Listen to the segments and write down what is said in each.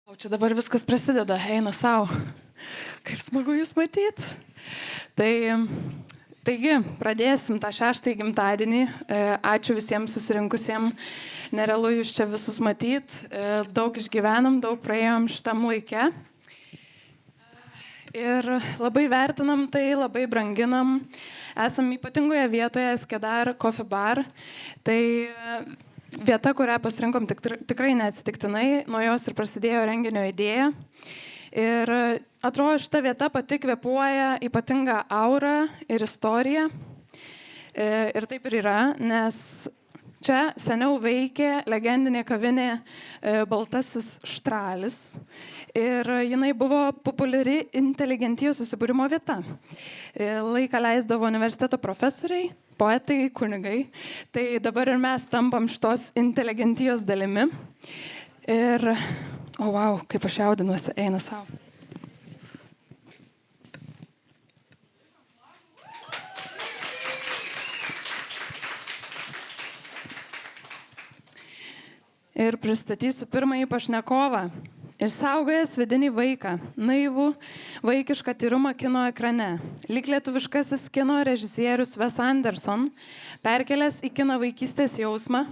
O čia dabar viskas prasideda, eina savo. Kaip smagu jūs matyti. Taigi, pradėsim tą 6-ąjį gimtadienį. Ačiū visiems susirinkusiems. Nerealu jūs čia visus matyti. Daug išgyvenam, daug praėjom šitam laike. Ir labai vertinam tai, labai branginam. Esam ypatingoje vietoje Skedar Coffee Bar. Tai vieta, kurią pasirinkom tikrai neatsitiktinai, nuo jos ir prasidėjo renginio idėja. Ir atrodo, šita vieta pati kvėpuoja ypatingą aurą ir istoriją. Ir taip ir yra, nes čia seniau veikė legendinė kavinė Baltasis Štralis. Ir jinai buvo populiari inteligentijos susibūrimo vieta. Laiką leisdavo universiteto profesoriai, poetai, kunigai. Tai dabar ir mes tampam šitos inteligentijos dalimi. Ir, wow, kaip aš jaudinuosi, eina savo. Ir pristatysiu pirmąjį pašnekovą. Išsaugojęs vidinį vaiką, naivų, vaikišką tyrumą kino ekrane. Lyg lietuviškasis kino režisierius Wes Anderson, perkelęs į kiną vaikystės jausmą.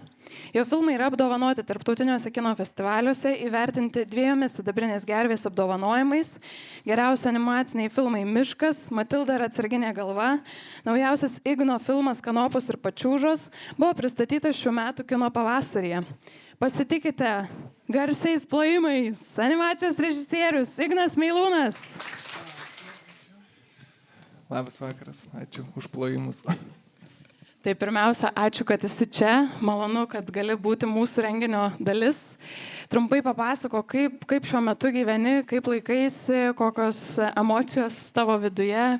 Jo filmai yra apdovanoti tarptautiniuose kino festivaliuose, įvertinti 2 sidabrinės gervės apdovanojimais. Geriausi animaciniai filmai Miškas, Matilda ir atsarginė galva. Naujausias Igno filmas Kanopos ir pačiūžos buvo pristatytas šių metų kino pavasaryje. Pasitikite garsiais plojimais, animacijos režisierius Ignas Meilūnas. Labas vakaras, ačiū už plojimus. Tai pirmiausia, ačiū, kad esi čia. Malonu, kad gali būti mūsų renginio dalis. Trumpai papasako, kaip šiuo metu gyveni, kaip laikaisi, kokios emocijos tavo viduje.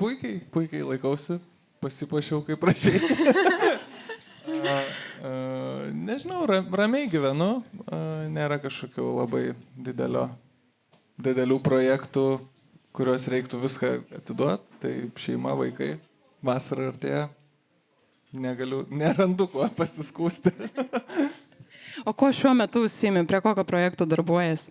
Puikiai laikausi, pasipuošiau kaip prašai. Nežinau, ramiai gyvenu, nėra kažkokių labai didelių projektų, kuriuos reiktų viską atiduoti. Tai šeima, vaikai, vasara artėja, nerandu kuo pasiskųsti. O ko šiuo metu užsiimi, prie kokio projekto darbuojies?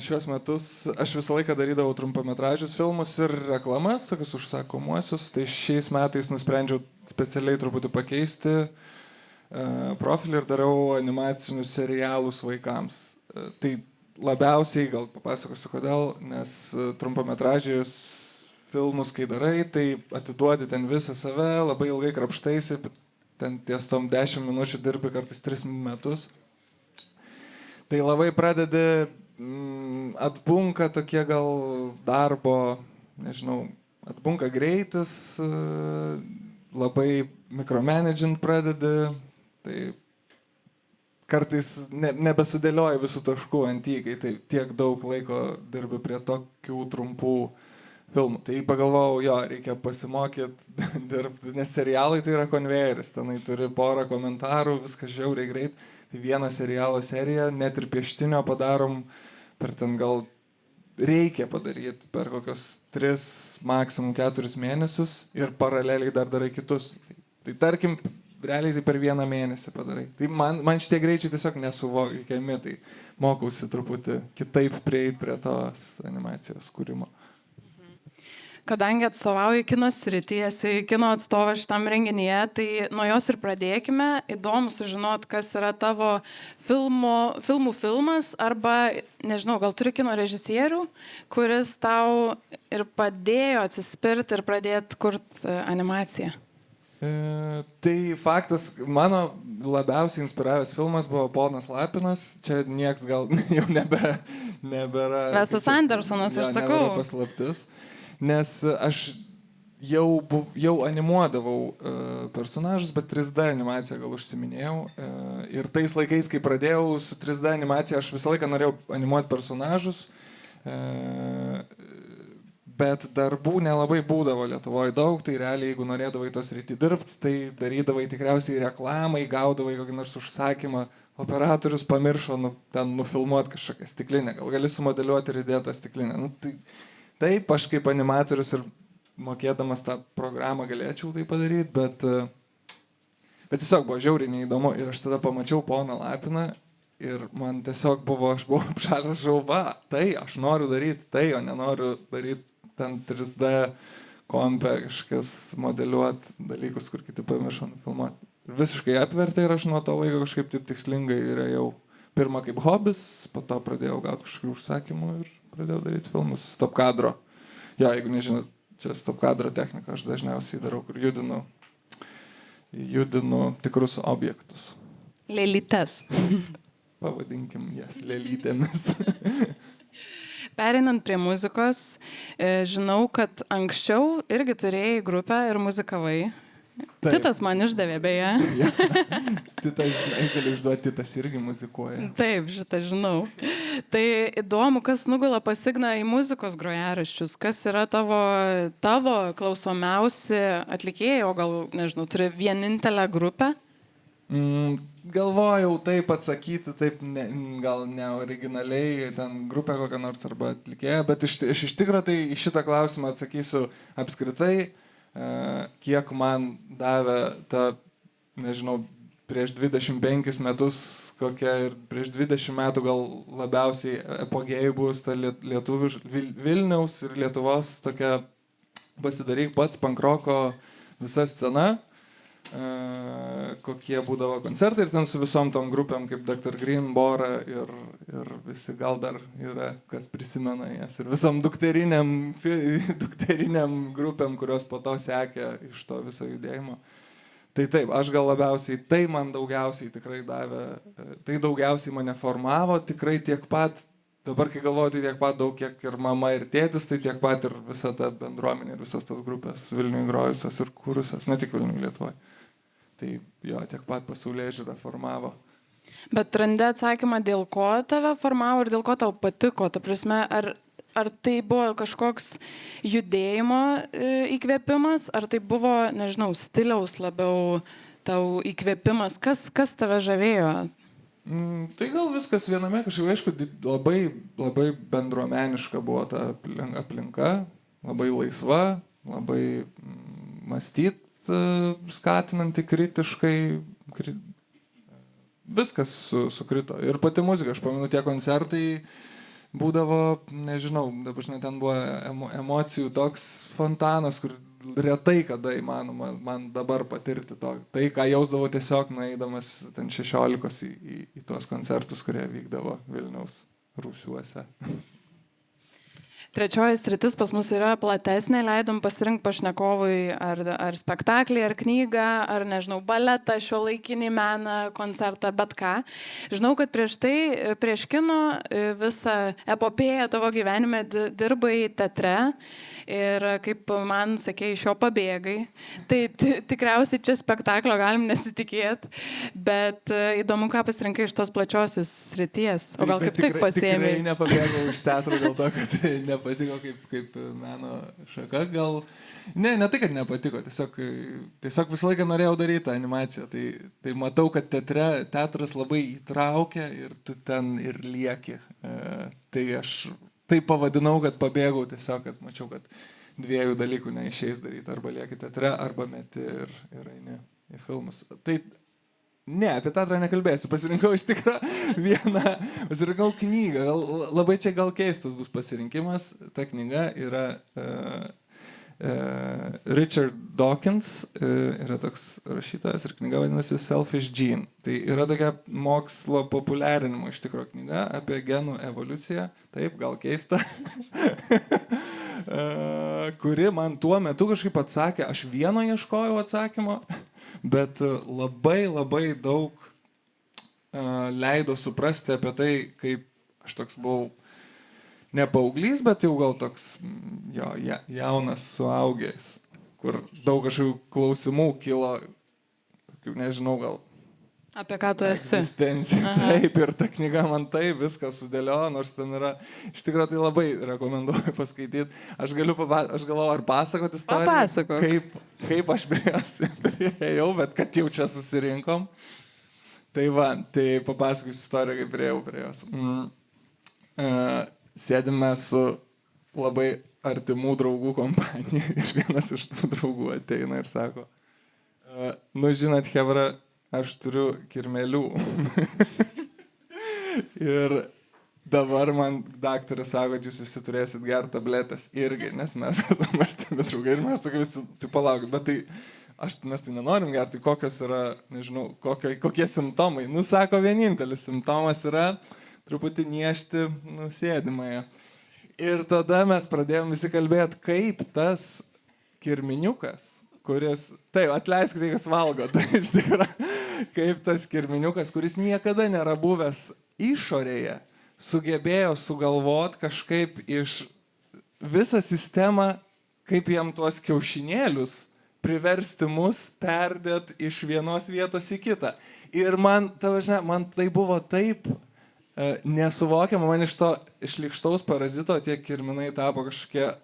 Šiuos metus aš visą laiką darydavau trumpametražius filmus ir reklamas, tokius užsakomuosius. Tai šiais metais nusprendžiau specialiai truputį pakeisti profilį ir darau animacinius serialus vaikams. Tai labiausiai, gal papasakosiu kodėl, nes trumpametražius filmus, kai darai, tai atiduodi ten visą save, labai ilgai krapštaisi, ten ties tom 10 minučių dirbi kartais 3 metus. Tai labai pradedi, atbunka tokie gal darbo, nežinau, atbunka greitis, labai mikromanagint pradedi. Tai kartais nebesudėlioji visų taškų ant į, kai tai tiek daug laiko dirbi prie tokių trumpų filmų. Tai pagalvojau, reikia pasimokyti dirbti, nes serialai tai yra konvejeris, tenai turi porą komentarų, viskas žiauriai greit. Tai vieną serialo seriją, net ir pieštinio padarom per ten gal reikia padaryti per kokios 3, maksimum 4 mėnesius ir paraleliai dar darai kitus. Tai tarkim, realiai tai per 1 mėnesį padarai. Tai man šitie greičiai tiesiog nesuvokiami, tai mokausi truputį kitaip prieiti prie tos animacijos kūrimo. Kadangi atstovauji kino srityje, esi kino atstovas šitam renginyje, tai nuo jos ir pradėkime. Įdomu sužinot, kas yra tavo filmų filmas, arba, nežinau, gal turi kino režisierių, kuris tau ir padėjo atsispirti ir pradėti kurti animaciją. Tai faktas, mano labiausiai inspiravęs filmas buvo Ponas Lapinas. Čia nieks gal jau nebėra. Wesas Andersonas, aš sakau. Nebėra paslaptis. Nes aš jau animuodavau personažus, bet 3D animaciją gal užsiminėjau. Ir tais laikais, kai pradėjau su 3D animacija, aš visą laiką norėjau animuoti personažus. Bet darbų nelabai būdavo Lietuvoje daug, tai realiai, jeigu norėdavai tos rytį dirbti, tai darydavai tikriausiai reklamai, gaudavai kokį nors užsakymą, operatorius pamiršo ten nufilmuoti kažkokią stiklinę, gal gali sumodeliuoti ir įdėtą stiklinę. Taip, aš kaip animatorius ir mokėdamas tą programą galėčiau tai padaryti, bet tiesiog buvo žiauriai neįdomu ir aš tada pamačiau Poną Lapiną ir man tiesiog aš buvau apšaržęs, va, tai aš noriu daryti tai, o nenoriu daryti ten 3D kompe kažkas modeliuoti dalykus, kur kiti pamiršo nufilmuoti. Visiškai apvertė ir aš nuo to laiko kažkaip taip tikslingai ir jau pirmą kaip hobis, po to pradėjau gauti kažkokių užsakymų ir pradėjau daryti filmus stop kadro. Jo, jeigu nežinot, čia stop kadro technika, aš dažniausiai darau, kur judinu tikrus objektus. Lėlytes. Pavadinkim jas lėlytėmis. Pereinant prie muzikos, žinau, kad anksčiau irgi turėjai grupę ir muzikavai. Taip. Titas man išdavė, beje. Ja. Titas, žinai, galiu išduoti, Titas irgi muzikuoja. Taip, šitą žinau. Tai įdomu, kas nugula pasigna į muzikos grojaraščius, kas yra tavo klausomiausi atlikėjai, o gal, nežinau, turi vienintelę grupę? Galvojau taip atsakyti, taip gal ne originaliai, ten grupę kokią nors arba atlikėją, bet iš tikro tai į šitą klausimą atsakysiu apskritai. Kiek man davė nežinau, prieš 25 metus kokia ir prieš 20 metų gal labiausiai epogėjai bus ta lietuvių Vilniaus ir Lietuvos tokia pasidaryk pats pankroko visa scena, kokie būdavo koncertai ir ten su visom tom grupėm kaip Dr. Green, Bora ir visi gal dar yra, kas prisimena jas ir visom dukteriniam grupėm, kurios po to sekė iš to viso judėjimo. Tai taip, aš gal labiausiai, tai man daugiausiai tikrai davė, tai daugiausiai mane formavo, tikrai tiek pat, dabar kai galvoju, tai tiek pat daug, kiek ir mama ir tėtis, tai tiek pat ir visa ta bendruomenė ir visos tos grupės Vilniuje grojusios ir kūrusios, ne tik Vilniuje, Lietuvoje. Tai jo, tiek pat pasaulyje žiūrą formavo. Bet randi atsakymą, dėl ko tave formavo ir dėl ko tau patiko? Ta prasme, ar tai buvo kažkoks judėjimo įkvėpimas, ar tai buvo, nežinau, stiliaus labiau tau įkvėpimas? Kas tave žavėjo? Tai gal viskas viename kažkaip, aišku, labai, labai bendruomeniška buvo ta aplinka, labai laisva, labai mąstyt skatinanti kritiškai, viskas sukrito. Ir pati muzika, aš pamenu, tie koncertai būdavo, nežinau, dabar ten buvo emocijų toks fontanas, kur retai kada įmanoma man dabar patirti to. Tai, ką jausdavau tiesiog nueidamas ten 16 į tuos koncertus, kurie vykdavo Vilniaus rūsiuose. Trečioji sritis pas mus yra platesnė, leidom pasirinkti pašnekovui ar spektaklį, ar knygą, ar, nežinau, baletą, šiuolaikinį meną, koncertą, bet ką. Žinau, kad prieš kino visą epopėją tavo gyvenime dirbai teatre ir, kaip man sakė, iš jo pabėgai. Tai tikriausiai čia spektaklio galim nesitikėti, bet įdomu, ką pasirinkai iš tos plačiosios srities. O gal kaip tik pasiėmei? Tikrai nepabėgau iš teatro dėl to, kad nepatiko kaip meno šaka, gal... Ne tai, kad nepatiko, tiesiog visą laiką norėjau daryti tą animaciją. Tai matau, kad teatras labai įtraukia ir tu ten ir lieki. Tai aš taip pavadinau, kad pabėgau tiesiog, kad mačiau, kad dviejų dalykų neišeis daryti. Arba lieki teatre, arba meti ir eini į filmus. Tai ne, apie teatrą nekalbėsiu. Pasirinkau iš tikrą pasirinkau knygą. Labai čia gal keistas bus pasirinkimas. Ta knyga yra Richard Dawkins, yra toks rašytojas ir knyga vadinasi Selfish Gene. Tai yra tokia mokslo populiarinimo iš tikro knyga apie genų evoliuciją. Taip, gal keista. Kuri man tuo metu kažkaip atsakė, aš vieno ieškojau atsakymo, bet labai, labai daug leido suprasti apie tai, kaip aš toks buvau ne paauglys, bet jau gal toks jaunas suaugęs, kur daug kažkokių klausimų kilo, tokių, nežinau, gal. Apie ką tu esi? Egzistencija. Taip, ir ta knyga man taip viską sudėliojo, nors ten yra, iš tikrųjų tai labai rekomenduoju paskaityti. Aš galvoju, ar pasakoti istoriją, Papasakok. kaip aš priėjau, bet kad jau čia susirinkom. Tai papasakosiu istoriją, kaip priėjau prie jos. Sėdime su labai artimų draugų kompanija ir vienas iš tų draugų ateina ir sako, žinot, chebra, aš turiu kirmelių. Ir dabar man daktaras sako, kad jūs visi turėsit gerti tabletės irgi, nes mes esame artimi draugai ir mes tokie visi, tai palaukit, bet tai mes tai nenorim gerti, tai kokios yra, nežinau, kokie simptomai. Nu, sako, vienintelis simptomas yra truputį niešti sėdimąją. Ir tada mes pradėjom visi kalbėti, kaip tas kirminiukas, kuris, taip, atleiskite, kas valgo, tai iš tikrųjų, kaip tas kirminiukas, kuris niekada nėra buvęs išorėje, sugebėjo sugalvot kažkaip iš visą sistemą, kaip jam tuos kiaušinėlius priversti mus perdėt iš vienos vietos į kitą. Ir man tai buvo taip nesuvokiama, man iš to šlykštaus parazito tie kirminai tapo kažkokie,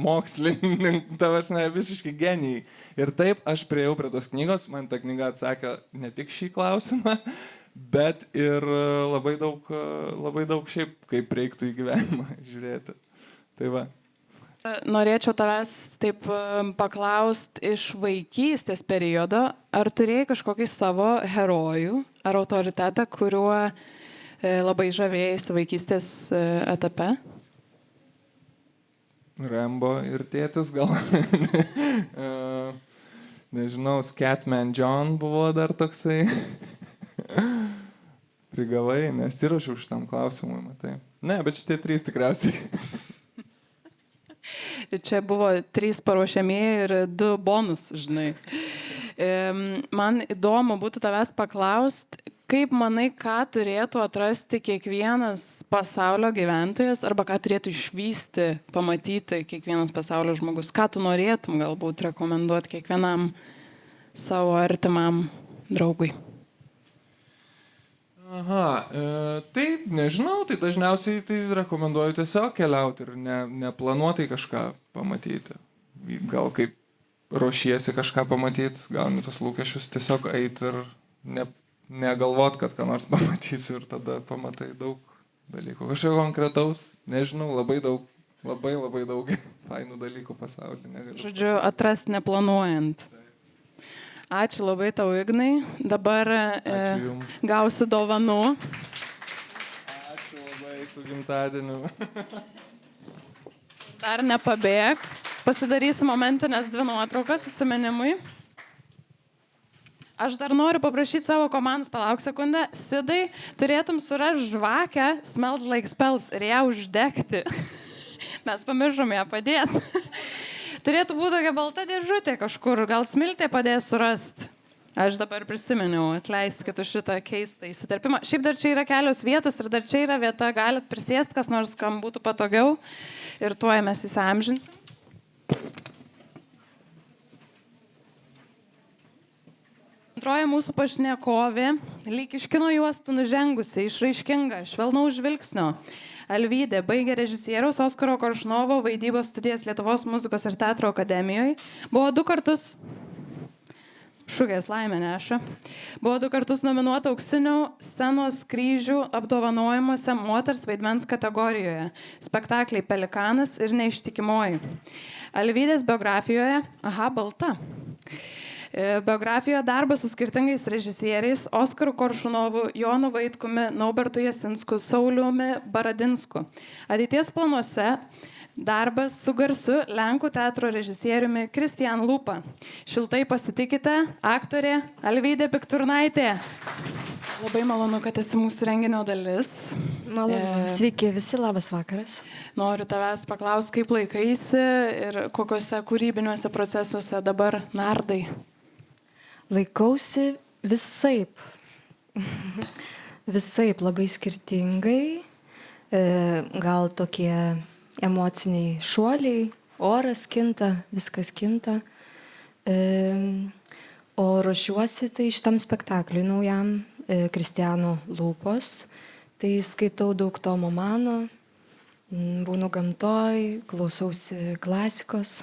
mokslininkai, visiškai genijai. Ir taip aš priėjau prie tos knygos, man ta knyga atsakė ne tik šį klausimą, bet ir labai daug šiaip, kaip reiktų į gyvenimą žiūrėti. Tai va. Norėčiau tavęs taip paklaust iš vaikystės periodo, ar turėjai kažkokį savo herojų ar autoritetą, kuriuo labai žavėjais vaikystės etape? Rambo ir tėtis gal. Nežinau, Scatman John buvo dar toksai. Prigavai, nesirašiau šitam klausimui, matai. Ne, bet šitie 3 tikriausiai. Čia buvo 3 paruošiamieji ir 2 bonus, žinai. Man įdomu būtų tavęs paklaust, kaip manai, ką turėtų atrasti kiekvienas pasaulio gyventojas arba ką turėtų išvysti, pamatyti kiekvienas pasaulio žmogus? Ką tu norėtum galbūt rekomenduoti kiekvienam savo artimam draugui? Aha, tai nežinau, tai dažniausiai tai rekomenduoju tiesiog keliauti ir neplanuotai kažką pamatyti. Gal kaip ruošiesi kažką pamatyti, gauni tos lūkesčius, tiesiog eiti ir negalvot, kad ką nors pamatysi ir tada pamatai daug dalykų. Kažką konkretaus, nežinau, labai daug fainų dalykų pasaulyje. Žodžiu, atrast neplanuojant. Ačiū labai tau, Ignai. Dabar gausi dovanų. Ačiū labai, su gimtadieniu. Dar nepabėg. Pasidarysi momentinės 2 nuotraukas atsiminimui. Aš dar noriu paprašyti savo komandos, palauk sekundę. Sidai, turėtum surasti žvakę Smells Like Spells ir ją uždegti. Mes pamiršom ją padėti. Turėtų būti tokia balta dėžutė kažkur, gal Smiltė padės surasti. Aš dabar prisiminiau, atleiskit už šitą keistą įsiterpimą. Šiaip dar čia yra kelios vietos ir dar čia yra vieta, galit prisėsti, kas nors, kam būtų patogiau. Ir tuoj mes įsiamžinsim. Antroji mūsų pašnekovė, lyg iš kino juostų nužengusi, išraiškinga, švelnaus žvilgsnio. Alvydė baigė režisieriaus Oskaro Koršunovo vaidybos studijas Lietuvos muzikos ir teatro akademijoje. Buvo 2 kartus, šūkės laimė neša, buvo 2 kartus nominuota Auksinių scenos kryžių apdovanojimuose moters vaidmens kategorijoje. Spektakliai Pelikanas ir Neištikimoji. Alvydės biografijoje, balta. Biografijoje darbas su skirtingais režisieriais Oskaru Koršunovu, Jonu Vaitkumi, Naubertu Jasinsku, Sauliumi Baradinsku. Ateities planuose darbas su garsiu Lenkų teatro režisieriumi Kristijan Lupa. Šiltai pasitikite, aktorė Alvydė Pikturnaitė. Labai malonu, kad esi mūsų renginio dalis. Malonu. Sveiki visi, labas vakaras. Noriu tavęs paklausti, kaip laikaisi ir kokiuose kūrybiniuose procesuose dabar nardai. Laikausi visaip. Visaip, labai skirtingai. Gal tokie emociniai šuoliai, oras kinta, viskas kinta. O ruošiuosi tai šitam spektakliui naujam, Kristijano Lūpos. Tai skaitau daug Tomo Mano, būnu gamtoj, klausausi klasikos.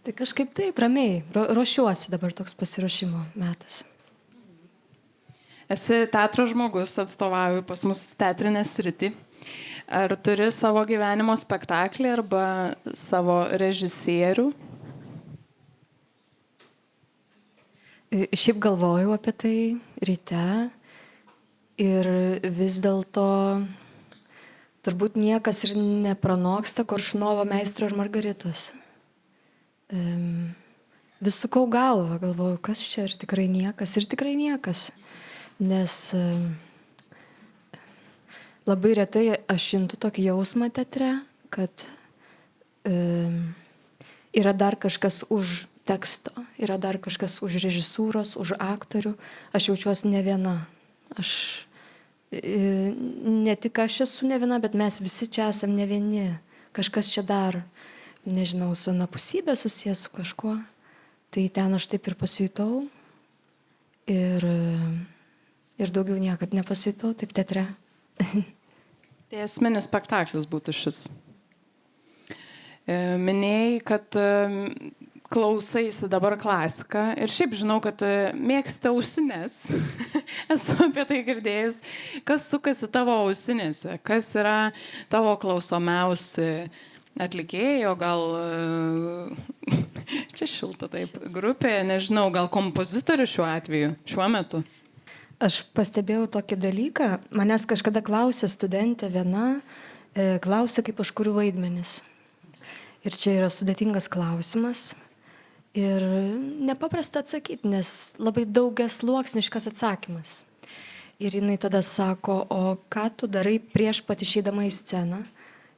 Tai kažkaip taip, ramiai, ruošiuosi, dabar toks pasiruošimo metas. Esi teatro žmogus, atstovauju pas mus teatrinę sritį. Ar turi savo gyvenimo spektaklį arba savo režisierių? Šiaip galvojau apie tai ryte. Ir vis dėlto turbūt niekas ir nepranoksta Koršunovo Meistro ir Margaritos. Vis sukau galvą, galvoju, kas čia ir tikrai niekas. Nes labai retai aš juntu tokį jausmą teatre, kad yra dar kažkas už teksto, yra dar kažkas už režisūros, už aktorių. Aš jaučiuosi ne viena. Ne tik aš esu ne viena, bet mes visi čia esam ne vieni. Kažkas čia dar, nežinau, su anapusybė susijęs su kažkuo. Tai ten aš taip ir pasijutau. Ir daugiau niekad nepasijutau, taip teatre. Tai esminis spektaklis būtų šis. Minėjai, kad klausaisi dabar klasiką ir šiaip žinau, kad mėgsti ausines. Esu apie tai girdėjus. Kas sukasi tavo ausinėse? Kas yra tavo klausomiausi atlikėjai, o gal čia šilta taip grupė, nežinau, gal kompozitorių šiuo atveju, šiuo metu? Aš pastebėjau tokį dalyką. Manęs kažkada klausė studentė viena, klausė, kaip aš kuriu vaidmenis. Ir čia yra sudėtingas klausimas. Ir nepaprasta atsakyti, nes labai daugiasluoksniškas atsakymas. Ir jinai tada sako, o ką tu darai prieš pat išeidama į sceną?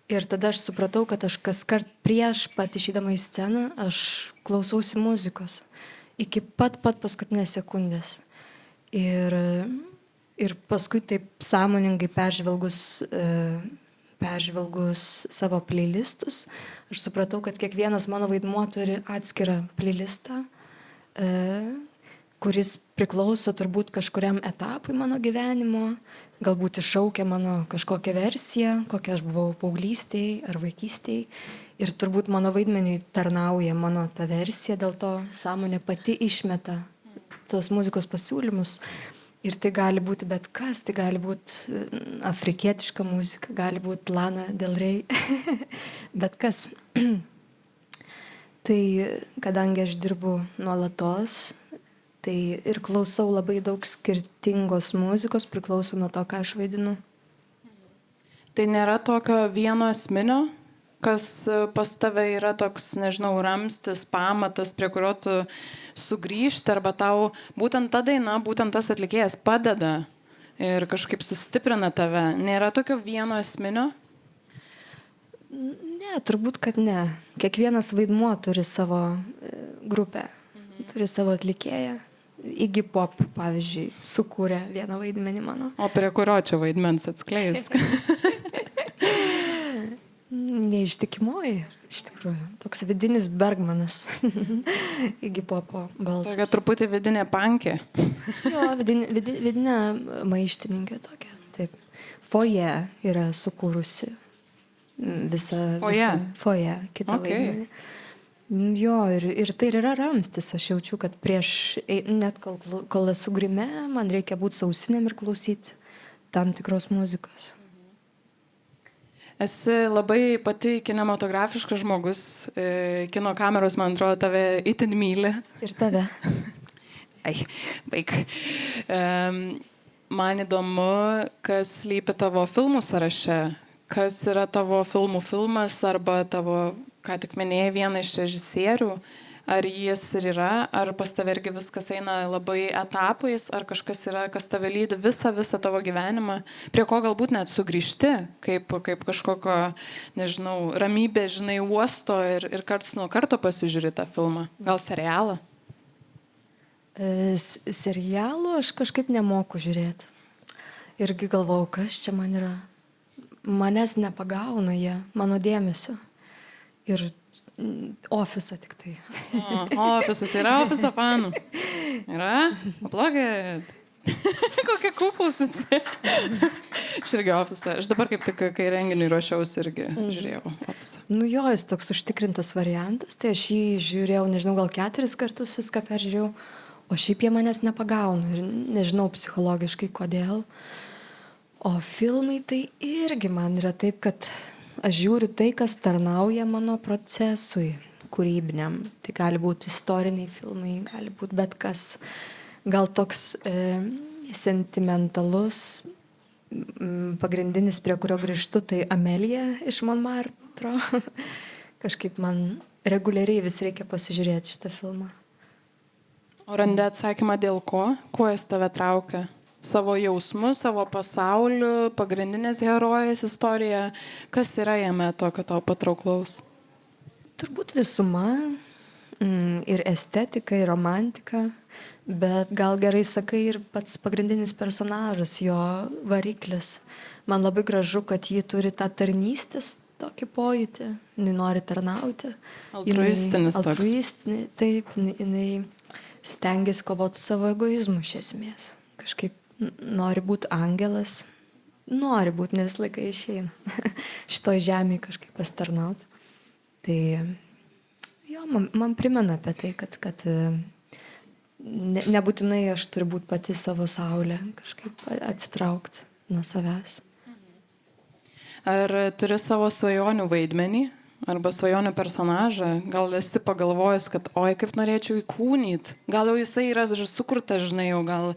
Ir tada aš supratau, kad aš kaskart prieš pat išeidama į sceną, aš klausausi muzikos. Iki pat paskutinės sekundės. Ir paskui taip sąmoningai peržvelgus savo playlistus, aš supratau, kad kiekvienas mano vaidmuo turi atskirą playlistą, kuris priklauso turbūt kažkuriam etapui mano gyvenimo, galbūt iššaukia mano kažkokią versiją, kokia aš buvau paauglystėj ar vaikystėj. Ir turbūt mano vaidmeniui tarnauja mano ta versija, dėl to sąmonė pati išmeta tos muzikos pasiūlymus. Ir tai gali būti bet kas, tai gali būti afrikietiška muzika, gali būti Lana Del Rey, bet kas. Tai kadangi aš dirbu nuolatos, tai ir klausau labai daug skirtingos muzikos, priklauso nuo to, ką aš vaidinu. Tai nėra tokio vieno esminio, kas pas tave yra toks, nežinau, ramstis, pamatas, prie kurio tu sugrįžti, arba tau būtent ta daina, būtent tas atlikėjas padeda ir kažkaip sustiprina tave. Nėra tokio vieno esminio? Ne, turbūt, kad ne. Kiekvienas vaidmuo turi savo grupę, turi savo atlikėją. Iggy Pop, pavyzdžiui, sukūrė vieną vaidmenį mano. O prie kurio čia vaidmens atskleisk? Neištikimoji, iš tikrųjų. Toks vidinis Bergmanas. Iggy Popo balsas. Tokia truputį vidinė pankė. Jo, vidinė maištininkė tokia. Taip. Foje yra sukūrusi visą foje, kitą vaidmenį. Jo, ir tai yra ramstis. Aš jaučiu, kad prieš, net kol esu grime, man reikia būti sausinėm ir klausyti tam tikros muzikos. Esi labai pati kinematografiškas žmogus. Kino kameros, man atrodo, tave itin myli. Ir tave. Ai, baik. Man įdomu, kas slypi tavo filmų sąraše. Kas yra tavo filmų filmas arba tavo, ką tik minėjai, vieną iš režisierių. Ar jis ir yra, ar pas tave irgi viskas eina labai etapais, ar kažkas yra, kas tave lydi visą tavo gyvenimą, prie ko galbūt net sugrįžti, kaip kažkokio, nežinau, ramybė, žinai, uosto ir karts nuo karto pasižiūri tą filmą. Gal serialą? Serialų aš kažkaip nemoku žiūrėti. Irgi galvau, kas čia man yra. Manęs nepagauna jie, mano dėmesio. Ir ofisą tik tai. Ofisas, yra ofiso fanų. Yra? Aplokit. Kokie kuklus visi. Aš irgi ofisą. Aš dabar kaip tik, kai renginiui ruošiausi, irgi žiūrėjau ofisą. Nu jo, jis toks užtikrintas variantas, tai aš jį žiūrėjau, nežinau, gal 4 kartus viską peržiūrėjau, o šiaip jie manęs nepagauna ir nežinau psichologiškai kodėl. O filmai tai irgi man yra taip, kad aš žiūriu tai, kas tarnauja mano procesui kūrybiniam. Tai gali būti istoriniai filmai, gali būti bet kas. Gal toks sentimentalus. Pagrindinis, prie kurio grįžtu, tai Amelija iš Monmartro. Kažkaip man reguliariai vis reikia pasižiūrėti šitą filmą. O randi atsakymą dėl ko? Kuo jis tave traukia? Savo jausmu, savo pasauliu, pagrindinės herojės istorija. Kas yra jame tokio tau patrauklaus? Turbūt visuma ir estetika, ir romantika, bet gal gerai sakai ir pats pagrindinis personažas, jo variklis. Man labai gražu, kad ji turi tą tarnystės tokį pojūtį, jinai nori tarnauti. Altruistinis toks. Altruistinė, taip, jinai stengiasi kovoti su savo egoizmu iš esmės. Kažkaip nori būti angelas, nori būti, nes laikai išeina. Šitoj žemėje kažkaip pasitarnauti. Tai jo, man primena apie tai, kad nebūtinai aš turiu būti pati savo saulė, kažkaip atsitraukti nuo savęs. Ar turi savo svajonių vaidmenį? Arba svajonių personažą? Gal esi pagalvojęs, kad oi, kaip norėčiau įkūnyti? Gal jau jisai yra sukurtas, žinai, jau gal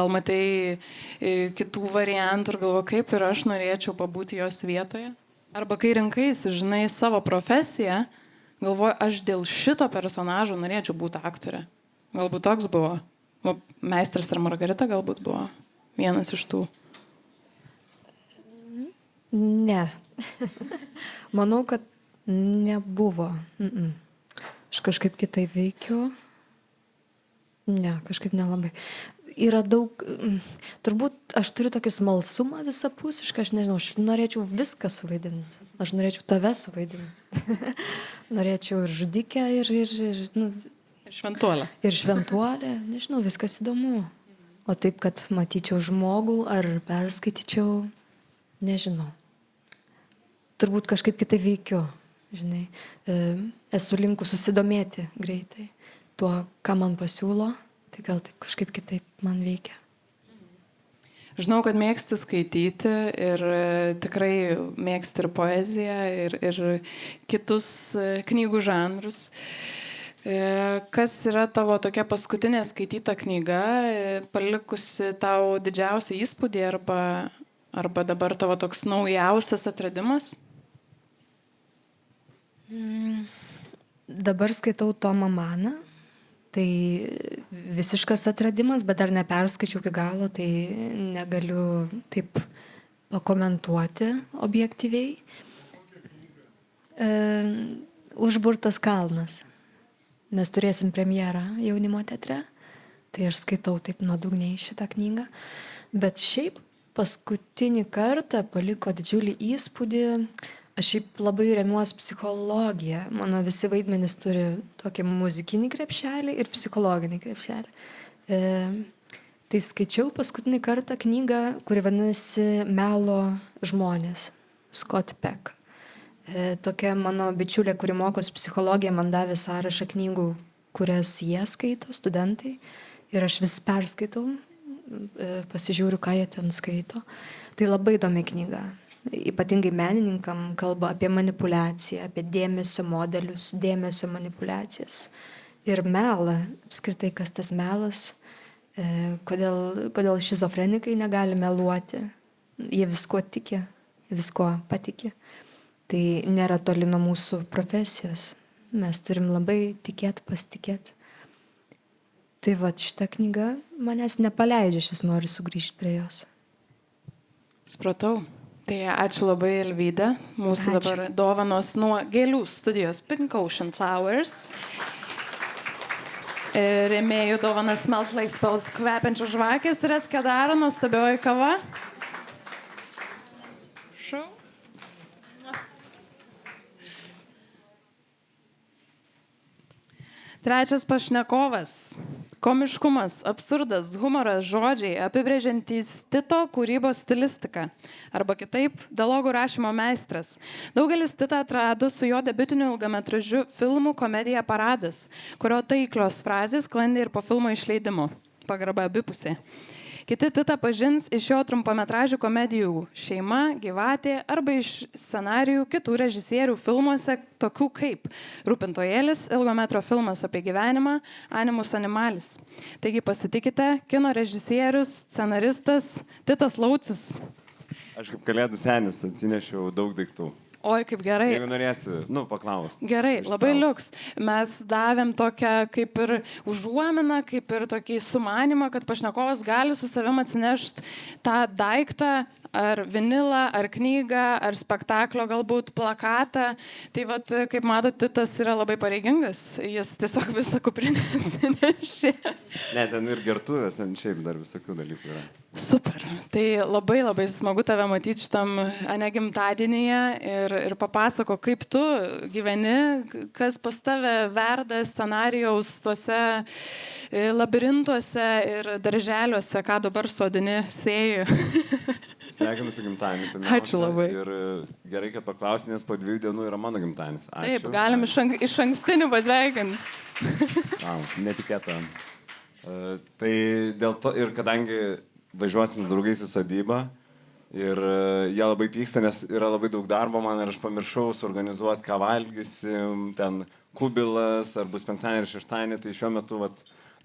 matai kitų variantų ir galvo, kaip ir aš norėčiau pabūti jos vietoje? Arba kai rinkaisi, žinai, savo profesiją, galvoju, aš dėl šito personažo norėčiau būti aktorė. Galbūt toks buvo. Meistras ir Margarita galbūt buvo vienas iš tų. Ne. Manau, kad nebuvo. Aš kažkaip kitaip veikiu. Ne, kažkaip nelabai. Yra daug, turbūt aš turiu tokį smalsumą visapusišką, aš nežinau, aš norėčiau viską suvaidinti. Aš norėčiau tave suvaidinti. Norėčiau ir žudikę, ir Šventuolę. Ir šventuolę, nežinau, viskas įdomu. O taip, kad matyčiau žmogų ar perskaityčiau, nežinau. Turbūt kažkaip kitaip veikiu, žinai. Esu linkus susidomėti greitai tuo, ką man pasiūlo, tai gal taip kažkaip kitaip man veikia. Žinau, kad mėgsti skaityti ir tikrai mėgsti ir poeziją, ir kitus knygų žanrus. Kas yra tavo tokia paskutinė skaityta knyga, palikusi tau didžiausią įspūdį arba dabar tavo toks naujausias atradimas? Dabar skaitau Tomą Maną. Tai visiškas atradimas, bet dar neperskaičiau iki galo, tai negaliu taip pakomentuoti objektyviai. Užburtas kalnas. Mes turėsim premjerą jaunimo teatre, tai aš skaitau taip nuodugniai šitą knygą. Bet šiaip paskutinį kartą paliko didžiulį įspūdį. Aš šiaip labai remiuosi psichologiją. Mano visi vaidmenys turi tokį muzikinį krepšelį ir psichologinį krepšelį. Tai skaičiau paskutinį kartą knygą, kuri vadinasi Melo žmonės, Scott Peck. Tokia mano bičiulė, kuri mokosi psichologiją, man davė sąrašą knygų, kurias jie skaito, studentai. Ir aš vis perskaitau, pasižiūriu, ką jie ten skaito. Tai labai įdomi knyga. Ypatingai menininkam kalba apie manipulaciją, apie dėmesio modelius, dėmesio manipulacijas. Ir melą, apskritai, kas tas melas, kodėl šizofrenikai negali meluoti. Jie visko tiki, visko patiki. Tai nėra toli nuo mūsų profesijos. Mes turim labai tikėti, pasitikėti. Tai va, šita knyga manęs nepaleidžia, aš vis noriu sugrįžti prie jos. Supratau. Tai ačiū labai, Elvyda. Mūsų dabar dovanos nuo Gėlių studijos Pink Ocean Flowers. Rėmėjų dovanas Smells Like Spells kvepiančios žvakės ir Eskedaro nuostabioji kava. Šau. Trečias pašnekovas. Komiškumas, absurdas, humoras, žodžiai apibrėžiantys Tito kūrybos stilistiką. Arba kitaip, dialogų rašymo meistras. Daugelis Titą atrado su jo debiutiniu ilgametražiu filmų komedija Paradas, kurio taiklios frazės sklandė ir po filmo išleidimo. Pagarba abipusė. Kiti Titą pažins iš jo trumpametražių komedijų Šeima, Gyvatė arba iš scenarijų kitų režisierių filmuose, tokių kaip Rūpintojėlis, ilgo metro filmas apie gyvenimą, Animus Animalis. Taigi pasitikite, kino režisierius, scenaristas Titas Laucius. Aš kaip kalėdų senis atsinešiau daug daiktų. Oi, kaip gerai. Jeigu norėsi, paklausti. Gerai, labai liuks. Mes davėm tokią kaip ir užuominą, kaip ir tokį sumanimą, kad pašnekovas gali su savim atsinešti tą daiktą, ar vinilą, ar knygą, ar spektaklio galbūt plakatą. Tai vat, kaip matot, Titas yra labai pareigingas. Jis tiesiog visą kuprinę atsinešė. Ne, ten ir gertuvės, ten šiaip dar visokių dalykų yra. Super. Tai labai labai smagu tave matyti šitam gimtadienyje ir papasako, kaip tu gyveni, kas pas tave verda scenarijaus tuose labirintuose ir darželiuose, ką dabar sodini, sėji. Sveikinu su gimtadieniu. pirmiausia. Ačiū labai. Ir gerai, kad paklausi, nes po 2 dienų yra mano gimtadienis. Ačiū. Taip, galim iš ankstinių pasveikinti. Wow, netikėta. Tai dėl to, ir kadangi važiuosim draugais į sodybą, ir jie labai pyksta, nes yra labai daug darbo man ir aš pamiršau suorganizuoti, ką valgysim, ten kubilas, ar bus penktadienį ir šeštadienį, tai šiuo metu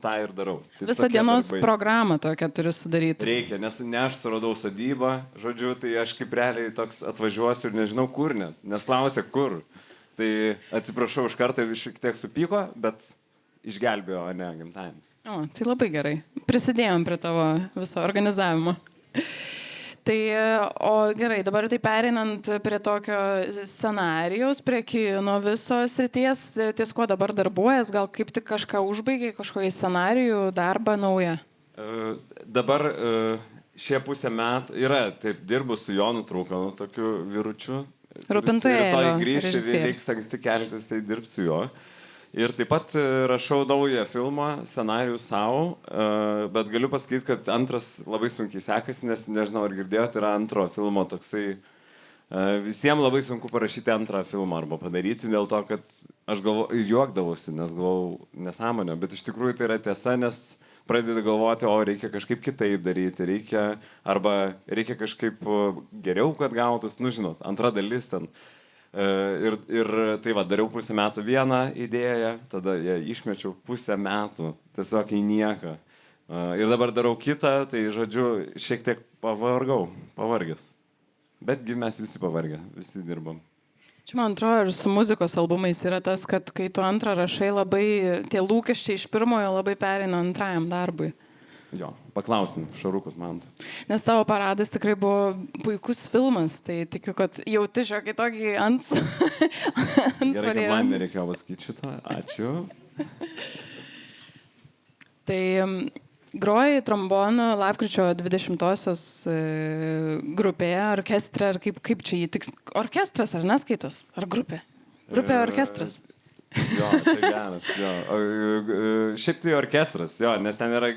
tą ir darau. Tai Visą dienos programą tokią turi sudaryti. Reikia, nes ne aš suradau sodybą, žodžiu, tai aš kaip realiai toks atvažiuosiu ir nežinau kur net, nes klausia kur. Tai atsiprašau, iš karto šiek tiek supyko, bet išgelbėjo, o ne gimtadienis. O, tai labai gerai. Prisidėjom prie tavo viso organizavimo. Tai, o gerai, dabar tai pereinant prie tokio scenarijaus, prie kino viso srities, ties kuo dabar darbuojas, gal kaip tik kažką užbaigiai, kažkokį scenarijų, darbą naują? Dabar šie pusę metų yra, taip, dirbu su Jonu Trūkanu, tokiu vyručiu. Rūpintojėlio Rytoj grįšiu, režisierius. reiks anksti keltis, tai dirbsiu su juo. Ir taip pat rašau naują filmą, scenarijų savo, bet galiu pasakyti, kad antras labai sunkiai sekasi, nes nežinau, ar girdėjote, yra antro filmo toksai, visiems labai sunku parašyti antrą filmą arba padaryti, dėl to, kad aš juokdavausi, nes galvojau nesąmonę, bet iš tikrųjų tai yra tiesa, nes pradedi galvoti, o reikia kažkaip kitaip daryti, reikia kažkaip geriau, kad gautus, žinot, antra dalis ten. Ir tai dariau pusę metų vieną idėją, tada ją išmečiau pusę metų, tiesiog į nieką. Ir dabar darau kitą, tai žodžiu, šiek tiek pavargęs. Betgi mes visi pavargę, visi dirbam. Čia man atrodo, ir su muzikos albumais yra tas, kad kai tu antrą rašai, labai tie lūkesčiai iš pirmojo labai pereina antrajam darbui. Jo, paklausim, Šarukus man. Nes tavo paradas tikrai buvo puikus filmas, tai tikiu, kad jauti šiokį tokį Gerai, kad man nereikėjo pasakyti šito. Ačiū. Tai groji trombonu lapkričio 20-osios grupėje, orkestre, ar kaip čia jį tik... Orkestras ar neskaitos? Ar grupė? Grupė orkestras. Jo, tai geras, jo. Šiaip tai orkestras, jo, nes ten yra,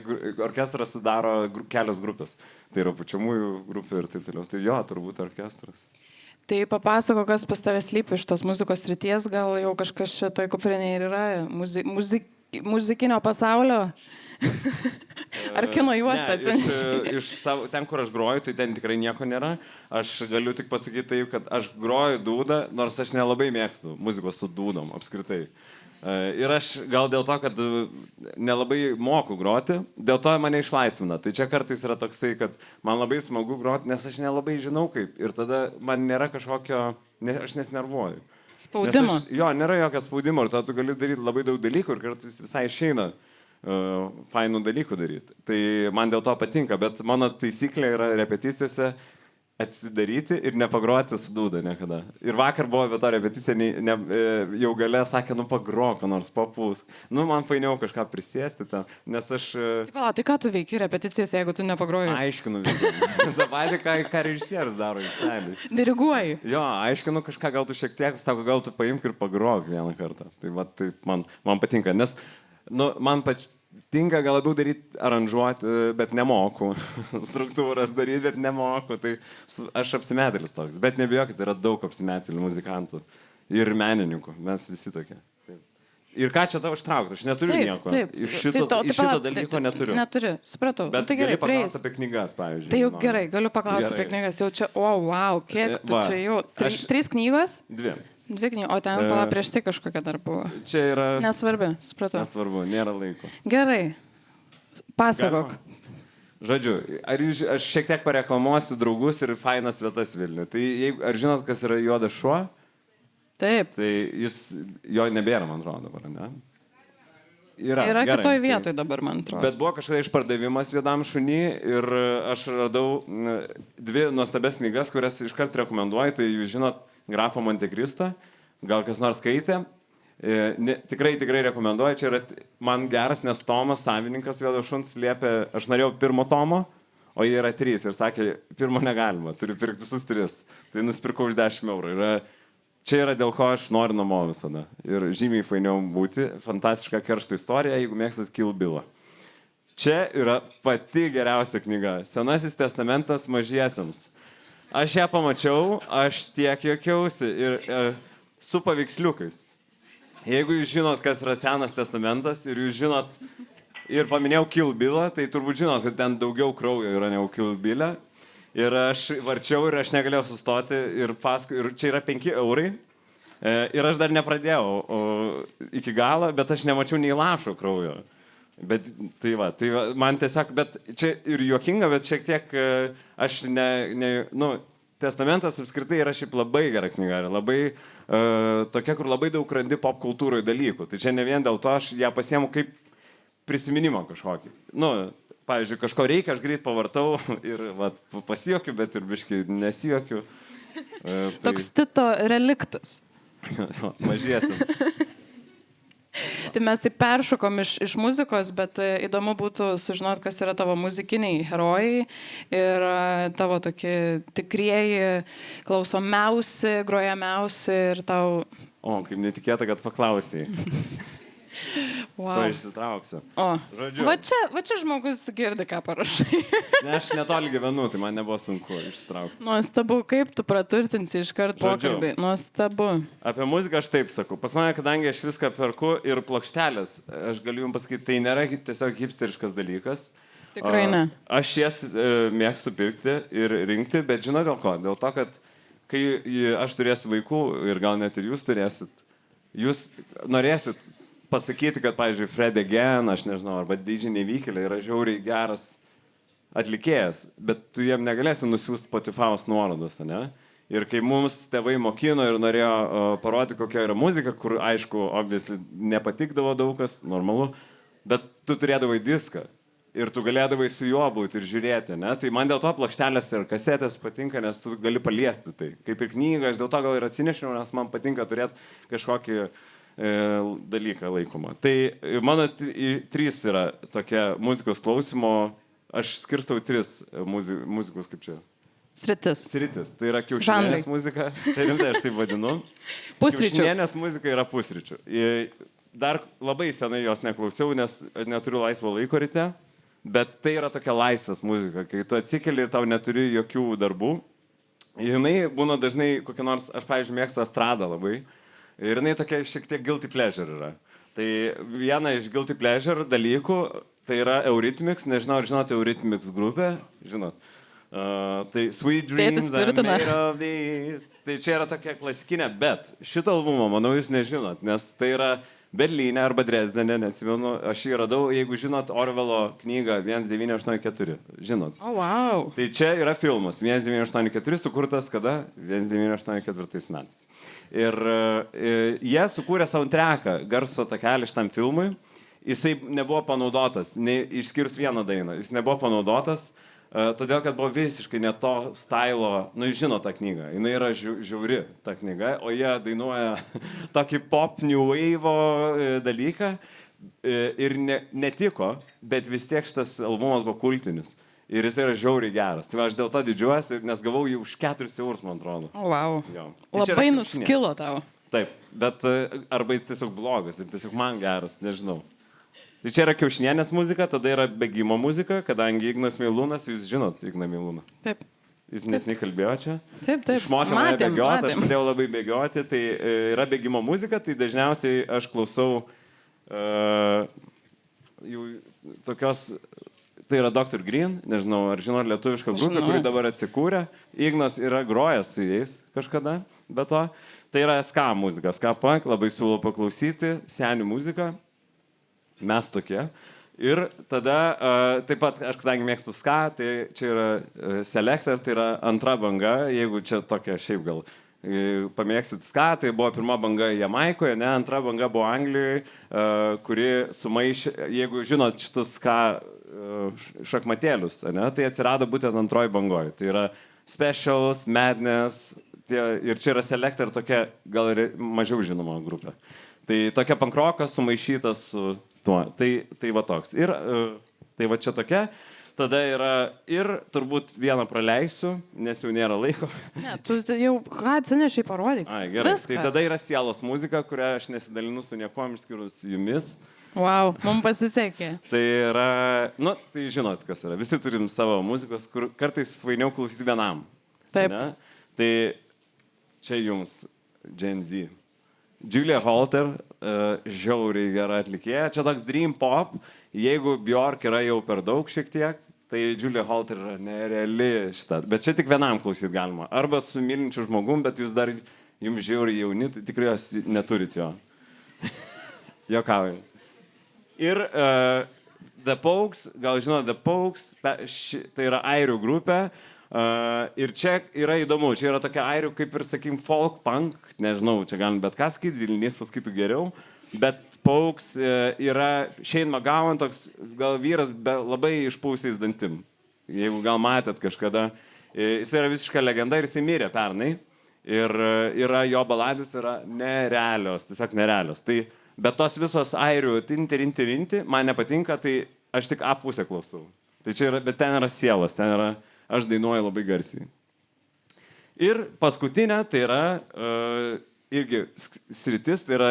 orkestras sudaro kelios grupės. Tai yra pučiamųjų grupė ir taip toliau. Tai jo, turbūt orkestras. Tai papasako, kas pas tavęs slypi iš tos muzikos srities, gal jau kažkas čia toj kuprinėje ir yra muzikinio pasaulio? Ar kino juosta? Iš savo, ten, kur aš groju, tai ten tikrai nieko nėra. Aš galiu tik pasakyti taip, kad aš groju dūdą, nors aš nelabai mėgstu muzikos su dūdom apskritai. Ir aš gal dėl to, kad nelabai moku groti, dėl to mane išlaisvina. Tai čia kartais yra toksai, kad man labai smagu groti, nes aš nelabai žinau kaip. Ir tada man nėra kažkokio, aš nesinervuoju. Spaudimo. Jo, nėra jokio spaudimo ir tada tu gali daryti labai daug dalykų ir kartais visai išeina fainų dalykų daryti. Tai man dėl to patinka, bet mano taisyklė yra repeticijose atsidaryti ir nepagroti su dūda niekada. Ir vakar buvo vieto repeticija, jau gale sakė, pagrok, nors papūsk. Man fainiau kažką prisėsti ten, nes aš... Tai ką tu veiki repeticijose, jeigu tu nepagroji? Aiškinu visą. Ta patį, ką režisierius daro. Diriguoji. Jo, aiškinu kažką, gal tu šiek tiek, sako, gal tu paimk ir pagrok vieną kartą. Tai man patinka, nes man patinka gal labiau daryti, aranžuoti, bet nemoku. Struktūras daryti, bet nemoku. Tai aš apsimetėlis toks. Bet nebijokit, yra daug apsimetėlių muzikantų ir menininkų. Mes visi tokie. Taip. Ir ką čia tau ištraukti? Aš neturiu nieko. Iš šito dalyko neturiu. Neturi, supratau. Bet tai gerai, gali paklausti apie knygas, pavyzdžiui. Tai jau gerai, galiu paklausti apie knygas. Jau čia, wow, kiek tu čia jau. 3 knygos? 2. 2 knygos, o ten prieš tai kažkokia dar buvo. Čia yra... Nesvarbi, supratau. Nesvarbu, nėra laiko. Gerai, pasakok. Žodžiu, aš šiek tiek pareklamuosiu draugus ir fainas vietas Vilniuje. Tai ar žinot, kas yra Juodas šuo? Taip. Tai jo nebėra, man atrodo, dabar, ne? Yra gerai, kitoj vietoj dabar, man atrodo. Bet buvo kažkada išpardavimas Juodam šunį ir aš radau 2 nuostabes knygas, kurias iškart rekomenduoju. Tai jūs žinot Grafą Montekristą, gal kas nors skaitė. Tikrai rekomenduoju. Čia yra man geras, nes Tomas, savininkas Juodo šuns, liepė, aš norėjau 1 tomo, o jie yra 3 ir sakė, 1 negalima, turiu pirkti visus 3. Tai nusipirkau už 10 eurų. Čia yra dėl ko aš noriu namo visada. Ir žymiai fainiau būti. Fantastiška keršto istorija, jeigu mėgstat Kill Billą. Čia yra pati geriausia knyga. Senasis testamentas mažiesiems. Aš ją pamačiau, aš tiek juokiausi ir su paveiksliukais. Jeigu jūs žinot, kas yra Senas testamentas ir jūs žinot, ir paminėjau Kill Billą, tai turbūt žinot, kad ten daugiau kraujo yra negu Kill Bill'e. Ir aš varčiau ir aš negalėjau sustoti ir paskui, ir čia yra 5 eurai. Ir aš dar nepradėjau iki galo, bet aš nemačiau nei lašo kraujo. Bet tai va, man tiesiog, bet čia ir juokinga, bet šiek tiek aš testamentas apskritai yra šiaip labai gera knyga, labai tokia, kur labai daug randi pop kultūroje dalykų. Tai čia ne vien dėl to aš ją pasiemu kaip prisiminimą kažkokį. Pavyzdžiui, kažko reikia, aš greit pavartau ir pasijokiu, bet ir biškai nesijokiu. Toks Tito reliktas. Mažiesiems. Tai mes taip peršokom iš muzikos, bet įdomu būtų sužinoti, kas yra tavo muzikiniai herojai ir tavo tokie tikrieji, klausomiausi, grojamiausi ir tau... O, kaip netikėta, kad paklausai. Wow. To išsitrauksiu. O, va čia žmogus girdi, ką parašai. Ne, aš netoli gyvenu, tai man nebuvo sunku išsitraukti. Nuostabu, kaip tu praturtinsi iškart pokalbį. Nuostabu. Apie muziką aš taip sakau. Pas mane, kadangi aš viską perku ir plokštelės, aš galiu jums pasakyti, tai nėra tiesiog hipsteriškas dalykas. Tikrai ne. Aš jas mėgstu pirkti ir rinkti, bet žinau dėl ko? Dėl to, kad kai aš turėsiu vaikų ir gal net ir jūs turėsit, jūs norėsit pasakyti, kad, pavyzdžiui, Fred Again, aš nežinau, arba DJ Nevykėlė yra žiauriai geras atlikėjas, bet tu jiem negalėsi nusiųsti Spotify'os nuorodos, ne? Ir kai mums tėvai mokino ir norėjo parodyti, kokia yra muzika, kur, aišku, obviously nepatikdavo daug kas, normalu, bet tu turėdavai diską ir tu galėdavai su juo būti ir žiūrėti, ne? Tai man dėl to plokštelės ir kasetės patinka, nes tu gali paliesti tai. Kaip ir knygą, aš dėl to gal ir atsinešiau, nes man patinka turėti kažkokį dalyką laikomą. Tai mano 3 yra tokia muzikos klausimo, aš skirstau 3 muzikos, kaip čia? Sritis. Tai yra kiaušinienės muzika, čia rimtai aš taip vadinu. Pusryčių. Kiaušinienės muzika yra pusryčių. Dar labai senai jos neklausiau, nes neturiu laisvo laiko ryte, bet tai yra tokia laisvas muzika, kai tu atsikeli ir tau neturi jokių darbų. Jinai būna dažnai kokia nors, aš, pavyzdžiui, mėgstu estradą labai. Ir jinai tokia šiek tiek guilty pleasure yra. Tai viena iš guilty pleasure dalykų, tai yra Eurythmics, nežinau, ar žinote Eurythmics grupę, žinot. Tai Sweet Dreams are made of these. Tai čia yra tokia klasikinė, bet šito albumo, manau, jūs nežinot, nes tai yra Berlyne arba Dresdene, nesimenu, aš jį radau, jeigu žinot Orvelo knygą 1984, žinot. O, wow. Tai čia yra filmas 1984, sukurtas kada? 1984 metais. Ir jie sukūrė soundtracką, garso takelį šitam filmui. Jisai nebuvo panaudotas, išskyrus vieną dainą. Jis nebuvo panaudotas, todėl kad buvo visiškai ne to stailo. Nu, jūs žino tą knygą. Jis yra žiauri ta knyga, o jie dainuoja tokį pop new wave dalyką. Ir netiko, bet vis tiek šitas albumas buvo kultinis. Ir jis yra žiauriai geras. Tai aš dėl to didžiuosi, nes gavau jį už 4 eurus, man atrodo. O, wow. Jo. Labai nuskilo tau. Taip, bet arba jis tiesiog blogas ir tiesiog man geras, nežinau. Tai čia yra kiaušinienės muzika, tada yra bėgimo muzika, kadangi Ignas Meilūnas, jūs žinot Igną Meilūną. Taip. Jis nesnei kalbėjo čia. Taip. Išmokė mane bėgioti, aš pradėjau labai bėgioti. Tai yra bėgimo muzika, tai dažniausiai aš klausau Jų tokios, tai yra Dr. Green, nežinau, ar žinau, lietuviška grupė, kuri dabar atsikūrė. Ignas yra grojęs su jais kažkada, be to. Tai yra ska muzika, ska punk, labai siūlau paklausyti, senių muziką, mes tokie. Ir tada, taip pat, aš kadangi mėgstu ska, tai čia yra Selector, tai yra antra banga, jeigu čia tokia šiaip gal pamėgsit ska, tai buvo pirma banga Jamaikoje, ne, antra banga buvo Anglijoje, kuri sumaišė, jeigu žinot šitus ska šachmatėlius, ne, tai atsirado būtent antroji bangoje. Tai yra Specials, Madness, ir čia yra Selector, tokia gal ir mažiau žinoma grupė. Tai tokia pankrokas sumaišytas su tuo. Tai va toks. Ir tai va čia tokia. Tada yra ir turbūt vieną praleisiu, nes jau nėra laiko. Ne, tu jau ką atsinešiai parodyk. Ai, gerai. Viską. Tai tada yra sielos muzika, kurią aš nesidalinu su niekuom išskyrus jumis. Wow, mums pasisekė. Tai yra, nu, tai žinot, kas yra. Visi turim savo muzikos, kur kartais fainiau klausyti vienam. Taip. Ne? Tai čia jums, Gen Z. Julia Holter, žiauriai gera atlikėja. Čia toks dream pop. Jeigu Bjork yra jau per daug šiek tiek, tai Julia Holter yra nereali šitą. Bet čia tik vienam klausyti galima. Arba su mylinčiu žmogum, bet jūs dar jums žiauriai jauni, tai tikrai jūs neturit jo. Jokauju. Ir The Pogues, gal žinot, The Pogues, tai yra airių grupė. Ir čia yra įdomu, čia yra tokia airių, kaip ir, sakykim, folk punk, nežinau, čia galim bet ką sakyti, Zilinys pasakytų geriau, bet Pogues yra Shane McGowan, toks gal vyras labai išpūsiais dantim, jeigu gal matėt kažkada, jis yra visiška legenda ir jis mirė pernai, ir yra jo baladės yra nerealios, tiesiog nerealios. Tai, bet tos visos airių tinti, man nepatinka, tai aš tik apusę klausau. Tai čia yra, bet ten yra sielos, ten yra, aš dainuoju labai garsiai. Ir paskutinė, tai yra irgi sritis, tai yra,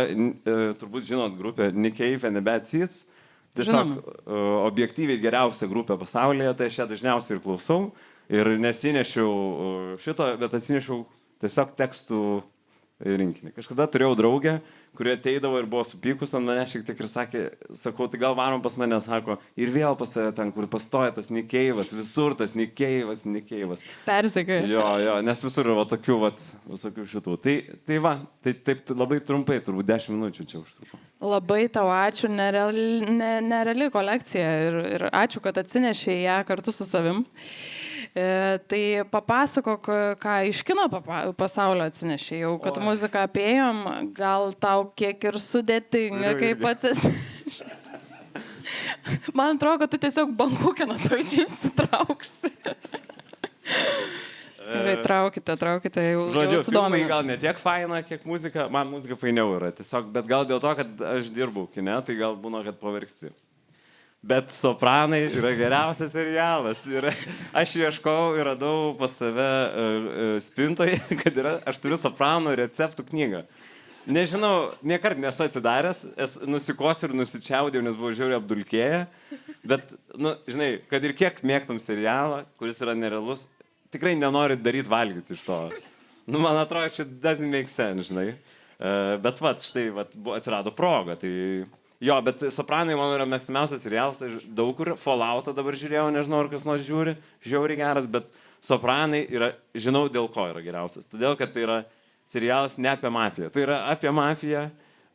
turbūt žinot, grupė Nick Cave and the Bad Seeds. Tiesiog objektyviai geriausia grupė pasaulyje, tai aš ją dažniausiai ir klausau. Ir nesinešiau šito, bet atsinešiau tiesiog tekstų rinkinį. Kažkada turėjau draugę, kurie ateidavo ir buvo supykus ant mane šiek tiek ir sakė, sakau, tai gal varom pas mane, sako, ir vėl pas tave ten, kur pastoja tas Nick Cave'as, visur tas Nick Cave'as. Persekai. Jo, nes visur yra tokių, visokių šitų. Tai va, tai taip labai trumpai, turbūt 10 minučių čia užtruko. Labai tau ačiū, nereali kolekcija ir ačiū, kad atsinešė ją kartu su savim. Tai papasakok, ką iš kino pasaulio atsinešė, jau kad muziką apėjom, gal tau kiek ir sudėtinga, kaip pats esi. Man atrodo, kad tu tiesiog bangų kiną to čia įsitrauksi. Gerai, traukite, jau žodžiu, filmai sudominat. gal ne tiek faina, kiek muzika, man muzika fainiau yra, tiesiog, bet gal dėl to, kad aš dirbu kine, tai gal būna, kad pavargsti. Bet Sopranai yra geriausias serialas. Ir aš ieškau ir radau pas save spintoje, kad aš turiu Sopranų receptų knygą. Nežinau, niekart nesu atsidaręs, nusikosiu ir nusičiaudėjau, nes buvau žiauriai apdulkėję. Bet, žinai, kad ir kiek mėgtum serialą, kuris yra nerealus, tikrai nenori daryti valgyti iš to. Man atrodo, čia doesn't make sense, žinai. Bet štai atsirado proga, tai... Jo, bet Sopranai mano yra mėgstamiausias serialas, daug kur Falloutą dabar žiūrėjau, nežinau, ar kas nors žiūri, žiauriai geras, bet Sopranai yra, žinau, dėl ko yra geriausias. Todėl, kad tai yra serialas ne apie mafiją. Tai yra apie mafiją,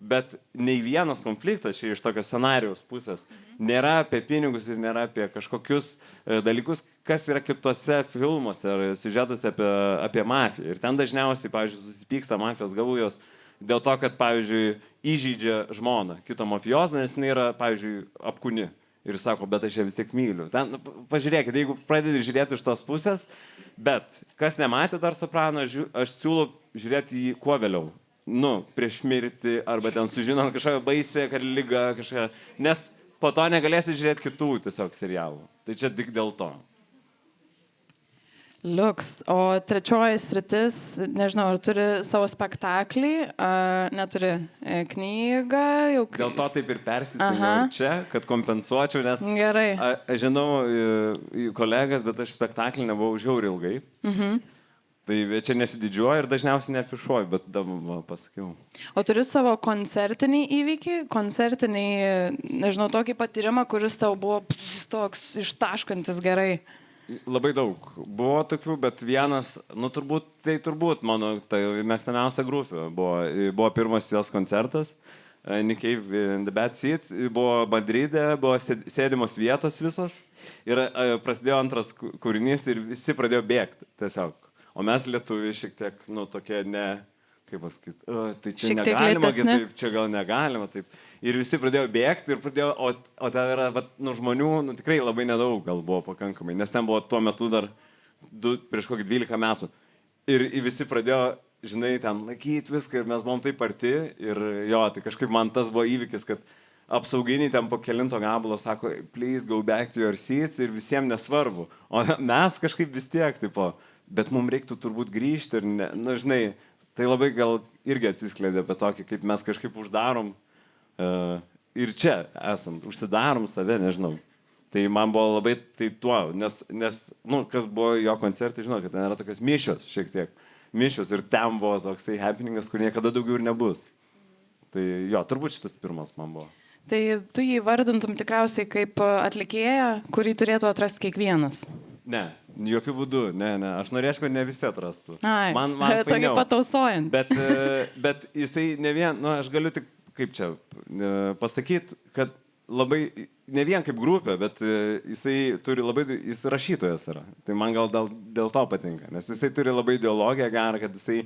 bet nei vienas konfliktas čia iš tokio scenarijaus pusės nėra apie pinigus ir nėra apie kažkokius dalykus, kas yra kitose filmuose ar siužetuose apie mafiją. Ir ten dažniausiai, pavyzdžiui, susipyksta mafijos galujos dėl to, kad, pavyzdžiui, įžeidžia žmoną, kito mafiozą, nes jinai yra, pavyzdžiui, apkūni. Ir sako, bet aš ją vis tiek myliu. Ten, pažiūrėkit, jeigu pradedi žiūrėti iš tos pusės, bet kas nematė dar Soprano, aš siūlau žiūrėti jį kuo vėliau. Prieš mirtį, arba ten sužinant kažkokią baisę, kad lyga kažkokią. Nes po to negalėsi žiūrėti kitų tiesiog serialų. Tai čia tik dėl to. Liuks. O trečioji sritis, nežinau, ar turi savo spektaklį, neturi knygą. Dėl to taip ir persistengiau čia, kad kompensuočiau, nes Gerai. Aš žinau kolegas, bet aš spektaklį nebuvau žiauriai ilgai. Tai čia nesididžiuoju ir dažniausiai neafišuoju, bet dabar pasakiau. O turi savo koncertinį įvykį, koncertinį, nežinau, tokį patyrimą, kuris tau buvo toks ištaškantis gerai? Labai daug. Buvo tokių, bet vienas, nu turbūt mano mėgstamiausia grupė. Buvo pirmas jos koncertas, Nick Cave in the Bad Seats, buvo Madride, buvo sėdimos vietos visos ir prasidėjo antras kūrinys ir visi pradėjo bėgti tiesiog. O mes lietuviai šiek tiek, nu, tokie kaip pasakyti, tai čia negalima, taip, čia gal negalima, taip. Ir visi pradėjo bėgti ir pradėjo, o ten yra, nu, žmonių, nu, tikrai labai nedaug gal buvo pakankamai, nes ten buvo tuo metu dar prieš kokį 12 metų. Ir visi pradėjo, žinai, ten laikyti viską ir mes buvom taip arti ir jo, tai kažkaip man tas buvo įvykis, kad apsauginiai ten po kelinto gabalo sako, please go back to your seats ir visiems nesvarbu. O mes kažkaip vis tiek, tipo, bet mums reiktų turbūt grįžti ir, na, žinai, tai labai gal irgi atsiskleidė apie tokį, kaip mes kažkaip uždarom ir čia esam, užsidarom save, nežinau. Tai man buvo labai tai tuo, nes nu, kas buvo jo koncertai, žinau, kad ten yra tokios mišios šiek tiek. Mišios ir ten buvo toksai happeningas, kur niekada daugiau ir nebus. Tai jo, turbūt šitas pirmas man buvo. Tai tu jį vardintum tikriausiai kaip atlikėją, kurį turėtų atrasti kiekvienas. Ne, jokių būdų, ne, aš norėčiau, kad ne visi atrastų. Ai, man tokį patausojant. Bet jisai ne vien, nu, aš galiu tik, kaip čia, pasakyti, kad labai, ne vien kaip grupė, bet jisai turi labai, jis rašytojas yra. Tai man gal dėl to patinka, nes jisai turi labai ideologiją gerą, kad jisai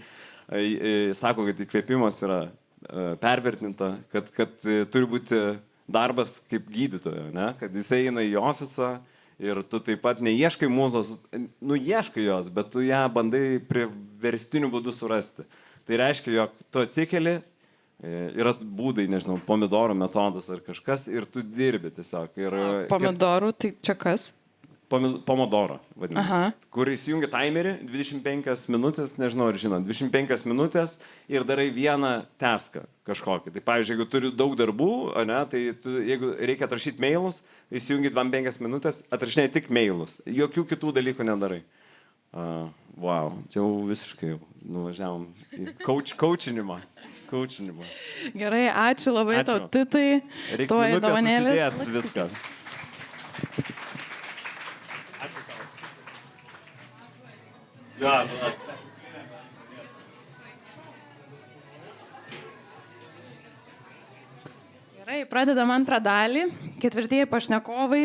sako, kad įkvėpimas yra pervertinta, kad turi būti darbas kaip gydytojo, ne? Kad jisai eina į ofisą ir tu taip pat neieškai mūzos, nu ieškai jos, bet tu ją bandai priverstiniu būdu surasti. Tai reiškia, jog tu atsikeli, yra būdai, nežinau, pomidorų metodas ar kažkas ir tu dirbi tiesiog. Pomidorų, tai čia kas? Pomodoro, vadinasi. Kur įsijungi timerį, 25 minutės, nežinau ar žinot, 25 minutės ir darai vieną taską kažkokį. Tai pavyzdžiui, jeigu turi daug darbų, ne, tai jeigu reikia atrašyti mailus, įsijungi 25 minutės, atrašinėjai tik mailus. Jokių kitų dalykų nedarai. Wow, čia jau visiškai nuvažiavom į coachinimą. Gerai, ačiū labai tau, Titai. Reiks minutės susidėt viską. Gerai, pradedam antrą dalį. Ketvirtieji pašnekovai.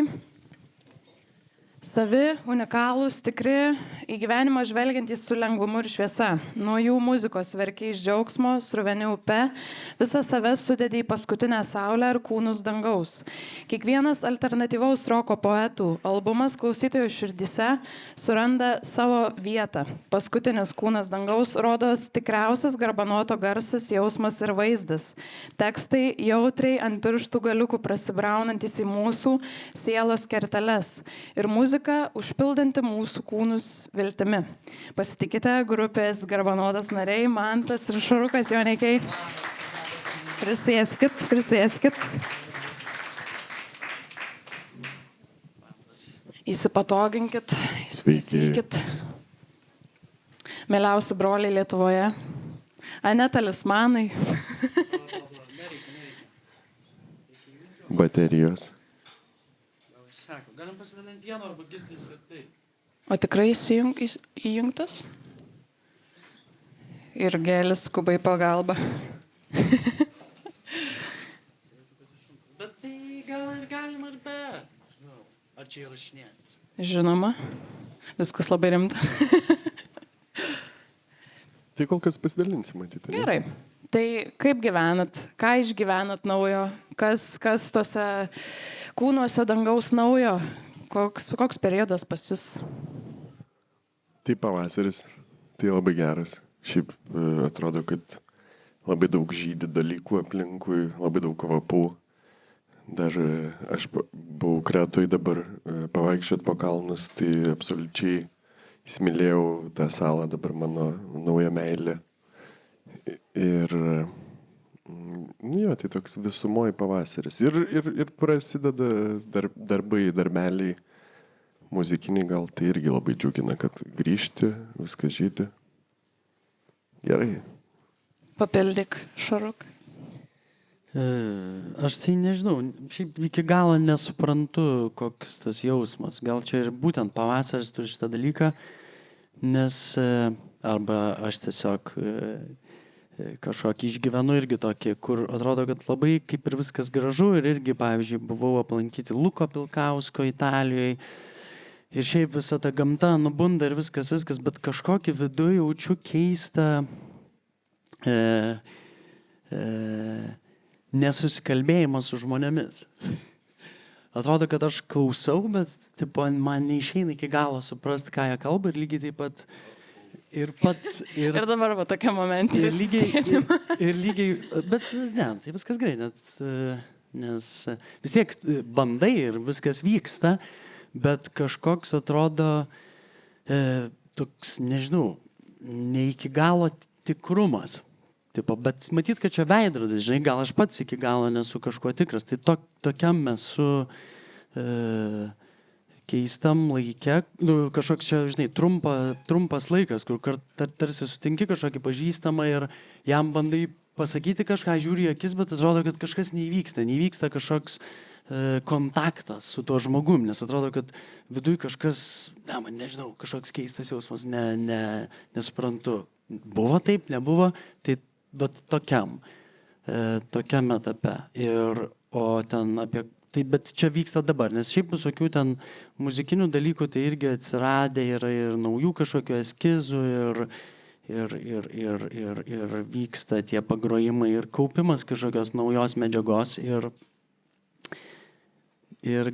Savi, unikalūs, tikri, į gyvenimą žvelgiantys su lengvumu ir šviesa. Nuo jų muzikos verkia iš džiaugsmo, sruveni upe, visą save sudedi į paskutinę saulę ir kūnus dangaus. Kiekvienas alternatyvaus roko poetų albumas klausytojų širdise suranda savo vietą. Paskutinis kūnas dangaus rodos tikriausias garbanoto garsas, jausmas ir vaizdas. Tekstai jautriai ant pirštų galiukų prasibraunantis į mūsų sielos kerteles. Ir muzika užpildanti mūsų kūnus viltimi. Pasitikite grupės Garbanotas nariai, Mantas ir Šarukas Joneikiai. Prisėskit. Įsipatoginkit, įsitaisykit. Mieliausi broliai Lietuvoje. Ane talismanai. Baterijos. Galim pasidalinti vieno arba girdis ir tai. O tikrai įjungtas? Ir gėlis skubai pagalba. Bet tai gal ir galima ir be. Žinau, ar čia įrašinėtis? Žinoma, viskas labai rimta. Tai kol kas pasidalinsi, matyti. Gerai. Tai kaip gyvenat? Ką išgyvenat naujo? Kas tuose kūnuose dangaus naujo? Koks periodas pas jus? Tai pavasaris, tai labai geras. Šiaip atrodo, kad labai daug žydi dalykų aplinkui, labai daug kvapų. Dar aš buvau Kretoj dabar pavaikščiot po kalnus, tai absoliučiai įsimylėjau tą salą, dabar mano nauja meilė. Ir jo, tai toks visumoji pavasaris. Ir prasideda darbeliai muzikiniai, gal tai irgi labai džiugina, kad grįžti, viskas žydi. Gerai. Papildyk, Šaruk. Aš tai nežinau, šiaip iki galo nesuprantu, koks tas jausmas. Gal čia ir būtent pavasaris turi šitą dalyką, nes arba aš tiesiog kažkokį išgyvenu irgi tokį, kur atrodo, kad labai kaip ir viskas gražu ir irgi, pavyzdžiui, buvau aplankyti Luko Pilkausko Italijoje ir šiaip visa ta gamta nubunda ir viskas, bet kažkokį viduje jaučiu keistą nesusikalbėjimą su žmonėmis. Atrodo, kad aš klausau, bet tipo, man neišeina iki galo suprasti, ką jie kalba ir lygiai taip pat ir pats. Ir dabar va tokia momentė. Ir lygiai, bet ne, tai viskas gerai, nes vis tiek bandai ir viskas vyksta, bet kažkoks atrodo toks, nežinau, ne iki galo tikrumas. Tipo, bet matyt, kad čia veidrodis, žinai, gal aš pats iki galo nesu kažkuo tikras. Tai tokiam esu keistam laike, kažkoks čia, žinai, trumpas laikas, kur tarsi sutinki kažkokį pažįstamą ir jam bandai pasakyti kažką, žiūri į akis, bet atrodo, kad kažkas neįvyksta kažkoks kontaktas su tuo žmogum, nes atrodo, kad viduj kažkas, man nežinau, kažkoks keistas jausmas, nesuprantu. Buvo taip, nebuvo, tai bet tokiam etape. O ten apie tai, bet čia vyksta dabar, nes šiaip visokių ten muzikinių dalykų tai irgi atsiradę yra ir naujų kažkokių eskizų ir vyksta tie pagrojimai ir kaupimas kažkokios naujos medžiagos ir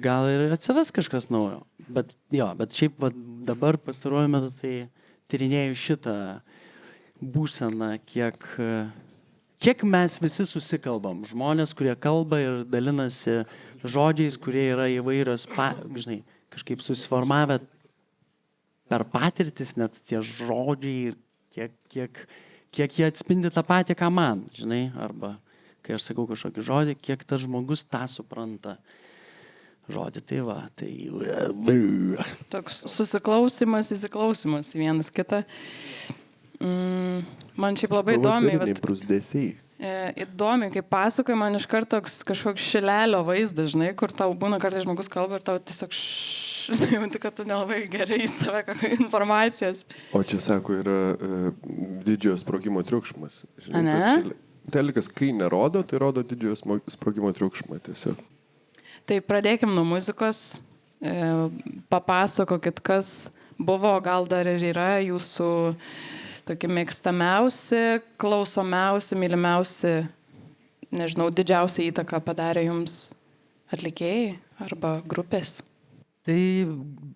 gal ir atsiras kažkas naujo. Bet šiaip va, dabar pastaruoju metu tai tyrinėju šitą būseną, kiek mes visi susikalbam. Žmonės, kurie kalba ir dalinasi žodžiais, kurie yra įvairios, žinai, kažkaip susiformavę per patirtis, net tie žodžiai, kiek jie atspindi tą patį, ką man, žinai, arba kai aš sakau kažkokį žodį, kiek tas žmogus tą supranta. Žodį, tai va, tai... Toks susiklausimas, įsiklausimas į vienas kitą. Man šiaip labai įdomiai. Brusdesiai. Įdomiai, kaip pasakoji, man iš karto kažkoks šilelio vaizdas, žinai, kur tau būna kartais žmogus kalba ir tau tiesiog jauti, kad tu nelabai gerai į save informacijos. O čia, sako, yra didžiojo sprogimo triukšmas. A, ne? Telikas, kai nerodo, tai rodo didžiojo sprogimo triukšmą tiesiog. Tai pradėkim nuo muzikos. Papasakokit, kas buvo, gal dar ir yra jūsų tokie mėgstamiausi, klausomiausi, mylimiausi, nežinau, didžiausią įtaką padarė jums atlikėjai arba grupės? Tai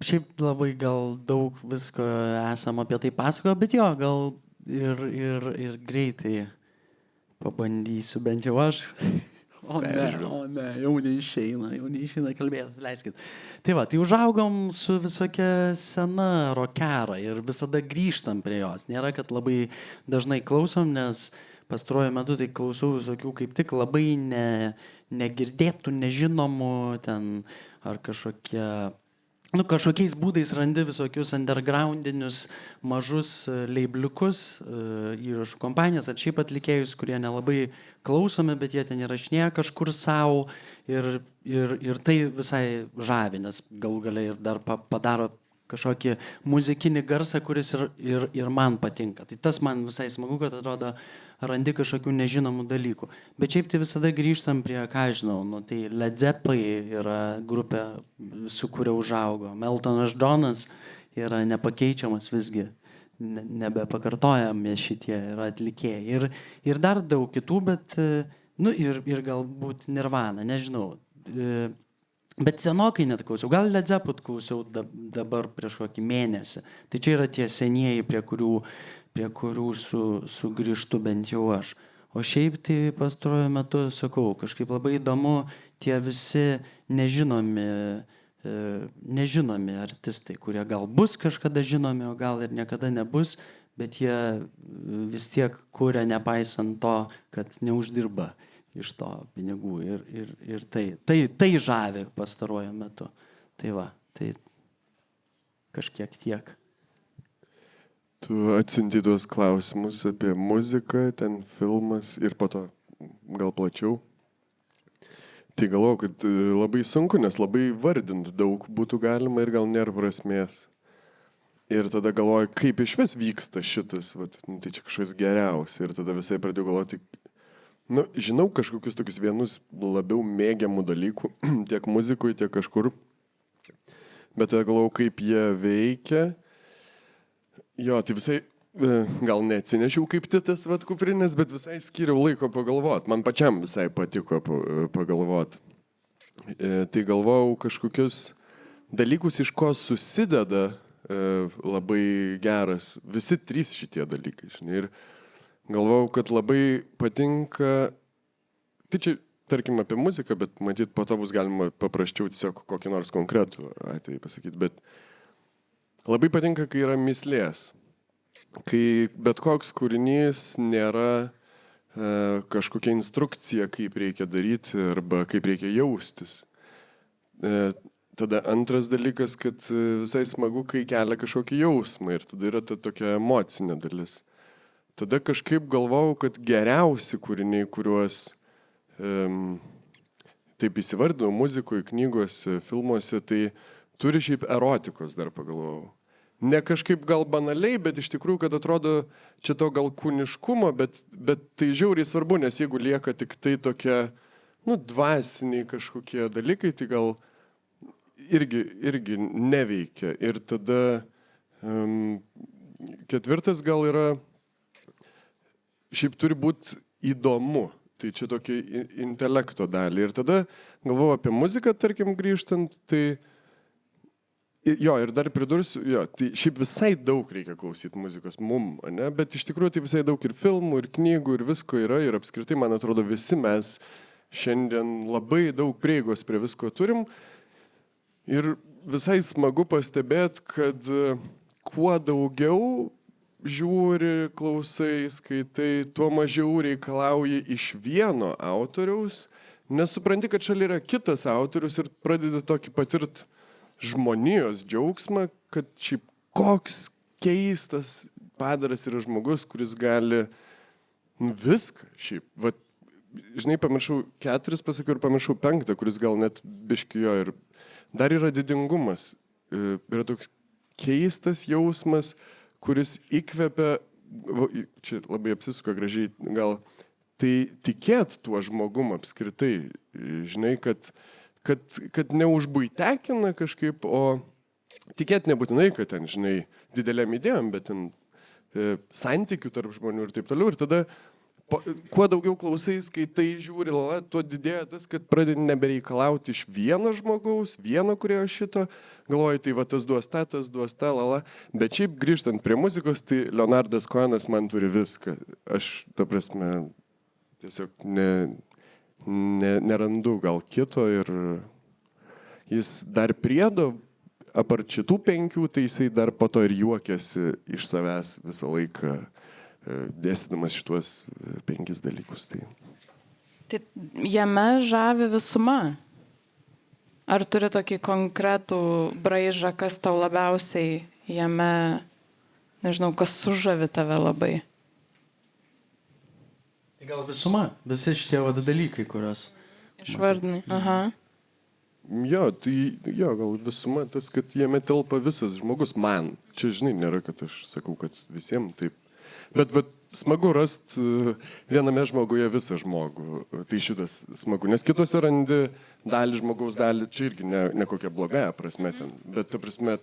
šiaip labai gal daug visko esam apie tai pasakojo, bet jo, gal ir greitai pabandysiu, bent jau aš. O ne, jau neišeina kalbėti, leiskit. Tai va, tai užaugom su visokia sena rockera ir visada grįžtam prie jos. Nėra, kad labai dažnai klausom, nes pastaruoju metu tai klausau visokių kaip tik labai negirdėtų, nežinomų ten ar kažkokiais būdais randi visokius undergroundinius mažus leibliukus, įrašų kompanijas, ar šiaip atlikėjus, kurie nelabai klausomi, bet jie ten įrašinėja kažkur savo ir tai visai žavi, nes galų gale ir dar padaro kažkokį muzikinį garsą, kuris ir man patinka. Tai tas man visai smagu, kad atrodo randi kažkokių nežinomų dalykų. Bet šiaip tai visada grįžtam prie, ką žinau, tai Led Zeppelin yra grupė, su kuria užaugo. Eltonas Johnas yra nepakeičiamas visgi, nebepakartojami šitie yra atlikėjai. Ir dar daug kitų, bet, ir galbūt Nirvana, nežinau. Bet senokai net klausiau, gal Led Zeppelin klausiau dabar prieš kokį mėnesį. Tai čia yra tie senieji, prie kurių sugrįžtu bent jau aš. O šiaip tai pastaruoju metu, sakau, kažkaip labai įdomu tie visi nežinomi artistai, kurie gal bus kažkada žinomi, o gal ir niekada nebus, bet jie vis tiek kuria nepaisant to, kad neuždirba iš to pinigų ir tai žavi pastaruoju metu. Tai va, tai kažkiek tiek. Tu tu atsiunti tuos klausimus apie muziką, ten filmas ir po to gal plačiau. Tai galvoju, kad labai sunku, nes labai vardint daug būtų galima ir gal nėra prasmės. Ir tada galvoju, kaip iš vis vyksta šitas, vat, nu, tai čia kažkas geriausia. Ir tada visai pradėjau galvoti, nu, žinau kažkokius tokius vienus labiau mėgiamų dalykų, tiek muzikui, tiek kažkur. Bet tada galvoju, kaip jie veikia. Jo, tai visai, gal neatsinešiau kaip Titas vat kuprinės, bet visai skiriau laiko pagalvoti. Man pačiam visai patiko pagalvoti. Tai galvojau kažkokius dalykus, iš ko susideda labai geras. Visi trys šitie dalykai. Žinai, ir galvojau, kad labai patinka, tai čia tarkim apie muziką, bet matyt po to bus galima paprasčiau tiesiog kokį nors konkretų atvejį pasakyti. Bet labai patinka, kai yra mislės. Kai bet koks kūrinys nėra kažkokia instrukcija, kaip reikia daryti arba kaip reikia jaustis. Tada antras dalykas, kad visai smagu, kai kelia kažkokį jausmą ir tada yra ta tokia emocinė dalis. Tada kažkaip galvojau, kad geriausi kūriniai, kuriuos taip įsivardinau muzikoje, knygose, filmuose, tai turi šiaip erotikos, dar pagalvojau. Ne kažkaip gal banaliai, bet iš tikrųjų, kad atrodo čia to gal kūniškumo, bet tai žiauriai svarbu, nes jeigu lieka tik tai tokie, nu, dvasiniai kažkokie dalykai, tai gal irgi neveikia. Ir tada ketvirtas gal yra, šiaip turi būti įdomu. Tai čia tokia intelekto dalį. Ir tada galvoju apie muziką, tarkim, grįžtant, tai jo, ir dar pridursiu, jo, tai šiaip visai daug reikia klausyti muzikos mum, ne? Bet iš tikrųjų tai visai daug ir filmų, ir knygų, ir visko yra, ir apskritai, man atrodo, visi mes šiandien labai daug prieigos prie visko turim. Ir visai smagu pastebėti, kad kuo daugiau žiūri, klausai, skaitai, tuo mažiau reikalauji iš vieno autoriaus, nes supranti, kad šalia yra kitas autorius ir pradedi tokį patirt žmonijos džiaugsmą, kad šiaip koks keistas padaras yra žmogus, kuris gali viską šiaip. Vat, žinai, pamiršau 4, pasakiau, ir pamiršau 5, kuris gal net biškijo. Ir dar yra didingumas. Yra toks keistas jausmas, kuris įkvepia, čia labai apsisuka gražiai, gal tai tikėt tuo žmogum apskritai. Žinai, kad neužbuitekina kažkaip, o tikėt nebūtinai, kad ten, žinai, didelėm idėjom, bet ten santykių tarp žmonių ir taip toliau. Ir tada, kuo daugiau klausai, skaitai, žiūri, tuo didėja tas, kad pradedi nebereikalauti iš vieno žmogaus, vieno kurėjo šito, galvoji, tai va tas duos tą, lala. Bet šiaip grįžtant prie muzikos, tai Leonardas Cohenas man turi viską. Aš, ta prasme, tiesiog nerandu gal kito ir jis dar priedo, apart šitų 5, tai jisai dar po to ir juokiasi iš savęs visą laiką, dėstydamas šituos 5 dalykus. Tai jame žavi visuma. Ar turi tokį konkretų braižą, kas tau labiausiai jame, nežinau, kas sužavi tave labai? Tai gal visuma, visi šitie dalykai, kurios išvardinai. Aha. Jo, tai gal visuma tas, kad jame telpa visas žmogus man. Čia, žinai, nėra, kad aš sakau, kad visiems taip. Bet smagu rasti viename žmoguje visą žmogų. Tai šitas smagu, nes kitose randi dalį žmogaus dalį, čia irgi ne kokia blogąja prasme ten. Bet ta prasme,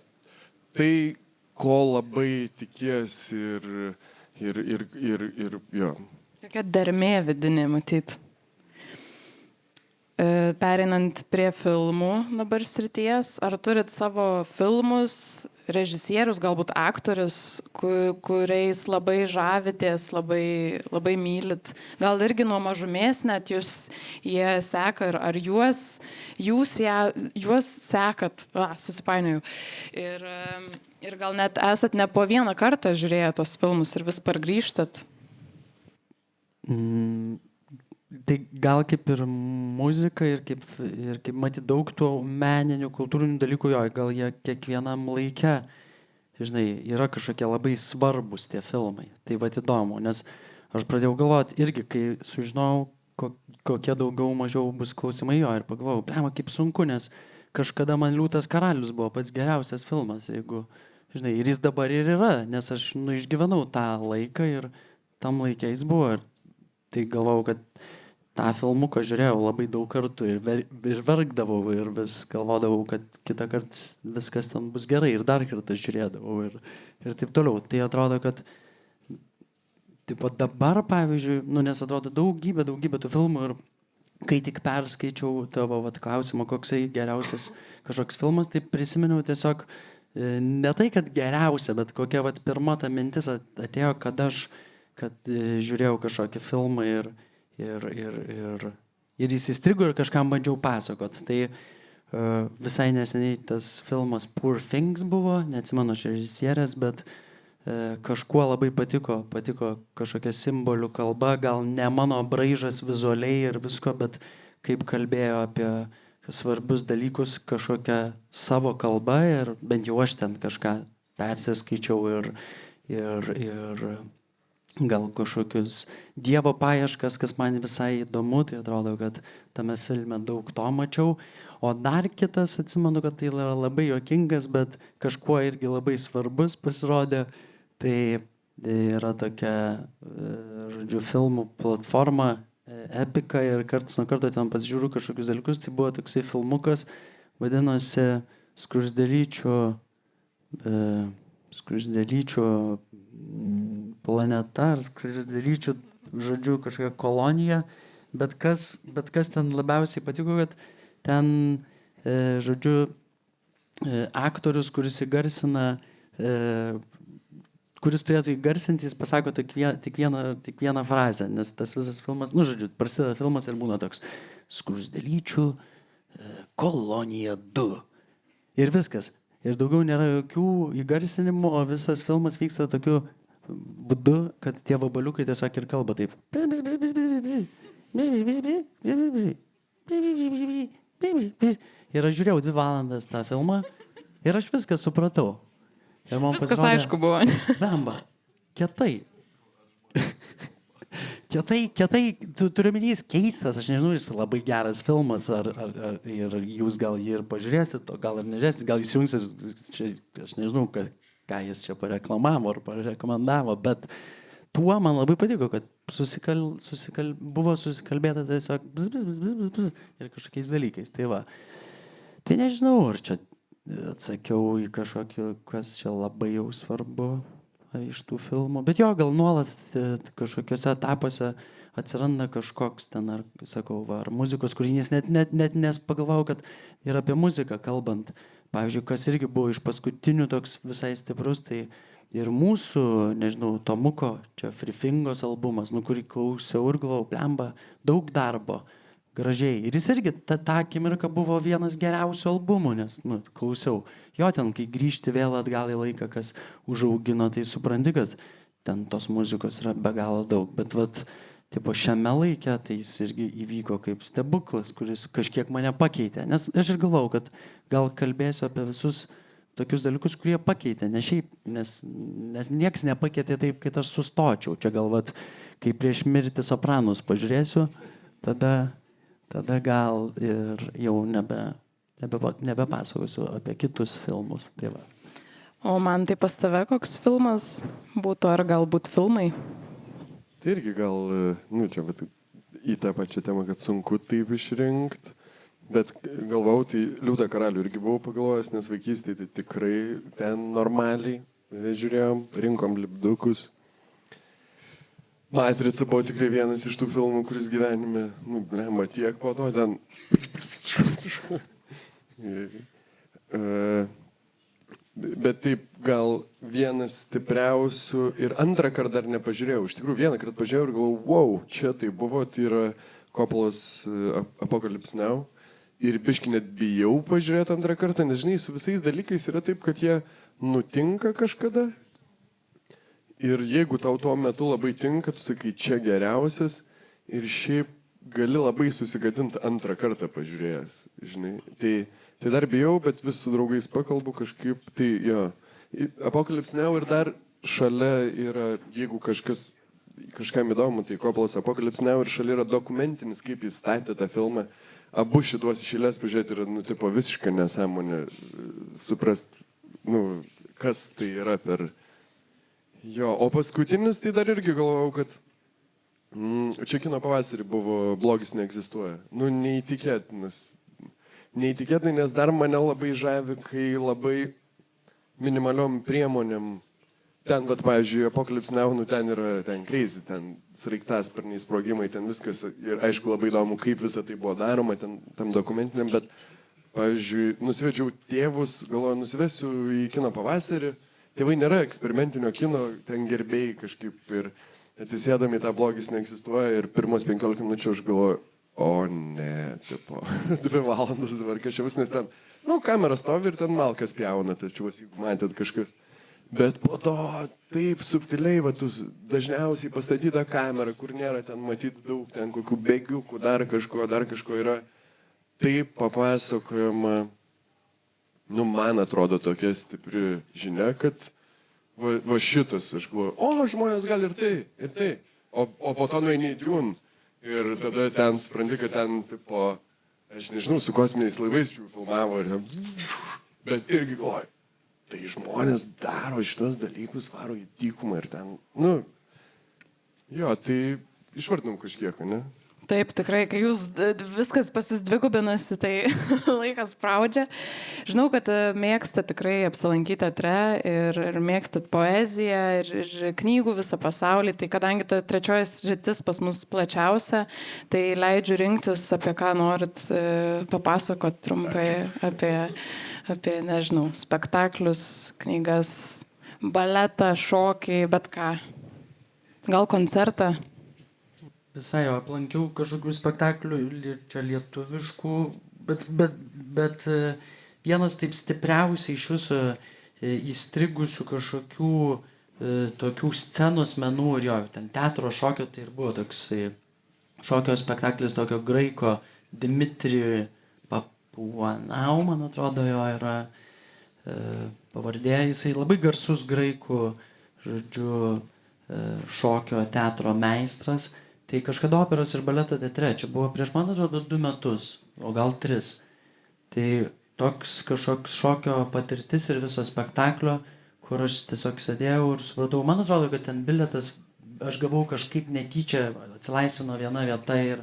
tai, ko labai tikiesi ir jo. Tokia dermė vidinė, matyt. Pereinant prie filmų dabar srities, ar turit savo filmus, režisierius, galbūt aktorius, kuriais labai žavitės, labai mylit? Gal irgi nuo mažumės net jie seka, ar jūs juos sekat? Susipainiojau. Ir gal net esat ne po vieną kartą žiūrėję tos filmus ir vis pargrįžtat? Tai gal kaip ir muzika ir kaip matyt daug tų meninių, kultūrinių dalykų, gal jie kiekvienam laike žinai, yra kažkokie labai svarbus tie filmai. Tai va įdomu, nes aš pradėjau galvoti irgi, kai sužinojau, kokie daugiau mažiau bus klausimai jo ir pagalvojau, blema, kaip sunku, nes kažkada man Liūtas karalius buvo pats geriausias filmas, jeigu, žinai, ir jis dabar ir yra, nes aš išgyvenau tą laiką ir tam laikė jis buvo. Ir tai galvojau, kad tą filmuką žiūrėjau labai daug kartų ir verkdavau ir vis galvodavau, kad kitą kartą viskas ten bus gerai ir dar kartą žiūrėdavau ir taip toliau. Tai atrodo, kad taip pat dabar, pavyzdžiui, nes atrodo daugybė tų filmų ir kai tik perskaičiau tavo klausimą, koksai geriausias kažkoks filmas, tai prisiminiau tiesiog ne tai, kad geriausia, bet kokia pirma ta mintis atėjo, kad žiūrėjau kažkokį filmą ir jis įstrigo ir kažkam bandžiau pasakot. Tai visai neseniai tas filmas Poor Things buvo, neatsimenu režisierės, bet kažkuo labai patiko kažkokia simbolių kalba, gal ne mano braižas vizualiai ir visko, bet kaip kalbėjo apie svarbius dalykus kažkokią savo kalbą ir bent jau aš ten kažką persiskaičiau ir gal kažkokius dievo paieškas, kas man visai įdomu, tai atrodo, kad tame filme daug to mačiau. O dar kitas, atsimenu, kad tai yra labai juokingas, bet kažkuo irgi labai svarbus pasirodė. Tai yra tokia, žodžiu, filmų platforma Epika ir karts nuo karto ten pasižiūriu kažkokius dalykus. Tai buvo toksai filmukas, vadinosi Skruzdėlyčių planeta ar Skruzdėlyčių, žodžiu, kažkokia kolonija. Bet kas ten labiausiai patiko, kad ten, žodžiu, aktorius, kuris įgarsina, kuris turėtų įgarsinti, jis pasako tik vieną frazę, nes tas visas filmas, žodžiu, prasideda filmas ir būna toks Skruzdėlyčių kolonija 2. Ir viskas. Ir daugiau nėra jokių įgarsinimų, o visas filmas vyksta tokiu būdu, kad tie vabaliukai tiesiog ir kalba taip. Ir aš žiūrėjau 2 valandas tą filmą ir aš viską supratau. Viskas aišku buvo. Bamba, kietai. Kietai, turiu minėjęs keistas, aš nežinau, jis labai geras filmas, ir jūs gal jį ir pažiūrėsit, o gal ir nežiūrėsit, gal įsijungsit, čia, aš nežinau, ką jis čia pareklamavo ar parekomendavo, bet tuo man labai patiko, kad buvo susikalbėta tiesiog bzz, ir kažkokiais dalykais. Tai va, tai nežinau, ar čia atsakiau į kažkokį, kas čia labai jau svarbu iš tų filmų. Bet jo, gal nuolat kažkokiuose etapuose atsiranda kažkoks ten, ar, sakau, ar muzikos kūrinys, net nes pagalvojau, kad ir apie muziką kalbant, pavyzdžiui, kas irgi buvo iš paskutinių toks visai stiprus, tai ir mūsų, nežinau, Tomuko, čia Free Fingos albumas, kurį klausiau ir galvojau, blemba, daug darbo, gražiai. Ir jis irgi tą akimirką buvo vienas geriausių albumų, nes, klausiau. Jo ten, kai grįžti vėl atgal į laiką, kas užaugino, tai supranti, kad ten tos muzikos yra be galo daug. Bet tipo šiame laike, tai jis irgi įvyko kaip stebuklas, kuris kažkiek mane pakeitė. Nes aš ir galvau, kad gal kalbėsiu apie visus tokius dalykus, kurie pakeitė. Ne šiaip, nes nieks nepakeitė taip, kad aš sustočiau. Čia gal, kai prieš mirtį Sopranus pažiūrėsiu, tada gal ir jau nebepasakosiu apie kitus filmus. Tai va. O man tai pas tave koks filmas būtų, ar galbūt filmai? Tai irgi gal, čia į tą pačią temą, kad sunku taip išrinkti, bet galvau, tai Liūtą karalių irgi buvau pagalvojęs, nes vaikystėje tai tikrai ten normaliai žiūrėjom, rinkom lipdukus. Matrica buvo tikrai vienas iš tų filmų, kuris gyvenime, blemba, tiek po to ten. Bet taip, gal vienas stipriausių ir antrą kartą dar nepažiūrėjau. Iš tikrųjų, vieną kartą pažiūrėjau ir galvojau, wow, čia tai buvo, tai yra Coppolos Apocalypse Now. Ir biškį net bijau pažiūrėti antrą kartą, nes žinai, su visais dalykais yra taip, kad jie nutinka kažkada. Ir jeigu tau tuo metu labai tinka, tu sakai, čia geriausias ir šiaip gali labai susigadinti antrą kartą pažiūrėjęs, žinai. Tai dar bijau, bet vis su draugais pakalbu kažkaip, tai jo. Apocalypse Now ir dar šalia yra, jeigu kažkam įdomu, tai Coppolas Apocalypse Now ir šalia yra dokumentinis, kaip jis statė tą filmą. Abu šituos iš eilės pažiūrėti yra, tipo visiška nesąmonė suprast, kas tai yra per jo. O paskutinis tai dar irgi galvojau, kad čia kino pavasarį buvo Blogis neegzistuoja. Neįtikėtinai, nes dar mane labai žavi, kai labai minimaliom priemonėm ten, pavyzdžiui, Apocalypse Now, ten yra crazy, ten sraigtasparniai, sprogimai, ten viskas. Ir aišku, labai įdomu, kaip visa tai buvo daroma, tam dokumentiniam, bet, pavyzdžiui, nusivedžiau tėvus, galvoju, nusivesiu į kino pavasarį. Tėvai nėra eksperimentinio kino, ten gerbėjai kažkaip ir atsisėdami tą Blogis neegzistuoja ir pirmos 15 minučių aš galvoju, o ne, tipo, 2 valandas dabar kažkas, nes ten, kamera stovi ir ten malkas pjauna, tas čiūvas, jeigu matėt kažkas. Bet po to taip subtiliai, dažniausiai pastatyta kamera, kur nėra ten matyti daug, ten kokių bėgiukų, dar kažko yra. Taip papasakojama, man atrodo tokia stipri žinia, kad va šitas, aš galvoju, žmonės gali ir tai. O po to nueini į Dune ir tada ten supranti, kad ten, tipo, aš nežinau, su kosminiais laivais filmavo, bet irgi galvoju. Tai žmonės daro šitos dalykus, varo į dykumą ir ten, tai išvardinam kažkiek, ne? Taip, tikrai, kai viskas pas jūs dvigubinasi, tai laikas spraudžia. Žinau, kad mėgstat tikrai apsilankyti teatre ir mėgstat poeziją ir knygų visą pasaulį. Tai kadangi ta trečioji sritis pas mus plačiausia, tai leidžiu rinktis, apie ką norit papasakot trumpai, apie, nežinau, spektaklius, knygas, baletą, šokį, bet ką. Gal koncertą? Visai jo, aplankiau kažkokių spektaklių, čia lietuviškų, bet vienas taip stipriausiai iš viso įstrigusių kažkokių tokių scenos menų ir jo, ten teatro šokio, tai ir buvo toks šokio spektaklis tokio graiko Dimitri Papuanau, man atrodo, jo yra pavardė, jisai labai garsus graikų, žodžiu, šokio teatro meistras. Tai kažkada operos ir baleto teatre, čia buvo prieš, man atrodo, 2 metus, o gal 3. Tai toks kažkoks šokio patirtis ir viso spektaklio, kur aš tiesiog sėdėjau ir supratau, man atrodo, kad ten bilietas, aš gavau kažkaip netyčia, atsilaisvino viena vieta ir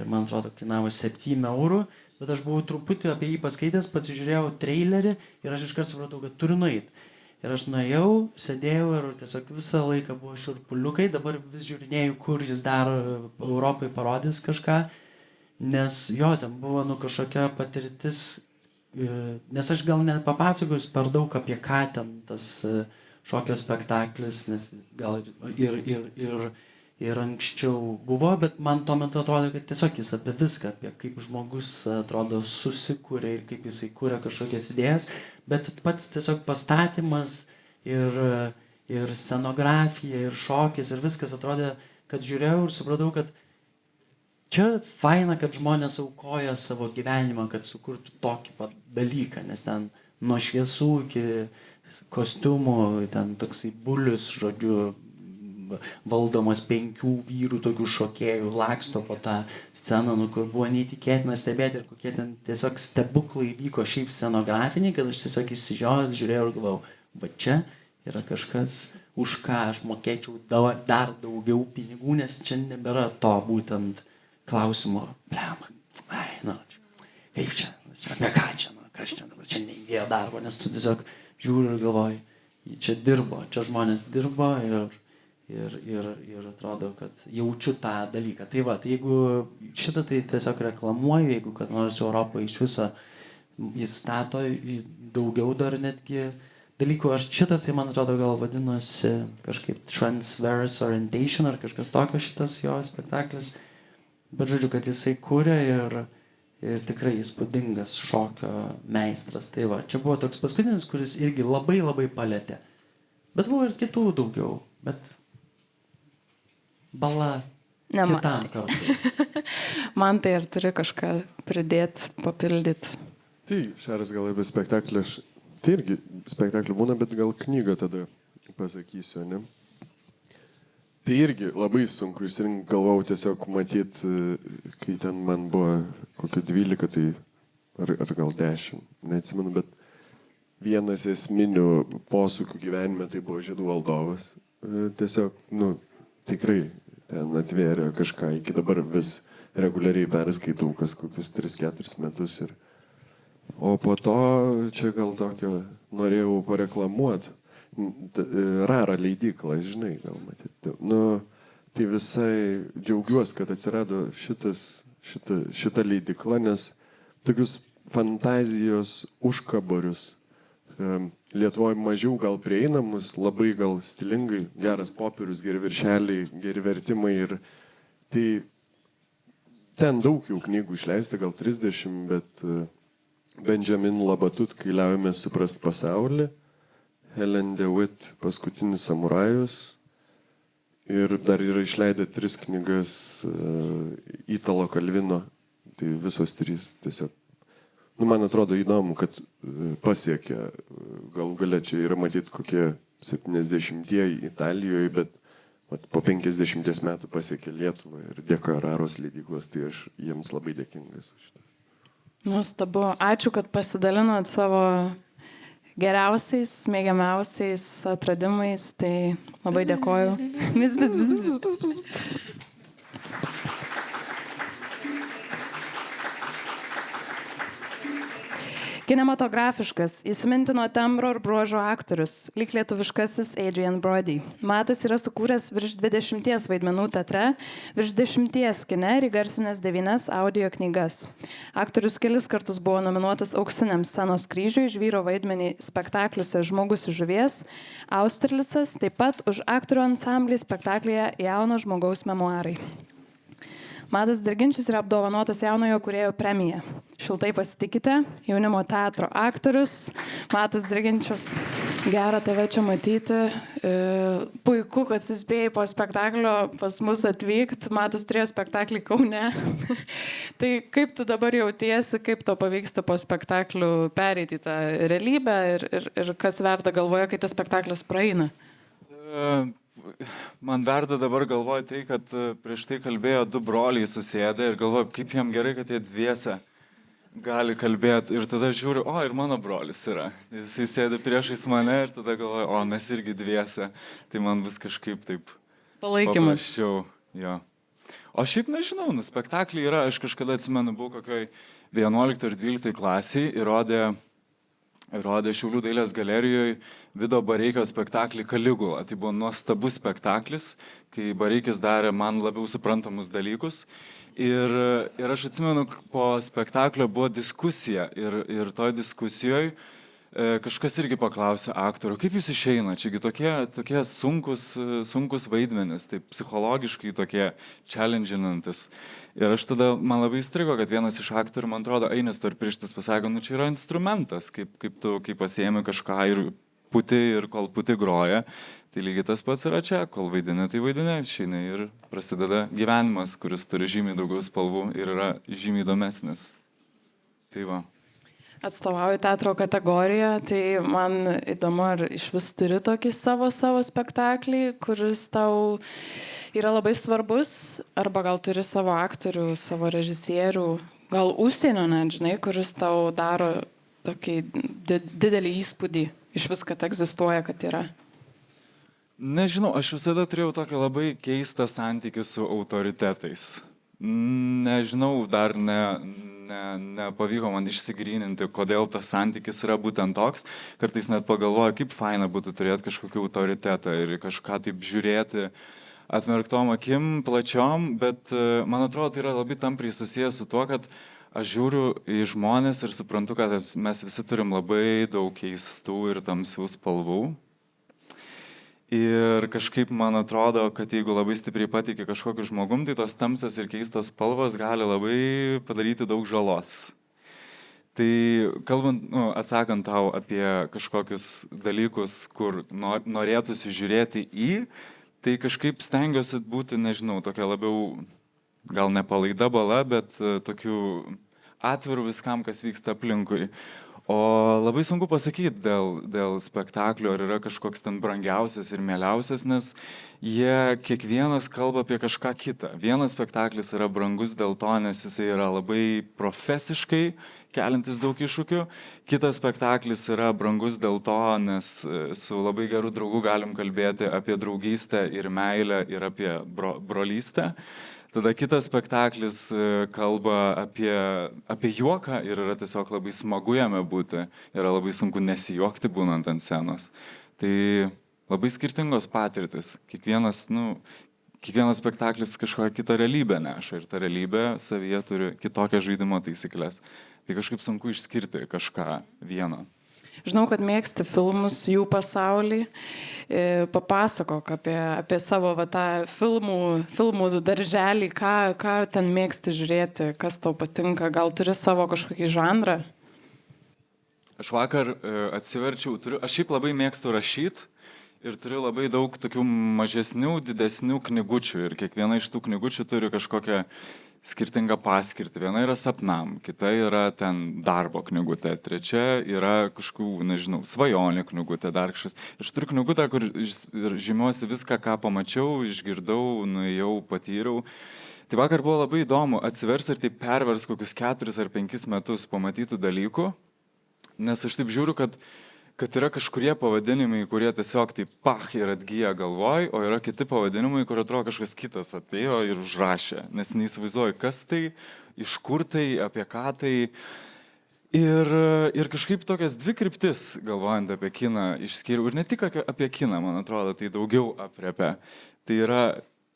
man atrodo, kainavo 7 eurų, bet aš buvau truputį apie jį paskaitęs, pasižiūrėjau trailerį ir aš iškart supratau, kad turiu nueiti. Ir aš nuėjau, sėdėjau ir tiesiog visą laiką buvo šiurpuliukai, dabar vis žiūrinėjau, kur jis dar Europai parodys kažką, nes jo, ten buvo kažkokia patirtis, nes aš gal nepapasakosiu per daug apie ką ten tas šokio spektaklis, nes gal ir anksčiau buvo, bet man tuo metu atrodo, kad tiesiog jis apie viską, apie kaip žmogus atrodo susikūrė ir kaip jisai kūrė kažkokias idėjas, bet pats tiesiog pastatymas ir scenografija ir šokis ir viskas atrodė, kad žiūrėjau ir supratau, kad čia faina, kad žmonės aukoja savo gyvenimą, kad sukurtų tokį pat dalyką, nes ten nuo šviesų iki kostiumų, ten toksai bulius, žodžiu, valdomas 5 vyrų tokių šokėjų, laksto po tą sceną, kur buvo neįtikėtina stebėti ir kokie ten tiesiog stebuklai vyko šiaip scenografiniai, kad aš tiesiog išsižiojęs žiūrėjau ir galvau, va čia yra kažkas, už ką aš mokėčiau dar daugiau pinigų, nes čia nebėra to būtent klausimo, blema, kaip čia, apie ką čia, kas čia dabar, čia neįdėjo darbo, nes tu tiesiog žiūri ir galvoji, čia dirbo, čia žmonės dirbo ir atrodo, kad jaučiu tą dalyką. Tai va, tai jeigu šitą tai tiesiog reklamuoju, jeigu kad nors Europoje iš viso įstato daugiau dar netgi dalykų, aš šitas tai man atrodo gal vadinosi kažkaip Transverse Orientation ar kažkas tokio šitas jo spektaklis, bet žodžiu, kad jisai kūrė ir tikrai įspūdingas šokio meistras. Tai va, čia buvo toks paskutinis, kuris irgi labai labai palėtė, bet buvo ir kitų daugiau, bet bala kitam kartui. Man tai ir turi kažką pridėti, papildyti. Tai Šaras gal apie spektaklį, aš Tai irgi spektaklių būna, bet gal knygą tada pasakysiu, ne? Tai irgi labai sunku išsirinkti, galvau tiesiog matyt, kai ten man buvo kokio 12, tai ar gal 10, neatsimenu, bet vienas esminių posūkių gyvenime tai buvo Žiedų valdovas. Tiesiog, tikrai ten atvėrė kažką, iki dabar vis reguliariai perskaitau kas kokius 3-4 metus. O po to čia gal tokio norėjau pareklamuoti. Rara leidykla, žinai, gal matyti. Tai visai džiaugiuosi, kad atsirado šita leidykla, nes tokius fantazijos užkaborius Lietuvoje mažiau gal prieinamus, labai gal stilingai, geras popierius, geri viršeliai, geri vertimai. Ir tai ten daug jau knygų išleista, gal 30, bet Benjamin Labatut, Kai liaujamės suprast pasaulį, Helen DeWitt, Paskutinis samurajus, ir dar yra išleidę 3 knygas Italo Kalvino, tai visos 3 tiesiog. Man atrodo įdomu, kad pasiekė, galų gale čia yra matyti kokie 70-ieji Italijoje, bet po 50 metų pasiekė Lietuvą ir dėka Raros leidyklos, tai aš jiems labai dėkingas už šitą. Nuostabu. Ačiū, kad pasidalinot savo geriausiais, mėgiamiausiais atradimais, tai labai dėkoju. Kinematografiškas, įsimintino tembro ir bruožo aktorius, lyg lietuviškasis Adrian Brody. Matas yra sukūręs virš 20 vaidmenų teatre, virš 10 kine ir įgarsinęs 9 audio knygas. Aktorius kelis kartus buvo nominuotas auksiniam scenos kryžiui už vyro vaidmenį spektakliuose Žmogus iš žuvies, Austerlicas, taip pat už aktorių ansamblį spektaklyje Jauno žmogaus memuarai. Matas Dirginčius yra apdovanotas jaunojo kūrėjo premija. Šiltai pasitikite, jaunimo teatro aktorius, Matas Dirginčius. Gera tave čia matyti. Puiku, kad suspėjai po spektaklio pas mus atvykti. Matas turėjo spektaklį Kaune. Tai kaip tu dabar jautiesi, kaip to pavyksta po spektaklių pereiti į tą realybę ir kas verda galvoje, kai tas spektaklis praeina? Man verda dabar galvoju tai, kad prieš tai kalbėjo 2 broliai susėdę ir galvoju, kaip jam gerai, kad jie dviese gali kalbėti. Ir tada žiūriu, ir mano brolis yra. Jis sėdi priešais mane ir tada galvoju, mes irgi dviese. Tai man vis kažkaip taip palaikymas. Paprasčiau. Jo. O šiaip nežinau, spektakliai yra, aš kažkada atsimenu, buvau kokioj 11 ir 12 klasiai ir rodė Šiaulių dailės galerijoje Vido Bareikio spektaklį Kaligula. Tai buvo nuostabus spektaklis, kai Bareikis darė man labiau suprantamus dalykus. Ir aš atsimenu, po spektaklio buvo diskusija ir toj diskusijoje kažkas irgi paklausė aktorių, kaip jūs išeina, čiagi tokie sunkus vaidmenis, taip psichologiškai tokie challenginantis. Ir aš tada, man labai įstrigo, kad vienas iš aktorių, man atrodo, Ainis Storpirštis pasakė, čia yra instrumentas, kaip tu pasiėmi kažką ir kol puti groja, tai lygiai tas pats yra čia, kol vaidini, tai vaidini, išeina ir prasideda gyvenimas, kuris turi žymiai daugiau spalvų ir yra žymiai įdomesnis. Tai va. Atstovauju teatro kategoriją, tai man įdomu, ar iš vis turi tokį savo spektaklį, kuris tau yra labai svarbus, arba gal turi savo aktorių, savo režisierių, gal užsienio net, žinai, kuris tau daro tokį didelį įspūdį iš vis, kad egzistuoja, kad yra. Nežinau, aš visada turėjau tokį labai keistą santykį su autoritetais. Nežinau, dar nepavyko man išsigryninti, kodėl tas santykis yra būtent toks. Kartais net pagalvoju, kaip faina būtų turėti kažkokį autoritetą ir kažką taip žiūrėti atmerktom akim, plačiom, bet man atrodo, tai yra labai tampriai susijęs su tuo, kad aš žiūriu į žmonės ir suprantu, kad mes visi turim labai daug keistų ir tamsių spalvų. Ir kažkaip man atrodo, kad jeigu labai stipriai patikė kažkokiu žmogum, tai tos tamsios ir keistos spalvos gali labai padaryti daug žalos. Tai kalbant, atsakant tau apie kažkokius dalykus, kur norėtųsi žiūrėti tai kažkaip stengiuosi būti, nežinau, tokia labiau, gal ne palaida bala, bet tokiu atviru viskam, kas vyksta aplinkui. O labai sunku pasakyti dėl spektaklio, ar yra kažkoks ten brangiausias ir mieliausias, nes jie kiekvienas kalba apie kažką kitą. Vienas spektaklis yra brangus dėl to, nes jisai yra labai profesiškai keliantis daug iššūkių. Kitas spektaklis yra brangus dėl to, nes su labai geru draugu galim kalbėti apie draugystę ir meilę ir apie brolystę. Tada kitas spektaklis kalba apie juoką ir yra tiesiog labai smagu jame būti. Yra labai sunku nesijuokti būnant ant scenos. Tai labai skirtingos patirtis. Kiekvienas spektaklis kažkokią kitą realybę neša ir ta realybė savyje turi kitokią žaidimo taisyklės. Tai kažkaip sunku išskirti kažką vieno. Žinau, kad mėgsti filmus, jų pasaulį. Papasakok apie savo tą filmų darželį, ką ten mėgsti žiūrėti, kas tau patinka, gal turi savo kažkokį žanrą? Aš vakar atsiverčiau, aš šiaip labai mėgstu rašyti ir turiu labai daug tokių mažesnių, didesnių knygučių ir kiekviena iš tų knygučių turi kažkokią skirtingą paskirtį. Viena yra sapnam, kita yra ten darbo knygutė, trečia yra kažkokių, nežinau, svajonių knygutė, dar kažkas. Aš turiu knygutę, kur žymiuosi viską, ką pamačiau, išgirdau, nuėjau, patyriau. Tai vakar buvo labai įdomu atsiversti ir taip pervers kokius 4 ar 5 metus pamatytų dalykų, nes aš taip žiūriu, kad yra kažkurie pavadinimai, kurie tiesiog taip pach ir atgyja galvoj, o yra kiti pavadinimai, kur atrodo kažkas kitas atėjo ir užrašė, nes neįsivaizduoju, kas tai, iš kur tai, apie ką tai. Ir kažkaip tokias 2 kryptis, galvojant apie kiną, išskyriau. Ir ne tik apie kiną, man atrodo, tai daugiau apriepia. Tai yra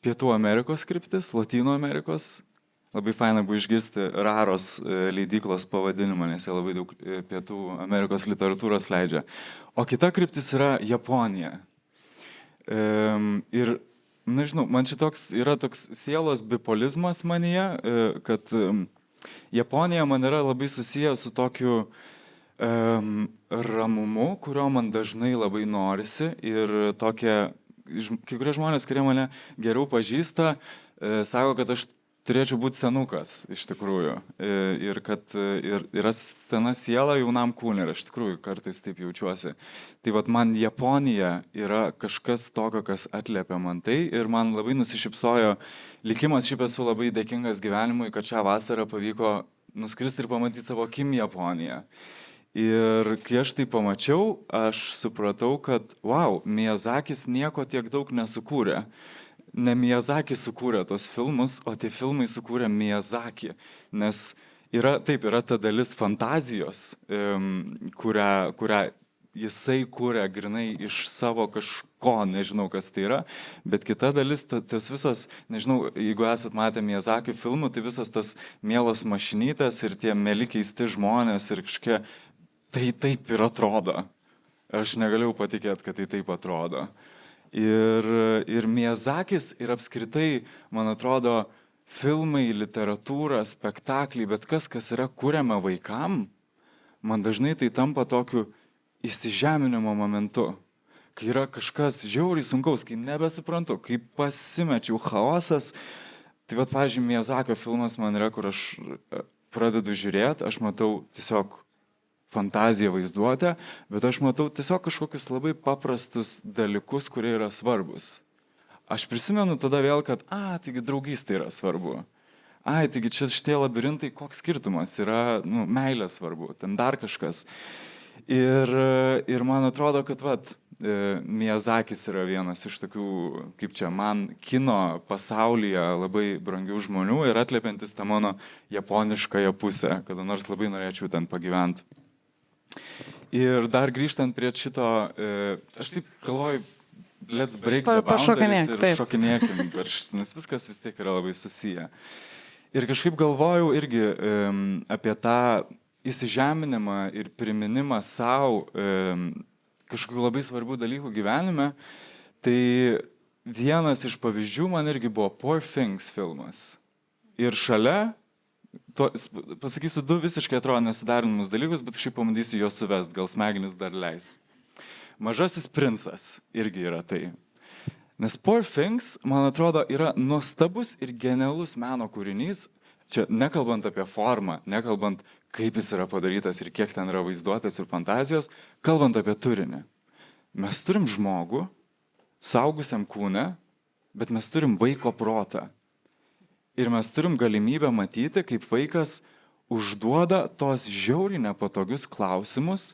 Pietų Amerikos kryptis, Latino Amerikos. Labai faina buvo išgirsti Raros leidyklos pavadinimą, nes jie labai daug Pietų Amerikos literatūros leidžia. O kita kryptis yra Japonija. Ir, nežinau, man šitoks yra toks sielos bipolizmas manyje, kad Japonija man yra labai susijęs su tokiu ramumu, kurio man dažnai labai norisi. Ir tokie, kai kurie žmonės, kurie mane geriau pažįsta, sako, kad aš turėčiau būti senukas, iš tikrųjų. Ir kad yra sena siela jaunam kūnui, ir aš tikrųjų kartais taip jaučiuosi. Tai vat man Japonija yra kažkas tokio, kas atliepia man tai, ir man labai nusišypsojo likimas. Šiaip esu labai dėkingas gyvenimui, kad šią vasarą pavyko nuskristi ir pamatyti savo akim Japoniją. Ir kai aš tai pamačiau, aš supratau, kad wow, Miyazakis nieko tiek daug nesukūrė. Ne Miyazaki sukūrė tos filmus, o tie filmai sukūrė Miyazaki. Nes yra ta dalis fantazijos, kurią jisai kūrė grinai iš savo kažko, nežinau kas tai yra, bet kita dalis, tos visos, nežinau, jeigu esat matę Miyazaki filmų, tai visos tas mielos mašinytės ir tie mėly keisti žmonės ir kažkokie, tai taip ir atrodo. Aš negalėjau patikėti, kad tai taip atrodo. Ir Miyazakis ir apskritai, man atrodo, filmai, literatūra, spektakliai, bet kas yra kuriama vaikam, man dažnai tai tampa tokiu įsižeminimo momentu, kai yra kažkas žiauriai sunkaus, kai nebesuprantu, kai pasimečiau chaosas. Tai vat, pavyzdžiui, Miyazakio filmas man yra, kur aš pradedu žiūrėti, aš matau tiesiog fantaziją, vaizduotę, bet aš matau tiesiog kažkokius labai paprastus dalykus, kurie yra svarbus. Aš prisimenu tada vėl, kad, taigi draugystė yra svarbu. Taigi čia šitie labirintai, koks skirtumas yra, meilė svarbu, ten dar kažkas. Ir man atrodo, kad Miyazakis yra vienas iš tokių, kaip čia, man kino pasaulyje labai brangių žmonių ir atliepiantis tą mano japoniškąją pusę, kada nors labai norėčiau ten pagyventi. Ir dar grįžtant prie šito, aš taip galvoju, let's break the boundaries ir šokinėkim, nes viskas vis tiek yra labai susiję. Ir kažkaip galvojau irgi apie tą įsižeminimą ir priminimą savo kažkokių labai svarbių dalykų gyvenime. Tai vienas iš pavyzdžių man irgi buvo Poor Things filmas. Ir šalia, pasakysiu 2 visiškai atrodo nesuderinamus dalykus, bet kažkaip pabandysiu juos suvest, gal smegenis dar leis. Mažasis princas irgi yra tai. Nes Poor Things, man atrodo, yra nuostabus ir genialus meno kūrinys. Čia nekalbant apie formą, nekalbant, kaip jis yra padarytas ir kiek ten yra vaizduotės ir fantazijos, kalbant apie turinį. Mes turim žmogų, suaugusiam kūne, bet mes turim vaiko protą. Ir mes turim galimybę matyti, kaip vaikas užduoda tos žiauriai nepatogius klausimus,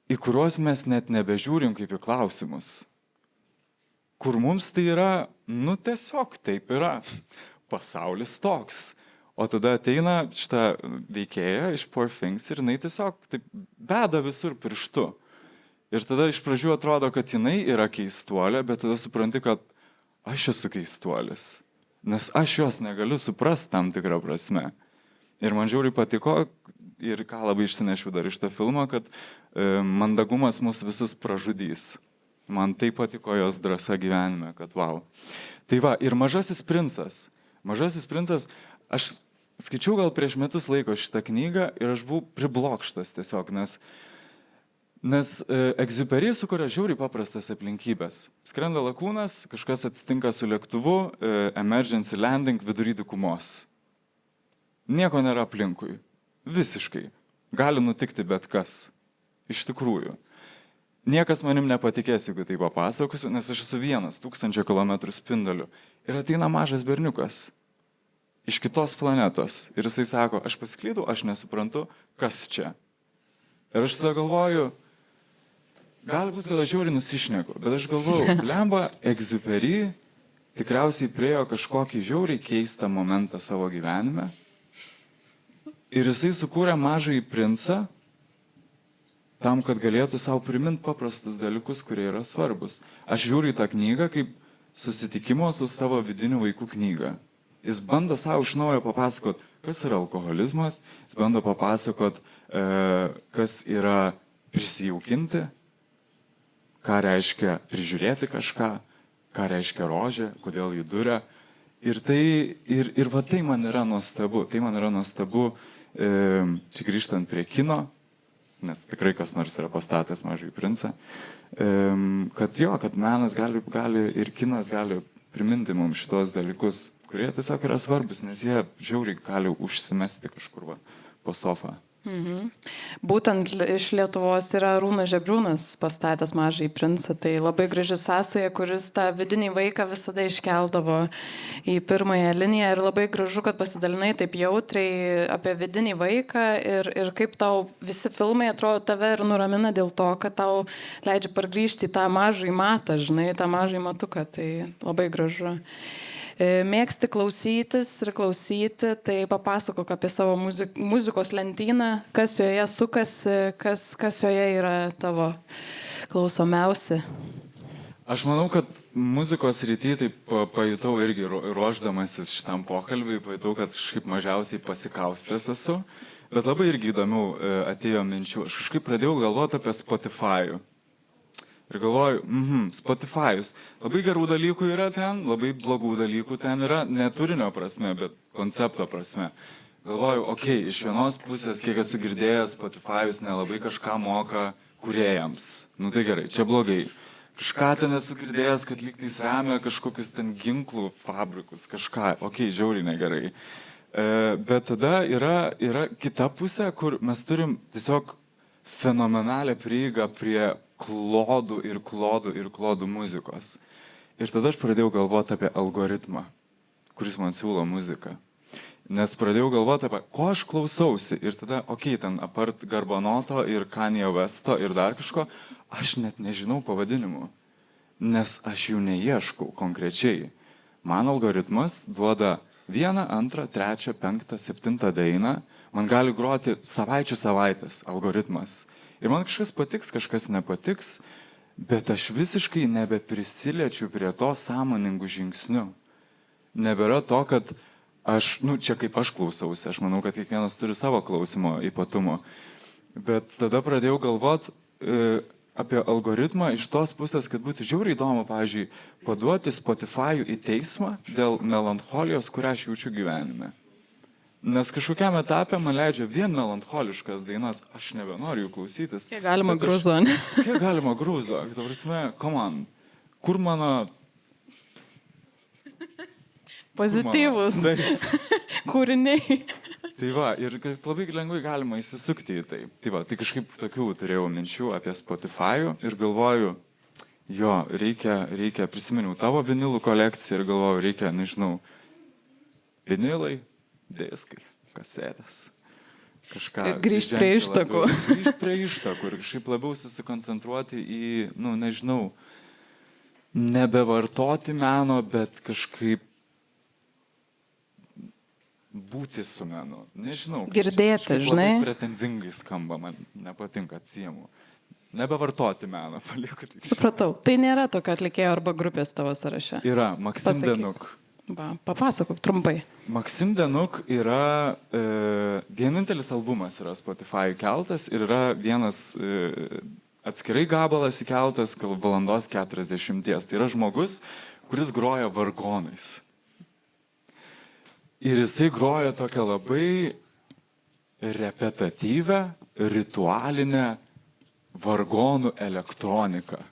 į kuriuos mes net nebežiūrim kaip į klausimus. Kur mums tai yra, nu tiesiog taip yra. Pasaulis toks. O tada ateina šitą veikėją iš Poor Things ir jinai tiesiog taip beda visur pirštu. Ir tada iš pradžių atrodo, kad jinai yra keistuolė, bet tada supranti, kad aš esu keistuolis. Nes aš jos negaliu suprasti tam tikrą prasme. Ir man žiauriai patiko, ir ką labai išsinešiu dar iš tą filmą, kad mandagumas mus visus pražudys. Man taip patiko jos drąsa gyvenime, kad wow. Tai va, ir Mažasis princas. Mažasis princas, aš skaičiau gal prieš metus laiko šitą knygą ir aš buvau priblokštas tiesiog, nes Egziuperi sukuria žiauriai paprastas aplinkybės. Skrenda lakūnas, kažkas atsitinka su lėktuvu, emergency landing vidury dykumos. Nieko nėra aplinkui. Visiškai. Gali nutikti bet kas. Iš tikrųjų. Niekas manim nepatikės, jeigu tai papasakosiu, nes aš esu vienas 1000 kilometrų spinduliu. Ir ateina mažas berniukas iš kitos planetos. Ir jisai sako, aš pasiklydau, aš nesuprantu, kas čia. Ir aš tada galvoju, galbūt, kad aš žiauriai nusišneku, bet aš galvoju, lemba Egziuperi tikriausiai priejo kažkokį žiauriai keistą momentą savo gyvenime. Ir jisai sukūrė Mažąjį princą tam, kad galėtų savo priminti paprastus dalykus, kurie yra svarbus. Aš žiūriu į tą knygą kaip susitikimo su savo vidiniu vaiku knygą. Jis bando savo iš naujo papasakot, kas yra alkoholizmas, jis bando papasakot, kas yra prisijaukinti, ką reiškia prižiūrėti kažką, ką reiškia rožė, kodėl jį duria. Ir va tai man yra nuostabu. Tai man yra nuostabu, čia grįžtant prie kino, nes tikrai kas nors yra pastatęs Mažąjį princą, kad menas gali ir kinas gali priminti mums šitos dalykus, kurie tiesiog yra svarbus, nes jie žiauriai gali užsimesti kažkur po sofą. Būtent iš Lietuvos yra Arūnas Žebriūnas pastatęs Mažąjį princą. Tai labai graži sąsaja, kuris tą vidinį vaiką visada iškeldavo į pirmąją liniją. Ir labai gražu, kad pasidalinai taip jautriai apie vidinį vaiką ir kaip tau visi filmai atrodo tave ir nuramina dėl to, kad tau leidžia pargrįžti į tą mažąjį matą, žinai, tą mažąjį matuką. Tai labai gražu. Mėgsti klausytis ir klausyti, tai papasakok apie savo muzikos lentyną, kas joje sukasi, kas joje yra tavo klausomiausi. Aš manau, kad muzikos rytį tai pajutau irgi ruoždamasis šitam pokalbiui, pajutau, kad kažkaip mažiausiai pasikaustęs esu, bet labai irgi įdomių atėjo minčių. Aš kažkaip pradėjau galvoti apie Spotify'ų. Ir galvoju, Spotify'us. Labai gerų dalykų yra ten, labai blogų dalykų ten yra, ne turinio prasme, bet koncepto prasme. Galvoju, iš vienos pusės, kiek esu girdėjęs, Spotify'us nelabai kažką moka kūrėjams. Nu tai gerai, čia blogai. Kažką ten esu girdėjęs, kad lygtais remia kažkokius ten ginklų fabrikus, kažką, žiauriai negerai. Bet tada yra kita pusė, kur mes turim tiesiog fenomenalią prieigą prie klodų ir klodų muzikos. Ir tada aš pradėjau galvoti apie algoritmą, kuris man siūlo muziką. Nes pradėjau galvoti apie, ko aš klausausi. Ir tada, ten apart Garbanoto ir Kanye Westo ir dar kažko, aš net nežinau pavadinimų. Nes aš jų neieškau konkrečiai. Man algoritmas duoda 1, 2, 3, 5, 7 dainą. Man gali groti savaitės algoritmas. Ir man kažkas patiks, kažkas nepatiks, bet aš visiškai nebeprisiliečiu prie to sąmoningų žingsnių. Nebėra to, kad čia kaip aš klausausi, aš manau, kad kiekvienas turi savo klausimo ypatumų. Bet tada pradėjau galvoti apie algoritmą iš tos pusės, kad būtų žiauriai įdomu, pavyzdžiui, paduoti Spotify'ų į teismą dėl melancholijos, kurią aš jaučiu gyvenime. Nes kažkokiam etapė man leidžia vien melancholiškas dainas, aš nebenoriu jų klausytis. Kiek galima grūzo, ne? Kiek galima grūzo? Ta prasme, come on. Kur mano... Pozityvus. kūriniai. Tai va, ir kad labai lengvai galima įsisukti į tai. Tai va, tai kažkaip tokių turėjau minčių apie Spotify ir galvoju, jo, reikia, prisiminiau tavo vinilų kolekciją ir galvoju, reikia, nežinau, vinilai, diskai, kasetės. Kažką Grįžt prie ištakų. Grįžt prie ištakų ir kažkaip labiau susikoncentruoti į, nu, nežinau, nebevartoti meno, bet kažkaip būti su menu. Nežinau. Girdėti, žinai. Labai pretenzingai skamba, man nepatinka, atsiemu. Nebevartoti meną, palieku tik šitą. Supratau. Tai nėra tokio atlikėjo arba grupės tavo sąraše. Yra Maksim Pasakyk. Danuk. Va, papasakok trumpai. Maksim Danuk yra vienintelis albumas yra Spotify keltas ir yra vienas atskirai gabalas įkeltas valandos 40. Tai yra žmogus, kuris groja vargonais. Ir jisai groja tokią labai repetatyvę, ritualinę vargonų elektroniką.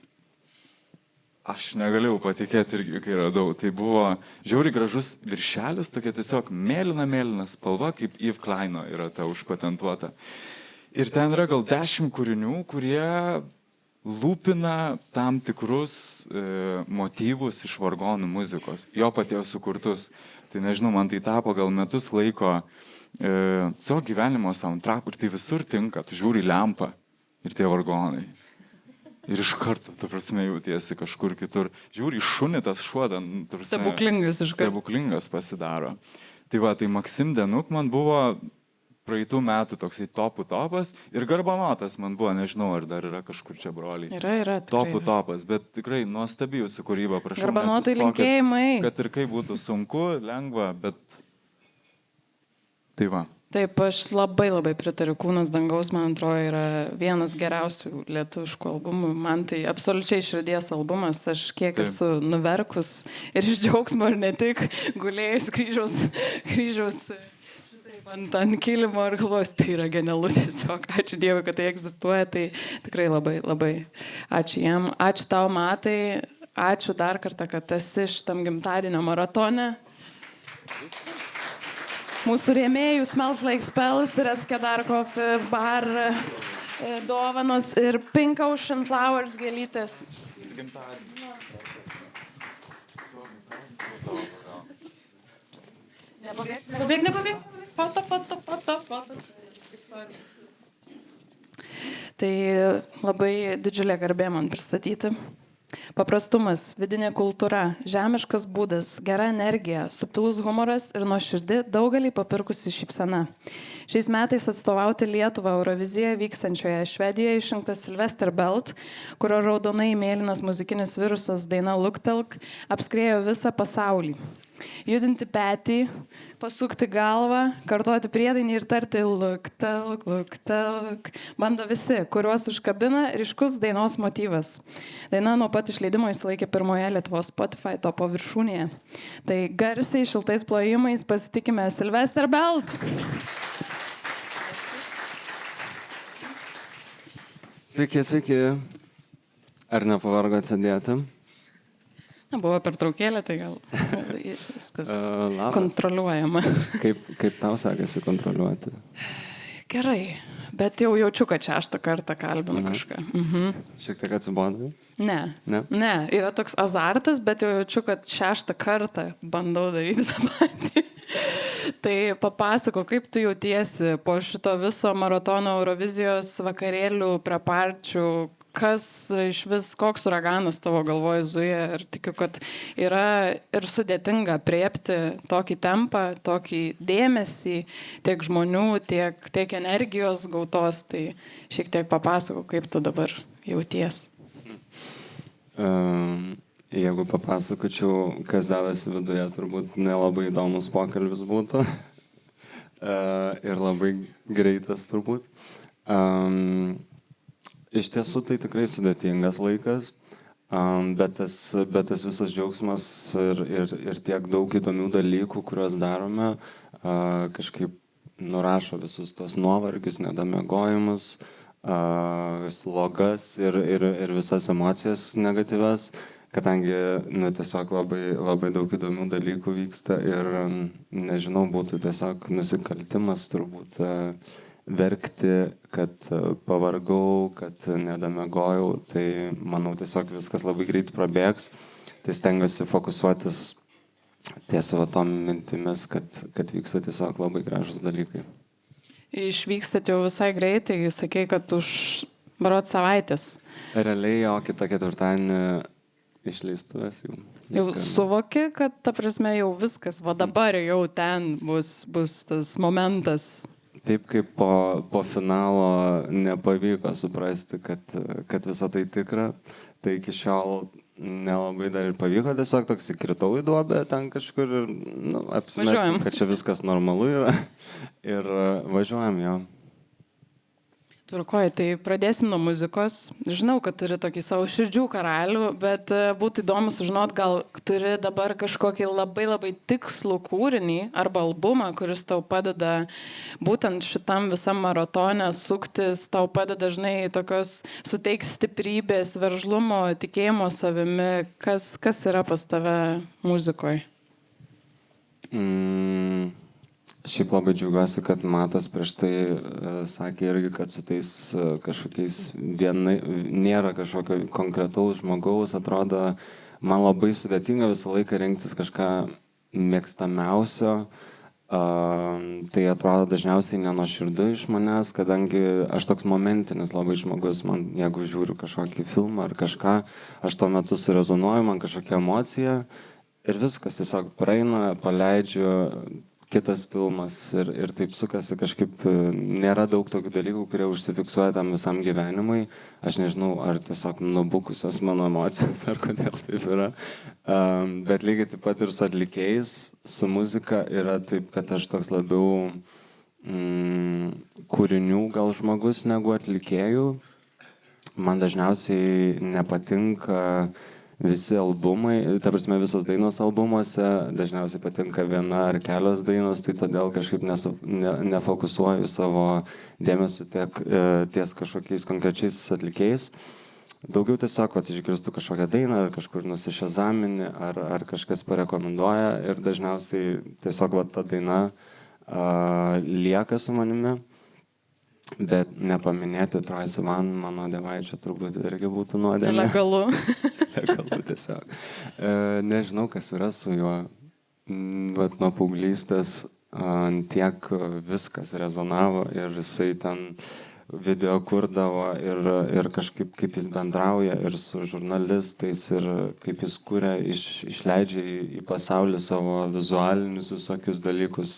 Aš negalėjau patikėti irgi, kai radau. Tai buvo žiauriai gražus viršelis, tokia tiesiog mėlyna spalva, kaip Yves Kleino yra ta užpatentuota. Ir ten yra gal 10 kūrinių, kurie lūpina tam tikrus motyvus iš vargonų muzikos, jo paties sukurtus. Tai nežinau, man tai tapo gal metus laiko savo gyvenimo soundtrack, ir tai visur tinka, tu žiūri lempą ir tie vargonai. Ir iš karto, ta prasme, jautiesi kažkur kitur. Žiūri, šunį tas šuoda. Stebuklingas iš karto. Stebuklingas pasidaro. Tai va, tai Maksim Danuk man buvo praeitų metų toksai topas. Ir Garbanotas man buvo, nežinau, ar dar yra kažkur čia broliai. Yra. Topas, bet tikrai nuostabi jūsų kūryba, prašau. Garbanotai linkėjimai. Kad ir kaip būtų sunku, lengva, bet tai va. Taip, aš labai pritariu. Kūnas dangaus, man atrodo, yra vienas geriausių lietuviškų albumų. Man tai absoliučiai širdies albumas. Aš kiek esu nuverkus ir iš džiaugsmo ir ne tik gulėjus kryžiaus ant kilimo ir galvojus, tai yra genialu tiesiog. Ačiū Dievui, kad tai egzistuoja. Tai tikrai labai ačiū jam. Ačiū tau, Matai. Ačiū dar kartą, kad esi šitam gimtadienio maratone. Mūsų rėmėjų Smells Like Spells ir Eskedar Coffee Bar dovanos ir Pink Ocean Flowers gėlytės. Nepabėg. Foto. Tai labai didžiulė garbė man pristatyti. Paprastumas, vidinė kultūra, žemiškas būdas, gera energija, subtilus humoras ir nuoširdi daugelį papirkusi šypsena. Šiais metais atstovauti Lietuvą Eurovizijoje vykstančioje Švedijoje išrinktas Sylvester Belt, kurio raudonai mėlynas muzikinis virusas daina Luktelk apskriejo visą pasaulį. Judinti petį, pasukti galvą, kartuoti priedainį ir tarti Luktelk, Luktelk. Bando visi, kuriuos užkabina ryškus dainos motyvas. Daina nuo pat išleidimo įsilaikė pirmoje Lietuvos Spotify topo viršūnėje. Tai garsiai šiltais plojimais pasitikime Sylvester Belt. Sveiki. Ar nepavargot sėdėti? Buvo pertraukėlė, tai gal viskas kontroliuojama. Kaip tau sekasi kontroliuoti? Gerai, bet jau jaučiu, kad 6. kartą kalbinu kažką. Šiek tiek atsibodai? Ne, yra toks azartas, bet jau jaučiu, kad 6. kartą bandau daryti tą patį. Tai papasako, kaip tu jautiesi po šito viso maratono Eurovizijos vakarėlių, preparčių, kas iš vis, koks uraganas tavo galvoje zuja, ir tikiu, kad yra ir sudėtinga priepti tokį tempą, tokį dėmesį tiek žmonių, tiek energijos gautos, tai šiek tiek papasako, kaip tu dabar jauties. Jeigu papasakočiau, kas dedasi viduje, turbūt nelabai įdomus pokalbis būtų ir labai greitas turbūt. Iš tiesų tai tikrai sudėtingas laikas, bet tas visas džiaugsmas ir tiek daug įdomių dalykų, kuriuos darome, kažkaip nurašo visus tos nuovargius, nedamiegojimus, slogas ir visas emocijas negatyves. kadangi, nu, tiesiog labai daug įdomių dalykų vyksta ir, nežinau, būtų tiesiog nusikaltimas turbūt verkti, kad pavargau, kad nedamegojau, tai manau tiesiog viskas labai greit prabėgs, tai stengiuosi fokusuotis ties savo tom mintimis, kad vyksta tiesiog labai gražus dalykai. Išvykstat jau visai greitai, sakei, kad už barot savaitės. Realiai jo kitą ketvirtadienį išleistuvės jau. Jau suvoki, kad ta prasme jau viskas, va dabar jau ten bus tas momentas. Taip kaip po finalo nepavyko suprasti, kad visą tai tikra, tai iki šiol nelabai dar ir pavyko, tiesiog toks įkritau į duobę ten kažkur ir apsimeskim, kad čia viskas normalu yra ir važiuojam jo. Tvarkoju, tai pradėsim nuo muzikos. Žinau, kad turi tokį savo širdžių karalių, bet būtų įdomu sužinot, gal turi dabar kažkokį labai tikslų kūrinį arba albumą, kuris tau padeda būtent šitam visam maratone suktis, tau padeda, žinai, tokios suteiks stiprybės, veržlumo, tikėjimo savimi. Kas yra pas tave muzikoje? Šiaip labai džiaugiuosi, kad Matas prieš tai sakė irgi, kad su tais kažkokiais nėra kažkokio konkretaus žmogaus, atrodo, man labai sudėtinga visą laiką rinktis kažką mėgstamiausio, tai atrodo dažniausiai nenuoširdu iš manęs, kadangi aš toks momentinis labai žmogus, man jeigu žiūriu kažkokį filmą ar kažką, aš tuo metu surezonuoju, man kažkokia emocija ir viskas tiesiog praeina, paleidžiu, kitas filmas ir taip sukasi kažkaip, nėra daug tokių dalykų, kurie užsifiksuoja tam visam gyvenimui. Aš nežinau, ar tiesiog nubukusios mano emocijos, ar kodėl taip yra. Bet lygiai taip pat ir su atlikėjais, su muzika yra taip, kad aš toks labiau kūrinių gal žmogus negu atlikėjų. Man dažniausiai nepatinka visi albumai, ta prasme visos dainos albumuose, dažniausiai patinka viena ar kelios dainos, tai todėl kažkaip nefokusuoju savo dėmesio tiek ties kažkokiais konkrečiais atlikėjais. Daugiau tiesiog, kad išgirstu kažkokią dainą, ar kažkur nusišazamini, ar kažkas parekomenduoja ir dažniausiai tiesiog ta daina lieka su manimi. Bet nepaminėti Troye Sivan, mano dievaičio, turbūt irgi būtų nuodėmė. Legalu. Legalu tiesiog. Nežinau, kas yra su juo. Bet nuo paauglystės tiek viskas rezonavo ir jisai ten video kurdavo ir kažkaip kaip jis bendrauja ir su žurnalistais ir kaip jis kuria, išleidžia į pasaulį savo vizualinius visokius dalykus.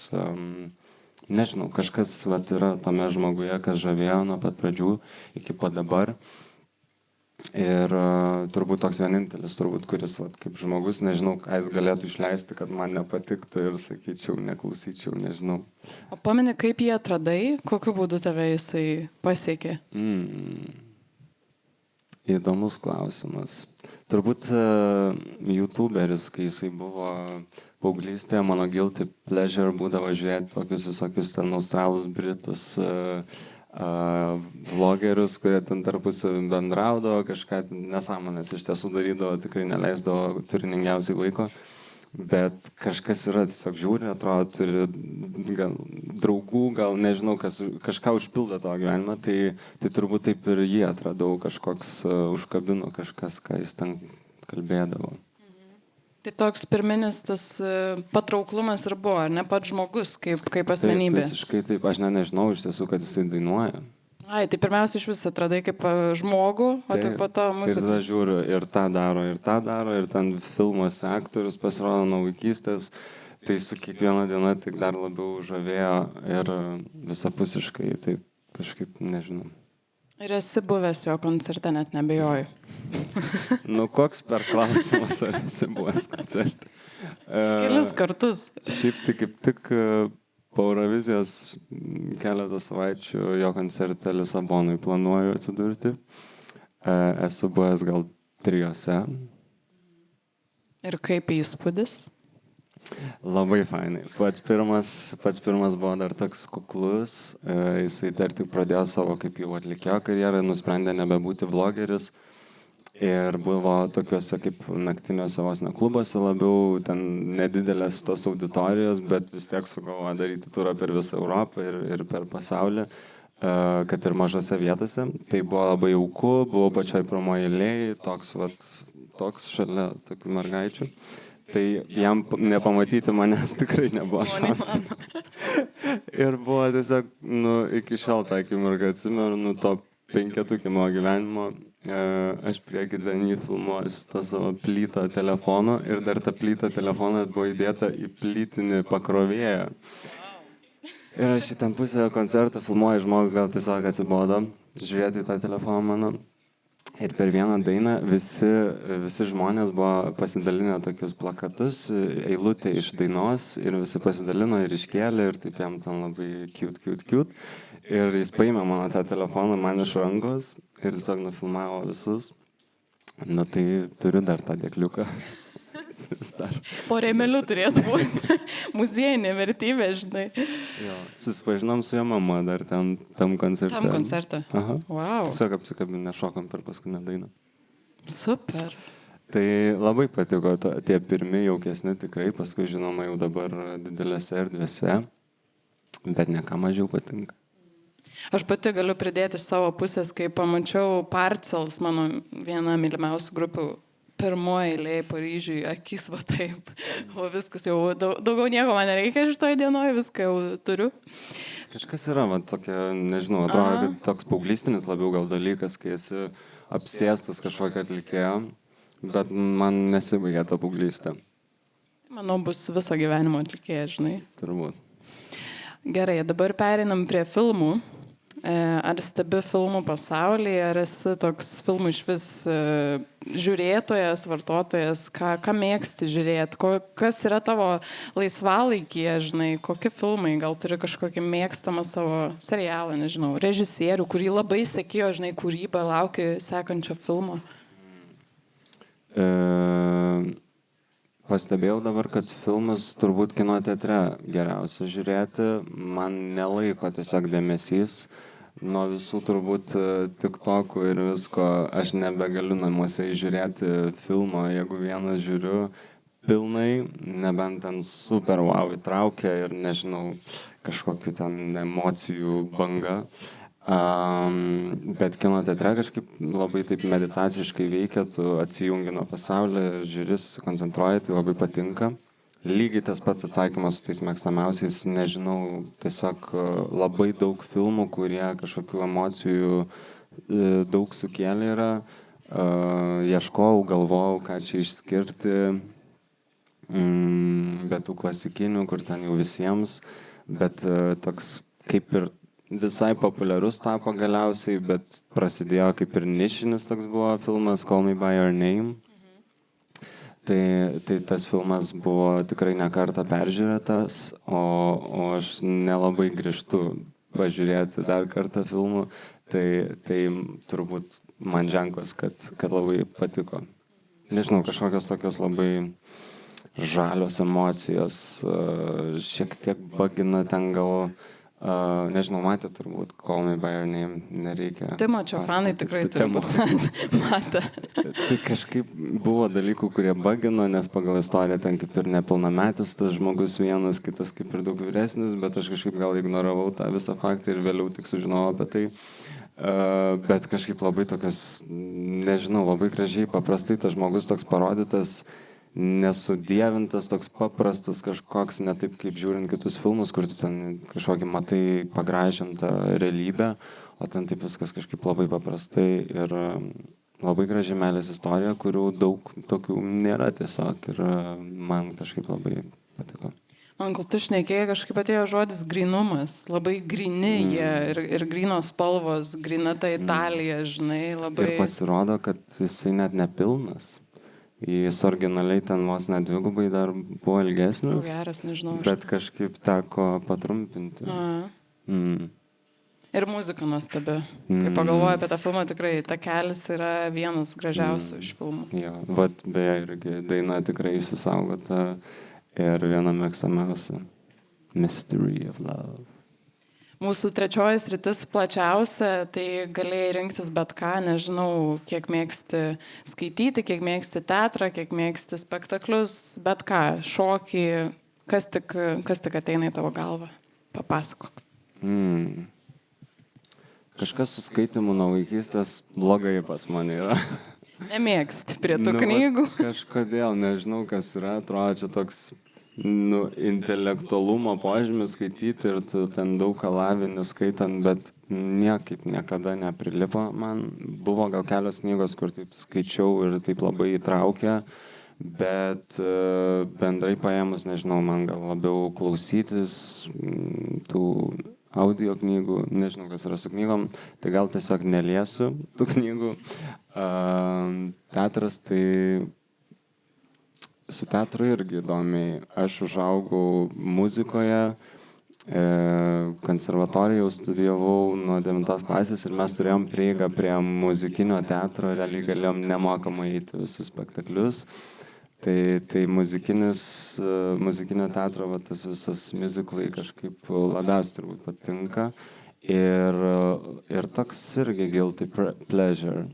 Nežinau, kažkas yra tame žmoguje, kas žavėjo nuo pat pradžių iki pat dabar. Ir turbūt toks vienintelis, kuris kaip žmogus, nežinau, ką jis galėtų išleisti, kad man nepatiktų ir sakyčiau, neklausyčiau, nežinau. O pameni, kaip jį atradai, kokiu būdu tave jisai pasiekė? Įdomus klausimas. Turbūt YouTuberis, kai jisai buvo paauglystėje, mano guilty pleasure būdavo žiūrėti tokius visokius ten australus, britus vlogerius, kurie ten tarpusavį bendraudavo, kažką nesąmonės iš tiesų darydavo, tikrai neleisdavo turiningiausiai laiko. Bet kažkas yra, tiesiog žiūri, atrodo, turi gal draugų, gal nežinau, kažką užpildo tavo gyvenimą, tai turbūt taip ir jį atradau, kažkoks užkabino kažkas, ką jis ten kalbėdavo. Tai toks pirminis tas patrauklumas ir buvo, ar ne pats žmogus kaip asmenybė? Taip, visiškai taip, aš nežinau iš tiesų, kad jisai dainuoja. Ai, tai pirmiausia iš vis atradai kaip žmogų, o tik po to muziką. Ir tada žiūriu, ir tą daro, ir ten filmuose aktorius pasirodo nuo vaikystės, tai su kiekviena diena tik dar labiau žavėjo ir visapusiškai, taip kažkaip nežinau. Ir esi buvęs jo koncerte, net nebejoju. Nu, koks per klausimas, ar esi buvęs koncerte? Kelis kartus. Šiaip tai kaip tik po Eurovizijos keletą savaičių jo koncerte Lisabonui planuoju atsidurti. Esu buvęs gal 3. Ir kaip įspūdis? Labai fainai. Pats pirmas buvo dar toks kuklus. Jisai dar tik pradėjo savo kaip jau atlikėjo karjerą, nusprendė nebebūti vlogeris. Ir buvo tokiuose kaip naktiniuose vos ne klubuose labiau, ten nedidelės tos auditorijos, bet vis tiek sugalvojo daryti turą per visą Europą ir per pasaulį, kad ir mažose vietose. Tai buvo labai jauku, buvau pačioj pirmoje eilėje, toks šalia tokių mergaičių. Tai jam nepamatyti manęs tikrai nebuvo šansų. Ir buvo tiesiog, iki šiol tą akimirką atsimenu, to 5 mano gyvenimo. Aš prieki Danijų filmuosiu tą savo plytą telefono ir dar ta plyta telefonas buvo įdėta į plytinį pakrovėją. Ir aš į ten pusę koncerto filmuoju žmogų, gal tiesiog atsibodo žiūrėti į tą telefoną mano. Ir per vieną dainą visi žmonės buvo pasidalinę tokius plakatus, eilutė iš dainos ir visi pasidalino ir iškėlė ir taip jam ten labai cute. Ir jis paėmė mano tą telefoną man iš rankos ir tiesiog nufilmavo visus. Nu tai turiu dar tą dėkliuką. Po rėmeliu turėtų būti muziejinė vertybė, žinai. Jo, susipažinom su jo mama dar tam koncerte. Tam koncerte? Aha. Wow. Tiesiog apsikabinę šokom per paskutinę dainą. Super. Tai labai patiko tie pirmi jaukesni tikrai, paskui žinoma jau dabar didelėse erdvėse, bet ne ką mažiau patinka. Aš pati galiu pridėti savo pusės, kai pamačiau Parcels, mano viena mylimiausių grupių, pirmoji eilėje Paryžiui, akis va taip. O viskas jau, daugiau nieko man nereikia šitoj dienoj, viską jau turiu. Kažkas yra, man tokia, nežinau, atrodo, kad toks pauglistinis labiau gal dalykas, kai esi apsėstas kažkokio atlikėjo, bet man nesibaigė ta paauglystė. Manau, bus viso gyvenimo atlikėja, žinai. Turbūt. Gerai, dabar pereinam prie filmų. Ar stebi filmų pasaulį, ar esi toks filmų iš vis žiūrėtojas, vartotojas, ką mėgsti žiūrėti, kas yra tavo laisvalaikyje, žinai, kokie filmai, gal turi kažkokį mėgstamą savo serialą, nežinau, režisierių, kurį labai sekėjo, žinai, kūrybą, lauki sekančio filmo. Pastebėjau dabar, kad filmus turbūt kino teatre geriausia žiūrėti, man nelaiko tiesiog dėmesys. Nuo visų turbūt TikTokų ir visko aš nebegaliu namuose žiūrėti filmo, jeigu vieną žiūriu pilnai, nebent ten super wow įtraukia ir nežinau, kažkokiu ten emocijų banga. Bet kino teatre kažkaip labai taip meditaciškai veikia, tu atsijungi nuo pasaulio, žiūri, susikoncentruoji, tai labai patinka. Lygiai tas pats atsakymas su tais mėgstamiausiais, nežinau, tiesiog labai daug filmų, kurie kažkokių emocijų daug sukėlė yra. Ieškojau, galvojau, ką čia išskirti, bet tų klasikinių, kur ten jau visiems, bet toks kaip ir visai populiarus tapo galiausiai, bet prasidėjo kaip ir nišinis toks buvo filmas Call Me By Your Name. Tai tas filmas buvo tikrai ne kartą peržiūrėtas, o aš nelabai grįžtu pažiūrėti dar kartą filmų, tai turbūt man ženklas, kad labai patiko. Nežinau, kažkokios tokios labai žalios emocijos, šiek tiek bagina ten gal. Nežinau, matė turbūt Call Me By Your Name, nereikia. Tai mačiau, fanai tikrai turbūt matė. Tai kažkaip buvo dalykų, kurie bagino, nes pagal istoriją ten kaip ir nepilnametis tas žmogus vienas, kitas kaip ir daug vyresnis, bet aš kažkaip gal ignoravau tą visą faktą ir vėliau tik sužinojau apie tai. Bet kažkaip labai tokios, nežinau, labai gražiai, paprastai tas žmogus toks parodytas, nesudievintas, toks paprastas kažkoks, ne taip kaip žiūrint kitus filmus, kur tu ten kažkokį matai pagražintą realybę, o ten taip viskas kažkaip labai paprastai ir labai graži meilės istorija, kurių daug tokių nėra tiesiog ir man kažkaip labai patiko. Man kol tu šnekėjai, kažkaip atėjo žodis grynumas, labai grini jie ir grynos spalvos, grina ta Italija, žinai, labai. Ir pasirodo, kad jisai net nepilnas. Jis originaliai ten vos net dvigubai dar buvo ilgesnis, geras, nežinau, bet kažkaip teko patrumpinti. Ir muzika nuostabi. Kai pagalvoju apie tą filmą, tikrai takelis yra vienas gražiausių iš filmų. Jo, vat beje irgi daina tikrai išsisaugota ir viena mėgstamiausia. Mystery of Love. mūsų trečioji sritis plačiausia, tai galėjai rinktis bet ką, nežinau, kiek mėgsti skaityti, kiek mėgsti teatrą, kiek mėgsti spektaklius, bet ką, šokį, kas tik ateina į tavo galvą. Papasakok. Kažkas su skaitimu nuo vaikystės blogai pas mane yra. Nemėgsti prie tų knygų. Kažkodėl, nežinau, kas yra, atrodo, čia toks intelektualumo požymis skaityti ir tu ten daug ką lavini skaitant, bet niekaip niekada neprilipo. Man buvo gal kelios knygos, kur taip skaičiau ir taip labai įtraukė, bet bendrai paėmus, nežinau, man gal labiau klausytis tų audio knygų, nežinau, kas yra su knygom, tai gal tiesiog neliesiu tų knygų. Teatras, tai su teatru irgi įdomiai. Aš užaugau muzikoje, konservatorijoje studijavau nuo 9 klasės ir mes turėjom prieigą prie muzikinio teatro, realiai galėjom nemokamai eiti visus spektaklius. Tai muzikinio teatro, va, tas visas miuziklai kažkaip labiausiai turbūt patinka. Ir toks irgi guilty pleasure.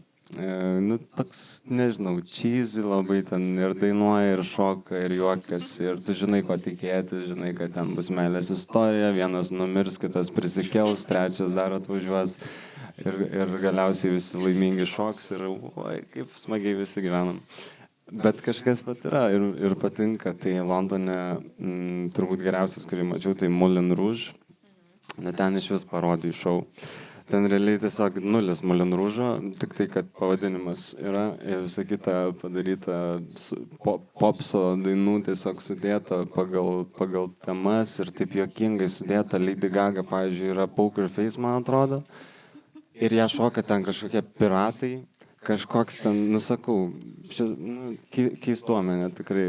Toks, nežinau, cheesy labai ten ir dainuoja, ir šoka, ir juokas, ir tu žinai, ko tikėti, žinai, kad ten bus meilės istorija, vienas numirs, kitas prisikels, trečias dar atvažiuos ir galiausiai visi laimingi šoks ir oi, kaip smagiai visi gyvenam. Bet kažkas pat yra ir patinka. Tai Londone turbūt geriausias, kurį mačiau, tai Moulin Rouge. Ten iš vis parodijų šou. Ten realiai tiesiog nulis Moulin Rouge'o, tik tai, kad pavadinimas yra ir visa kita padaryta popso dainų tiesiog sudėta pagal temas ir taip juokingai sudėta. Lady Gaga, pavyzdžiui, yra Poker Face, man atrodo. Ir ją šoka ten kažkokie piratai. Kažkoks ten, nusakau, keistuomenė tikrai,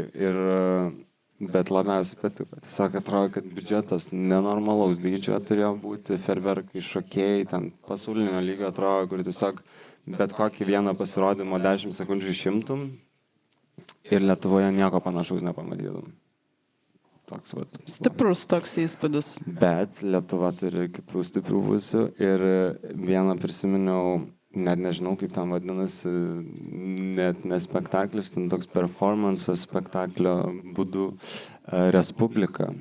bet labiausiai patiko. Tiesiog atrodo, kad biudžetas nenormalaus dydžio turėjo būti, ferverkai, šokėjai, ten pasaulinio lygio atrodo, kur tiesiog bet kokį vieną pasirodymą 10 sekundžių išimtum ir Lietuvoje nieko panašaus nepamatytum. Toks, vat. Stiprus toks įspūdis. Bet Lietuva turi kitų stiprių pusių ir vieną prisiminiau, net nežinau, kaip tam vadinasi, net ne spektaklis, ten toks performances spektaklio būdu Respublika.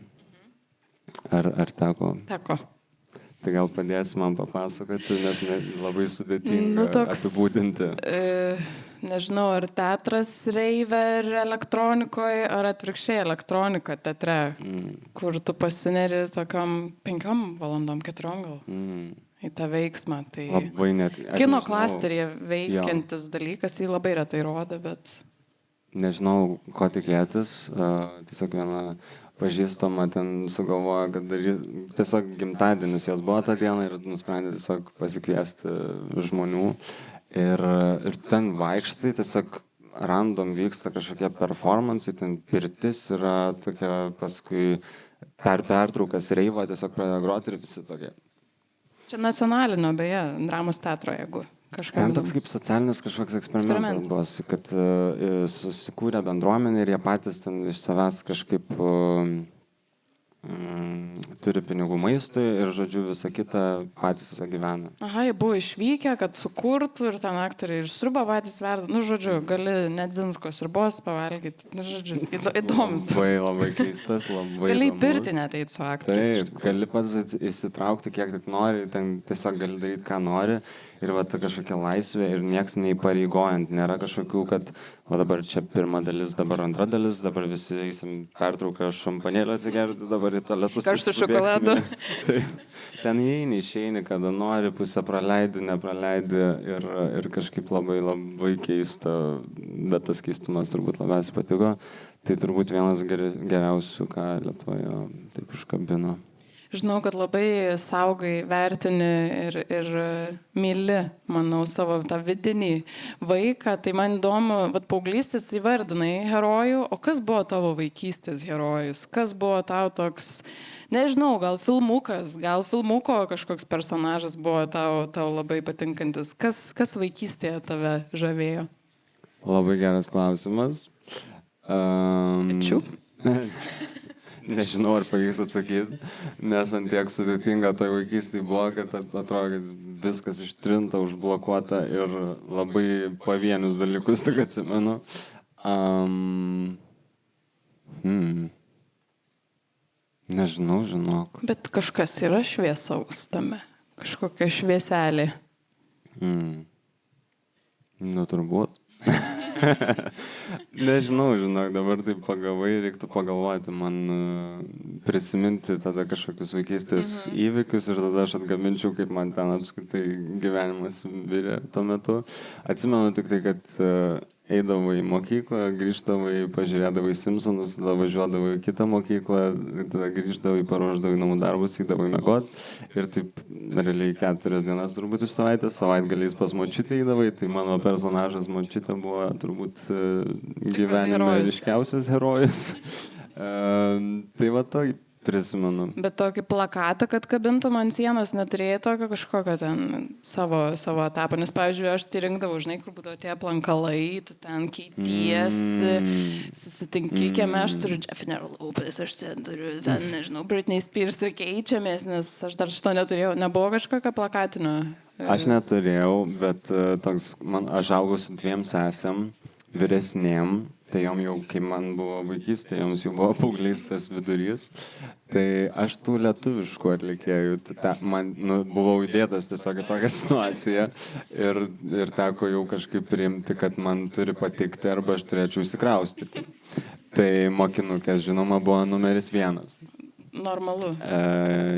Ar teko? Teko. Tai gal padėsi man papasakoti, nes labai sudėtinga apibūdinti. Nežinau, ar teatras reiver elektronikoje, ar atvirkščiai elektronika teatre, kur tu pasineri tokiom 5 valandom, 4 gal. Į tą veiksmą. Tai labai net. Kino klasteryje veikiantis dalykas, jį labai retai rodo, bet... Nežinau, ko tikėtis. Tiesiog viena pažįstama ten sugalvoja, kad tiesiog gimtadienis jos buvo tą dieną ir nusprendė tiesiog pasikviesti žmonių. Ir ten vaikštai, tiesiog random vyksta kažkokie performansai, ten pirtis yra tokia, paskui pertraukas reivo, tiesiog pradėjo groti ir visi tokie. Čia nacionalinio, beje, dramos teatro, jeigu kažką. Ten toks kaip socialinis kažkoks eksperimentas buvo, kad susikūrė bendruomenė ir jie patys ten iš savęs kažkaip turi pinigų maistui ir, žodžiu, visą kitą patys gyvena. Aha, jie buvo išvykę, kad sukurtų ir ten aktoriai ir sriubą patys verda. Nu, žodžiu, gali net Zinsko sriubos pavalgyti. Nu, žodžiu, įdomus. Labai keistas, labai gali įdomus. pirti net eiti su aktoriais. Taip, gali pats įsitraukti kiek tik nori, ten tiesiog gali daryti, ką nori. Ir va, ta kažkokia laisvė ir nieks neįpareigojant. Nėra kažkokių, kad o dabar čia pirma dalis, dabar antra dalis, dabar visi eisim pertrauką šampanėlio atsigerti, dabar į tualetus. Karštų šokoladų. Ten įeini, išeini, kada nori, pusę praleidi, nepraleidi ir kažkaip labai keista, bet tas keistumas turbūt labiausiai patiko. Tai turbūt vienas geriausių, ką Lietuvoje taip užkabino. Žinau, kad labai saugai, vertini ir myli, manau, savo tą vidinį vaiką. Tai man įdomu, vat paauglystės įvardinai herojų, o kas buvo tavo vaikystės herojus? Kas buvo tau toks, nežinau, gal filmukas, gal filmuko kažkoks personažas buvo tau labai patinkantis? Kas vaikystėje tave žavėjo? Labai geras klausimas. Ačiū. nežinau, ar pavyks atsakyti, nes ant tiek sudėtinga toj vaikystėje buvo, kad atrodo, kad viskas ištrinta, užblokuota ir labai pavienius dalykus tik atsimenu. Nežinau, žinok. Bet kažkas yra šviesaus tame, kažkokia švieselė. Nu, turbūt. Nežinau, žinok, dabar taip pagavai, reiktų pagalvoti, man prisiminti tada kažkokius vaikystės įvykius ir tada aš atgaminčiau, kaip man ten apskritai gyvenimas virė tuo metu. Atsimenu tik tai, kad eidavai į mokyklą, grįždavai, pažiūrėdavai Simpsonus, tada važiuodavai į kitą mokyklą, tada grįždavai, paruošdavai namų darbus, eidavai miegot ir taip realiai 4 dienas turbūt iš savaitės, savaitgaliais pas močiutę eidavai, tai mano personažas močiutė buvo turbūt gyvenime ryškiausias herojus. Tai va to prisimenu. Bet tokį plakatą, kad kabintum ant sienos, neturėjai tokio kažkokio ten savo etapą. Nes, pavyzdžiui, aš tai rinkdavau, žinai, kur būdavo tie plankalai, tu ten keitiesi, susitinki kieme, aš turiu Jennifer Lopez, aš ten turiu, nežinau, Britney Spears ir keičiamės, nes aš dar šito neturėjau. Nebuvo kažkokio plakatinio. Aš neturėjau, bet aš augau su 2 sesėm, vyresnėm. Tai jom jau, kai man buvo vaikystė, joms jau buvo paauglystės vidurys. Tai aš tų lietuviškų atlikėjų, buvau įdėtas tiesiog į tokią situaciją ir teko jau kažkaip priimti, kad man turi patikti arba aš turėčiau įsikraustyti. Tai mokinukės, žinoma, buvo numeris 1. Normalu.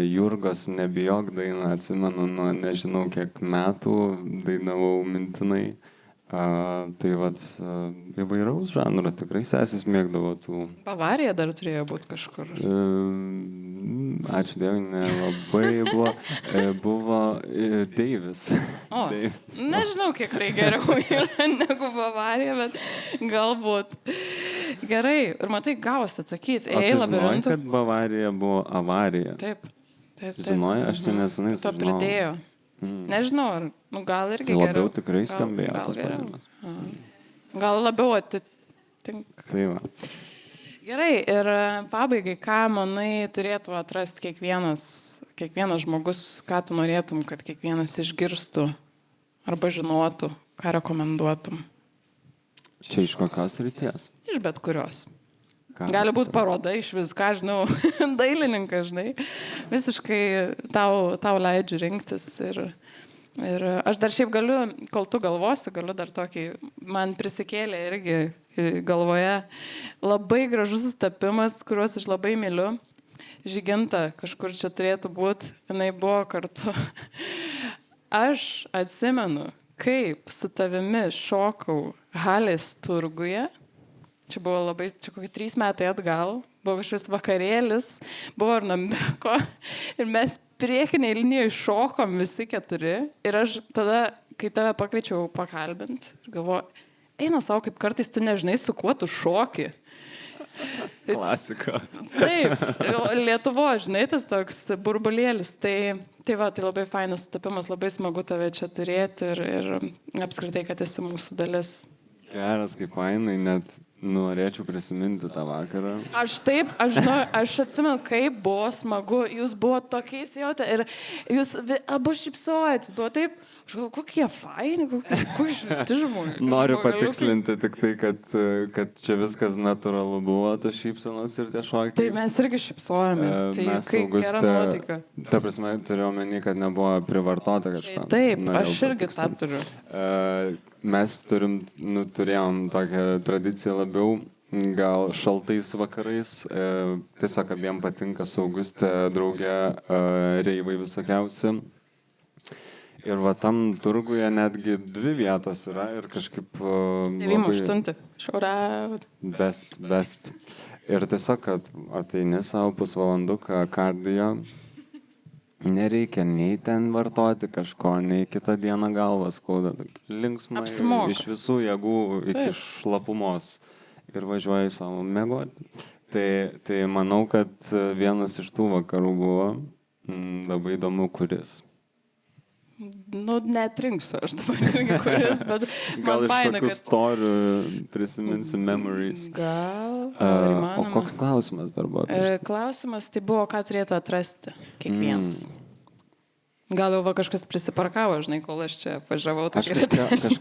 Jurgos Nebijok dainą atsimenu nuo nežinau kiek metų, dainavau mintinai. Tai vat įvairaus žanro, tikrai sesės mėgdavo tų. Bavarija dar turėjo būti kažkur. Ačiū Dievui, nelabai buvo. Buvo Deivis. O, Deivis. Nežinau, kiek tai geriau yra negu Bavarija, bet galbūt. Gerai, ir matai, gavosi atsakyti. Ėjai labirintų. Žinojai, kad Bavarija buvo avarija? Taip. Žinojai, aš čia nesenai sužinojau. To pridėjo. Nežinau, gal irgi geriau. Labiau tikrai skambėjo tas sprendimas. Gal labiau atitinka. Tai va. Gerai, ir pabaigai, ką manai turėtų atrasti kiekvienas žmogus, ką tu norėtum, kad kiekvienas išgirstų arba žinotų, ką rekomenduotum? Čia iš kokios ryties? Iš bet kurios. Gali būti paroda iš viską, žinau, dailininkas, žinai. Visiškai tau leidžiu rinktis. Ir aš dar šiaip galiu, kol tu galvosi, galiu dar tokį, man prisikėlė irgi galvoje labai gražus tapimas, kuriuos aš labai myliu. Žyginta kažkur čia turėtų būti, jinai buvo kartu. Aš atsimenu, kaip su tavimi šokau Halės turguje. Čia buvo čia kokie 3 metai atgal, buvo kažkoks vakarėlis, buvo Arnambeko ir mes priekiniai linijoje šokom visi 4 ir aš tada, kai tave pakviečiau pakalbinti, galvoju, eina savo, kaip kartais tu nežinai, su kuo tu šoki. Klasika. Taip, Lietuvo, žinai, tas toks burbulėlis, tai labai fainas sutapimas, labai smagu tave čia turėti ir apskritai, kad esi mūsų dalis. Geras, kaip fainai, net norėčiau prisiminti tą vakarą. Aš atsimenu, kaip buvo smagu, jūs buvo tokiais jautė ir jūs abu šypsojatės, buvo taip, aš galvoju, kokie faini, kokie šilti žmonės. Noriu patikslinti tik tai, kad čia viskas natūralu buvo, tos šypsenos ir tie šokiai. Tai mes irgi šypsojomės, tai kaip gera nuotaika. Ta prasme, turiu omeny, kad nebuvo privartota kažką. Taip, aš irgi tą turiu. Mes turėjom tokią tradiciją labiau, gal šaltais vakarais, tiesiog abiem patinka su Auguste draugė reivai visokiausi. Ir va tam turguje netgi 2 vietos yra ir kažkaip... 9-8, šiaurę. Best. Ir tiesiog, kad ateini savo pusvalanduką kardijo, nereikia nei ten vartoti kažko, nei kitą dieną galvą skauda. Linksmai, apsimoka. Iš visų jėgų iki šlapumos ir važiuoji savo miegoti. Tai manau, kad vienas iš tų vakarų buvo labai įdomu, kuris. Nu, netrinksiu aš dabar irgi kuris, bet Gal man iš faina, tokių kad... storių prisiminsi memories. Gal O įmanoma. koks klausimas dar buvo? prieš tai? Klausimas tai buvo, ką turėtų atrasti kiekvienas. Gal jau va kažkas prisiparkavo, žinai, kol aš čia važiavau. Aš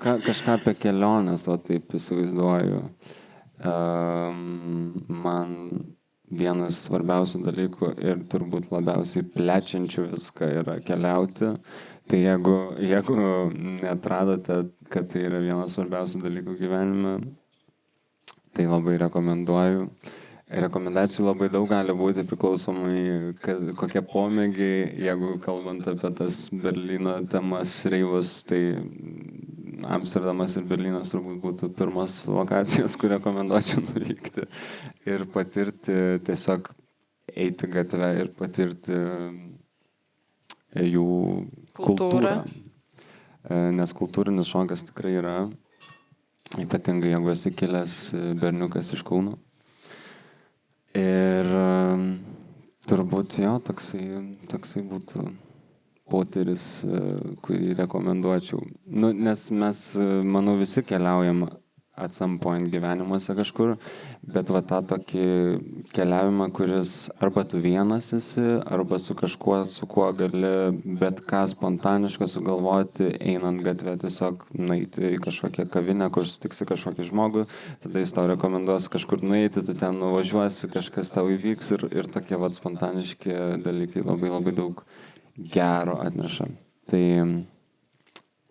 kažką apie keliones, o taip įsivaizduoju. Man vienas svarbiausių dalykų ir turbūt labiausiai plečiančių viską yra keliauti. Tai jeigu neatradote, kad tai yra vienas svarbiausių dalykų gyvenime, tai labai rekomenduoju. Rekomendacijų labai daug gali būti priklausomai, kokie pomėgiai, jeigu kalbant apie tas Berlyno temas, reivus, tai Amsterdamas ir Berlynas turbūt būtų pirmas lokacijos, kur rekomenduočiau nuvykti ir patirti, tiesiog eiti gatvę ir patirti jų kultūrą. Nes kultūrinis šokas tikrai yra, ypatingai jeigu esi kilęs berniukas iš Kauno. Ir turbūt jo, toksai būtų potyris, kurį rekomenduočiau. Nu, nes mes, manau, visi keliaujam at some point gyvenimuose kažkur, bet va tą tokį keliavimą, kuris arba tu vienas esi, arba su kažkuo, su kuo gali bet ką spontanišką sugalvoti, einant gatvę, tiesiog nueiti į kažkokią kavinę, kur sutiksi kažkokį žmogų, tada jis tau rekomenduos kažkur nueiti, tu ten nuvažiuosi, kažkas tau įvyks ir tokie va spontaniški dalykai labai labai daug gero atneša. Tai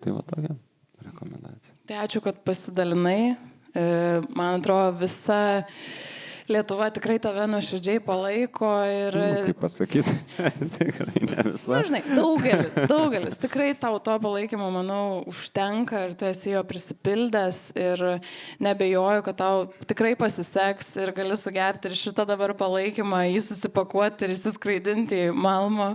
va tokia rekomendacija. Tai ačiū, kad pasidalinai. Man atrodo, visa Lietuva tikrai tave nuoširdžiai palaiko ir... Kaip pasakyti, tikrai ne visa. Na, žinai, daugelis. Tikrai tau to palaikymo, manau, užtenka ir tu esi jo prisipildęs ir nebejoju, kad tau tikrai pasiseks ir gali sugerti ir šitą dabar palaikymą, jį susipakuoti ir įsiskraidinti į Malmo.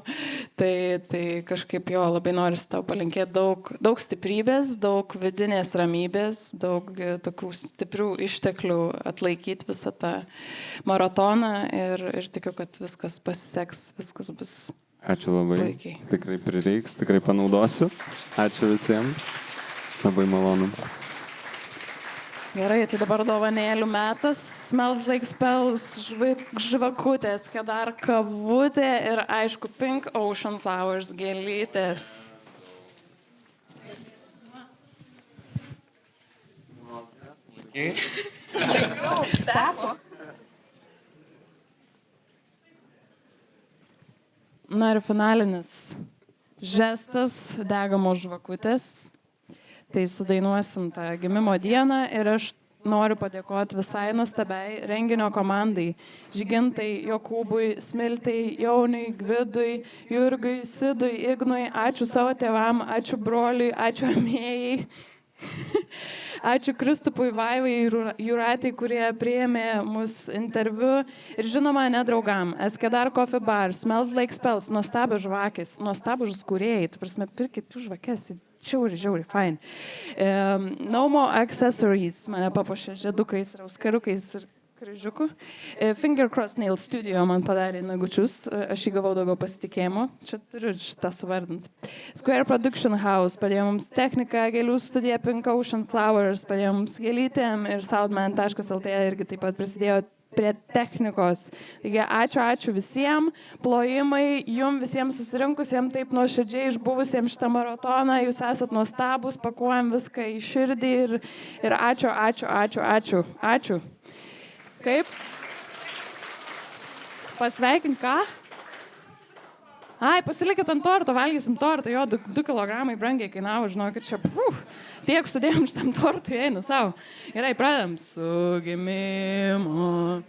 Tai kažkaip jo labai norisi tau palinkėti daug stiprybės, daug vidinės ramybės, daug tokių stiprių išteklių atlaikyti visą tą maratoną ir tikiu, kad viskas pasiseks, viskas bus. Ačiū labai. Puikiai. Tikrai prireiks, tikrai panaudosiu. Ačiū visiems. Labai malonu. Gerai, tai dabar dovanėlių metas. Smells Like Spells, žvakutės, Kedar kavutė ir aišku Pink Ocean Flowers gėlytės. Na ir finalinis žestas degamos žvakutės. Tai sudainuosim tą gimimo dieną ir aš noriu padėkoti visai nuostabiai renginio komandai. Žygintai, Jokūbui, Smiltai, Jauniui, Gvidui, Jurgiui, Sidui, Ignui. Ačiū savo tėvam, ačiū broliui, ačiū amėjai. Ačiū Kristupui, Vaivai ir Jūratai, kurie priėmė mus interviu. Ir žinoma, nedraugam. Eskedar Coffee Bar, Smells Like Spells, nuostabios žvakės, nuostabios kūrėjai. Tu prasme, pirkit žvakės, žiauri, fine. Naumo Accessories mane papuošė žiedukais ir auskariukais ir kryžiukų. Finger Cross Nail Studio man padarė nagučius, aš jį gavau daugiau pasitikėjimo, čia turiu šitą suvardinti. Square Production House padėjo mums techniką, gėlių studija Pink Ocean Flowers padėjo mums gėlytėm ir Soundman.lt irgi taip pat prisidėjo prie technikos. Taigi ačiū visiems, plojimai jums visiems susirinkusiems taip nuoširdžiai išbuvusiems šitą maratoną, jūs esat nuostabus, pakuojam viską į širdį ir ačiū. Kaip? Pasveikint ką? Ai, pasilikit ant torto, valgysim tortą, jo, 2 kilogramai brangiai kainavo, žinokit, čia, tiek sudėjom šitam tortui, einu savo. Gerai, pradedam su gimimo